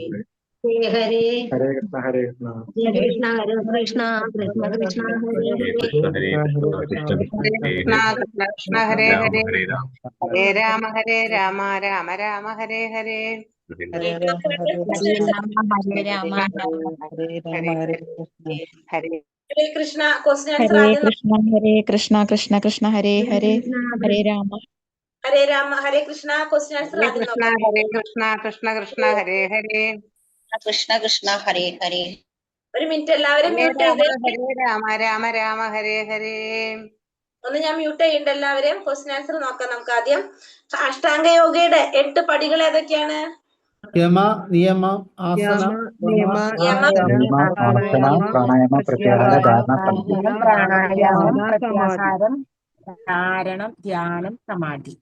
ഹരേ കൃഷ്ണ ഹരേ കൃഷ്ണ, കൃഷ്ണ കൃഷ്ണ കൃഷ്ണ കൃഷ്ണ ഹരേ ഹരേ, കൃഷ്ണ ഹരേ ഹരേ, ഹരേ രാമ രാമ രാമ ഹരേ ഹരേ, ഹരേ രാമ ഹരേ രാമ ഹരേ ഹരേ കൃഷ്ണ. ക്വസ്റ്റ്യൻ ആൻസർ ഹരേ ആദ്യം കൃഷ്ണ ഹരേ കൃഷ്ണ കൃഷ്ണ കൃഷ്ണ ഹരേ ഹരേ, ഹരേ രാമ ഹരേ കൃഷ്ണ. ക്വസ്റ്റ്യൻ ആൻസർ ആദ്യം കൃഷ്ണ ഹരേ കൃഷ്ണ കൃഷ്ണ കൃഷ്ണ ഹരേ ഹരേ, കൃഷ്ണ കൃഷ്ണ ഹരേ ഹരേ, ഒരു മിനിറ്റ് എല്ലാവരും മ്യൂട്ട് ചെയ്ത് ഹരേ രാമ രാമ രാമ ഹരേ ഹരേ. ഒന്ന് ഞാൻ മ്യൂട്ട് ചെയ്യണ്ട എല്ലാവരെയും. ക്വസ്റ്റ്യൻ ആൻസർ നോക്കാം നമുക്ക് ആദ്യം. അഷ്ടാംഗ യോഗയുടെ 8 പടികൾ ഏതൊക്കെയാണ്? യമ, നിയമം, ആസന, യമ, പ്രാണായാമ പ്രത്യാഹാര ധാരണ പ്രാണായാമം, പ്രത്യാഹാരം, ധാരണം, ധ്യാനം, സമാധി.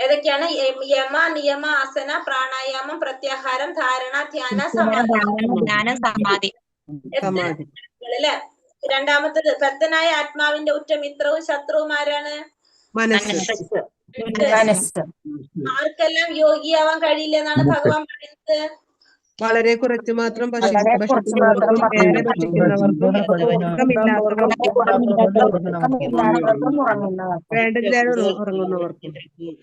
ഏതൊക്കെയാണ്? യമ, നിയമ, ആസന, പ്രാണായാമം, പ്രത്യാഹാരം, ധാരണ, ധ്യാന, സമാധി. സമാധി. അല്ലേ? രണ്ടാമത്തത് ഭക്തനായ ആത്മാവിന്റെ ഉറ്റമിത്രവും ശത്രുവുമാരാണ്? ആർക്കെല്ലാം യോഗിയാവാൻ കഴിയില്ല എന്നാണ് ഭഗവാൻ പറയുന്നത്? വളരെ കുറച്ച് മാത്രം ഭക്ഷിക്കുന്നവർക്കും ഏറെ ഭക്ഷിക്കുന്നവർക്കും ഉറങ്ങുന്നവർക്കും.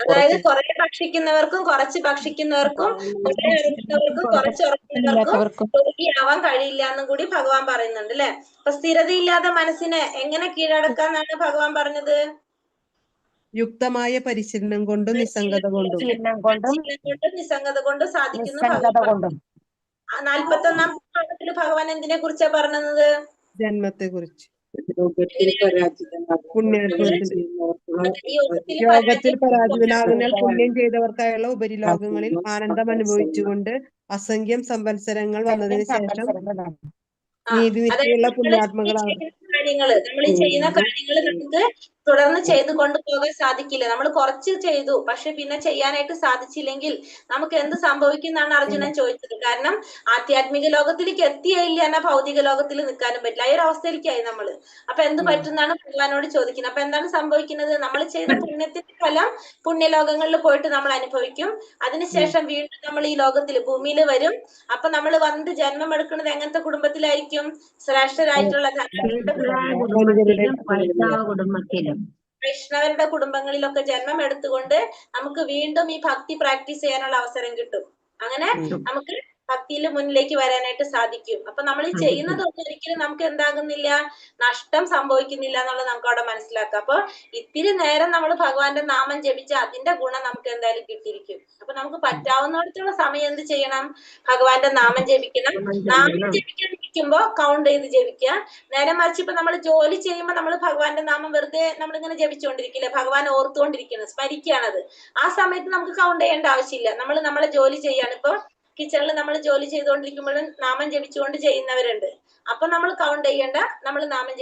അതായത് കുറെ ഭക്ഷിക്കുന്നവർക്കും കുറച്ച് ഭക്ഷിക്കുന്നവർക്കും കുറെ ഉറങ്ങുന്നവർക്കും കുറച്ച് ഉറങ്ങുന്നവർക്കും യോഗിയാവാൻ കഴിയില്ല എന്നും കൂടി ഭഗവാൻ പറയുന്നുണ്ട് അല്ലെ? അപ്പൊ സ്ഥിരതയില്ലാത്ത മനസ്സിനെ എങ്ങനെ കീഴടക്കാന്നാണ് ഭഗവാൻ പറഞ്ഞത്? യുക്തമായ പരിശീലനം കൊണ്ടും നിസ്സംഗത കൊണ്ടും നിസ്സംഗത കൊണ്ടും സാധിക്കുന്നു. 41-ാം ഭാഗത്തില് ഭഗവാൻ എന്തിനെ കുറിച്ചാ പറഞ്ഞത്? ജന്മത്തെ കുറിച്ച്. യോഗത്തിൽ പരാജിതനാകുന്നതിനാൽ പുണ്യം ചെയ്തവർക്കായുള്ള ഉപരിലോകങ്ങളിൽ ആനന്ദം അനുഭവിച്ചുകൊണ്ട് അസംഖ്യം സംവത്സരങ്ങൾ വന്നതിന് ശേഷം നീതിനിഷ്ഠയുള്ള പുണ്യാത്മകളാണ്. നമ്മൾ ഈ ചെയ്യുന്ന കാര്യങ്ങൾ നമുക്ക് തുടർന്ന് ചെയ്തു കൊണ്ടുപോകാൻ സാധിക്കില്ല. നമ്മൾ കുറച്ച് ചെയ്തു, പക്ഷെ പിന്നെ ചെയ്യാനായിട്ട് സാധിച്ചില്ലെങ്കിൽ നമുക്ക് എന്ത് സംഭവിക്കും എന്നാണ് അർജുനൻ ചോദിച്ചത്. കാരണം ആധ്യാത്മിക ലോകത്തിലേക്ക് എത്തിയില്ല എന്നാൽ ഭൗതിക ലോകത്തിൽ നിൽക്കാനും പറ്റില്ല. ഈ ഒരു അവസ്ഥയിലേക്കായി നമ്മള്. അപ്പൊ എന്ത് പറ്റുന്നാണ് ഭഗവാനോട് ചോദിക്കുന്നത്. അപ്പൊ എന്താണ് സംഭവിക്കുന്നത്? നമ്മൾ ചെയ്ത പുണ്യത്തിന്റെ ഫലം പുണ്യലോകങ്ങളിൽ പോയിട്ട് നമ്മൾ അനുഭവിക്കും. അതിനുശേഷം വീണ്ടും നമ്മൾ ഈ ലോകത്തിൽ ഭൂമിയിൽ വരും. അപ്പൊ നമ്മൾ വന്നിട്ട് ജന്മം എടുക്കുന്നത് എങ്ങനത്തെ കുടുംബത്തിലായിരിക്കും? ശ്രേഷ്ഠരായിട്ടുള്ള വൈഷ്ണവരുടെ കുടുംബങ്ങളിലൊക്കെ ജന്മം എടുത്തുകൊണ്ട് നമുക്ക് വീണ്ടും ഈ ഭക്തി പ്രാക്ടീസ് ചെയ്യാനുള്ള അവസരം കിട്ടും. അങ്ങനെ നമുക്ക് ഭക്തിയിൽ മുന്നിലേക്ക് വരാനായിട്ട് സാധിക്കും. അപ്പൊ നമ്മൾ ഈ ചെയ്യുന്നതൊന്നും ഒരിക്കലും നമുക്ക് എന്താകുന്നില്ല, നഷ്ടം സംഭവിക്കുന്നില്ല എന്നുള്ളത് നമുക്ക് അവിടെ മനസ്സിലാക്കാം. അപ്പൊ ഇത്തിരി നേരം നമ്മൾ ഭഗവാന്റെ നാമം ജപിച്ച അതിന്റെ ഗുണം നമുക്ക് എന്തായാലും കിട്ടിയിരിക്കും. അപ്പൊ നമുക്ക് പറ്റാവുന്നിടത്തോളം സമയം എന്ത് ചെയ്യണം? ഭഗവാന്റെ നാമം ജപിക്കണം. നാമം ജപിക്കാതിരിക്കുമ്പോ കൗണ്ട് ചെയ്ത് ജപിക്കുക. നേരെ മറിച്ച് ഇപ്പൊ നമ്മൾ ജോലി ചെയ്യുമ്പോൾ നമ്മൾ ഭഗവാന്റെ നാമം വെറുതെ നമ്മളിങ്ങനെ ജപിച്ചുകൊണ്ടിരിക്കില്ല, ഭഗവാൻ ഓർത്തുകൊണ്ടിരിക്കുന്നത്, സ്മരിക്കുകയാണത്. ആ സമയത്ത് നമുക്ക് കൗണ്ട് ചെയ്യേണ്ട ആവശ്യമില്ല. നമ്മൾ നമ്മളെ ജോലി ചെയ്യാണ്. ഇപ്പൊ കിച്ചണിൽ നമ്മൾ ജോലി ചെയ്തുകൊണ്ടിരിക്കുമ്പോഴും നാമം ജപിച്ചുകൊണ്ട് ചെയ്യുന്നവരുണ്ട്. അപ്പൊ നമ്മൾ കൗണ്ട് ചെയ്യേണ്ട, നമ്മൾ നാമം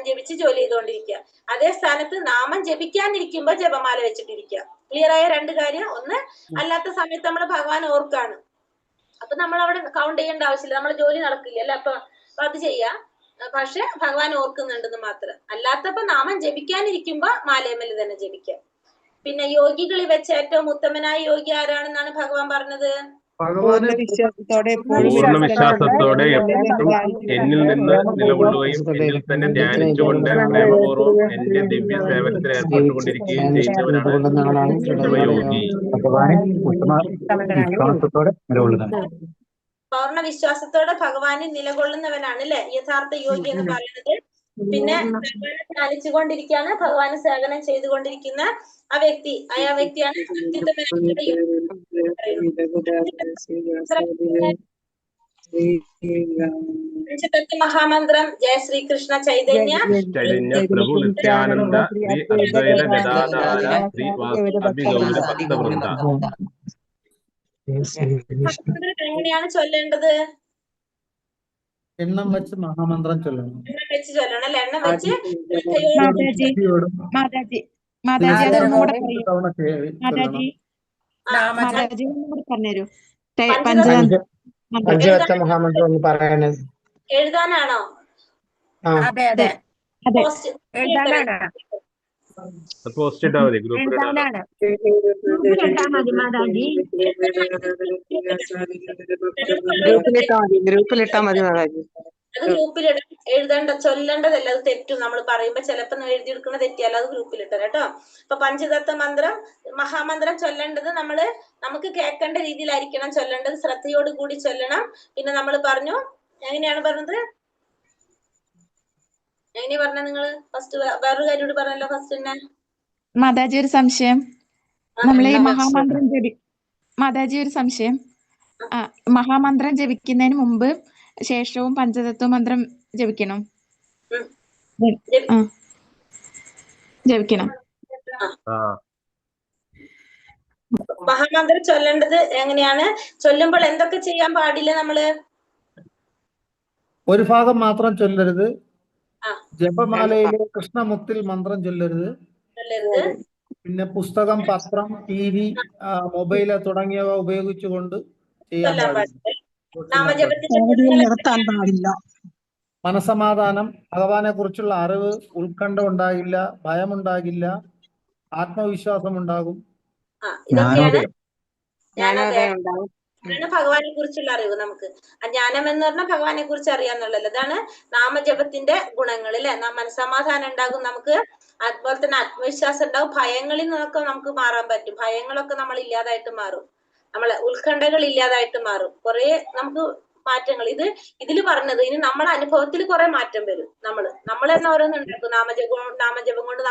ജപിച്ച് ജോലി ചെയ്തുകൊണ്ടിരിക്കുക. അതേ സ്ഥാനത്ത് നാമം ജപിക്കാനിരിക്കുമ്പോ ജപമാല വെച്ചിട്ടിരിക്കുക. ക്ലിയർ ആയ 2 കാര്യം. ഒന്ന്, അല്ലാത്ത സമയത്ത് നമ്മൾ ഭഗവാൻ ഓർക്കാണ്. അപ്പൊ നമ്മൾ അവിടെ കൗണ്ട് ചെയ്യേണ്ട ആവശ്യമില്ല, നമ്മുടെ ജോലി നടക്കില്ല അല്ലെ? അപ്പൊ അത് ചെയ്യാം, പക്ഷെ ഭഗവാൻ ഓർക്കുന്നുണ്ടെന്ന് മാത്രം. അല്ലാത്തപ്പോ നാമം ജപിക്കാനിരിക്കുമ്പോ മാലേമല് തന്നെ ജപിക്കാം. പിന്നെ യോഗികളിൽ വെച്ച് ഏറ്റവും ഉത്തമനായ യോഗി ആരാണെന്നാണ് ഭഗവാൻ പറഞ്ഞത്? പൂർണ്ണ വിശ്വാസത്തോടെ എന്നിൽ നിന്ന് നിലകൊള്ളുകയും എന്നിൽ തന്നെ ധ്യാനിച്ചുകൊണ്ട് പ്രേമപൂർവ്വം എന്റെ ദിവ്യ സേവനത്തിൽ ഏർപ്പെട്ടുകൊണ്ടിരിക്കുകയും ചെയ്യുന്നവനാണ് യോഗി. പൂർണ്ണ വിശ്വാസത്തോടെ ഭഗവാനിൽ നിലകൊള്ളുന്നവനാണ് അല്ലെ യഥാർത്ഥ യോഗി എന്ന് പറയുന്നത്. പിന്നെ ഭഗവാനെ ധ്യാനിച്ചുകൊണ്ടിരിക്കുകയാണ്, ഭഗവാന് സേവനം ചെയ്തുകൊണ്ടിരിക്കുന്ന ആ വ്യക്തിയാണ് പഞ്ചതത്വ മഹാമന്ത്രം. ജയ ശ്രീകൃഷ്ണ ചൈതന്യ പ്രഭു നിത്യാനന്ദ ശ്രീ അദ്വൈത ഗദാധാര ശ്രീ വാസുദേവ ഭക്തവൃന്ദ. എങ്ങനെയാണ് ചൊല്ലേണ്ടത്? എണ്ണം വെച്ച് മഹാമന്ത്രം ചൊല്ലണം. എണ്ണം വെച്ച് ചൊല്ലണം അല്ലെ? എണ്ണം വെച്ച് പഞ്ചതത്വ മഹാമന്ത്രം ഒന്ന് പറയാനത് എഴുതാനാണോ? പോസ്റ്റ് ഇട്ടാ മതി, ഗ്രൂപ്പിലിടാം. ഗ്രൂപ്പിലിട്ടാ മതി മാതാജി. അത് ഗ്രൂപ്പിലിടാം. ചൊല്ലേണ്ടതല്ല, അത് തെറ്റും. നമ്മൾ പറയുമ്പോ ചിലപ്പോ എഴുതിയെടുക്കുന്ന തെറ്റിയാൽ അത് ഗ്രൂപ്പിലിട്ടാ കേട്ടോ. അപ്പൊ പഞ്ചതത്വ മന്ത്രം മഹാമന്ത്രം ചൊല്ലേണ്ടത് നമുക്ക് കേൾക്കേണ്ട രീതിയിലായിരിക്കണം ചൊല്ലേണ്ടത്. ശ്രദ്ധയോട് കൂടി ചൊല്ലണം. പിന്നെ നമ്മൾ പറഞ്ഞു, എങ്ങനെയാണ് പറഞ്ഞത്? എങ്ങനെയാ പറഞ്ഞത് നിങ്ങൾ? ഫസ്റ്റ് വേറൊരു കാര്യം പറഞ്ഞല്ലോ. ഫസ്റ്റ് തന്നെ മാതാജി ഒരു സംശയം. നമ്മൾ ഈ മഹാമന്ത്രം മാതാജി ഒരു സംശയം. മഹാമന്ത്രം ജപിക്കുന്നതിന് മുമ്പ് ശേഷവും പഞ്ചതത്വ മന്ത്രം ജപിക്കണം. ഉം. ആ ജപിക്കണം. ആ മഹാമന്ത്രം ചൊല്ലേണ്ടത് എങ്ങനെയാണ്? ചൊല്ലുമ്പോൾ എന്തൊക്കെ ചെയ്യാൻ പാടില്ല നമ്മള്? ഒരു ഭാഗം മാത്രം ചൊല്ലരുത്. ആ. ജപമാലയിലെ കൃഷ്ണമുത്തിൽ മന്ത്രം ചൊല്ലരുത്. ചൊല്ലരുത്. പിന്നെ പുസ്തകം, പത്രം, TV, മൊബൈല് തുടങ്ങിയവ ഉപയോഗിച്ചുകൊണ്ട് ചെയ്യാൻ ചൊല്ലാൻ പാടില്ല. പാടില്ല. നാമജപത്തിന്റെ ഗുണങ്ങൾ നിർത്താൻ പാടില്ല. മനസമാധാനം, ഭഗവാനെ കുറിച്ചുള്ള അറിവ്, ഉത്കണ്ഠ ഉണ്ടാകില്ല, ഭയമുണ്ടാകില്ല, ആത്മവിശ്വാസം ഉണ്ടാകും. ഇതൊക്കെയാണ് ജ്ഞാനോദയം. ജ്ഞാനോദയം. ഇതാണ് ഭഗവാനെ കുറിച്ചുള്ള അറിവ്. നമുക്ക് ആ ജ്ഞാനം എന്ന് പറഞ്ഞാൽ ഭഗവാനെ കുറിച്ച് അറിയാന്നുള്ളത്. അതാണ് നാമജപത്തിന്റെ ഗുണങ്ങൾ അല്ലെ. മനസ്സമാധാനം ഉണ്ടാകും നമുക്ക്. അതുപോലെ തന്നെ ആത്മവിശ്വാസം ഉണ്ടാവും. ഭയങ്ങളിൽ നിന്നൊക്കെ നമുക്ക് മാറാൻ പറ്റും. ഭയങ്ങളൊക്കെ നമ്മൾ ഇല്ലാതായിട്ട് മാറും. നമ്മളെ ഉത്കണ്ഠകൾ ഇല്ലാതായിട്ട് മാറും. കുറെ നമുക്ക് മാറ്റങ്ങൾ ഇതിൽ പറഞ്ഞത്. ഇനി നമ്മുടെ അനുഭവത്തിൽ കുറെ മാറ്റം വരും. നമ്മൾ തന്നെ ഓരോന്നുണ്ടാക്കും. നാമജപം കൊണ്ട്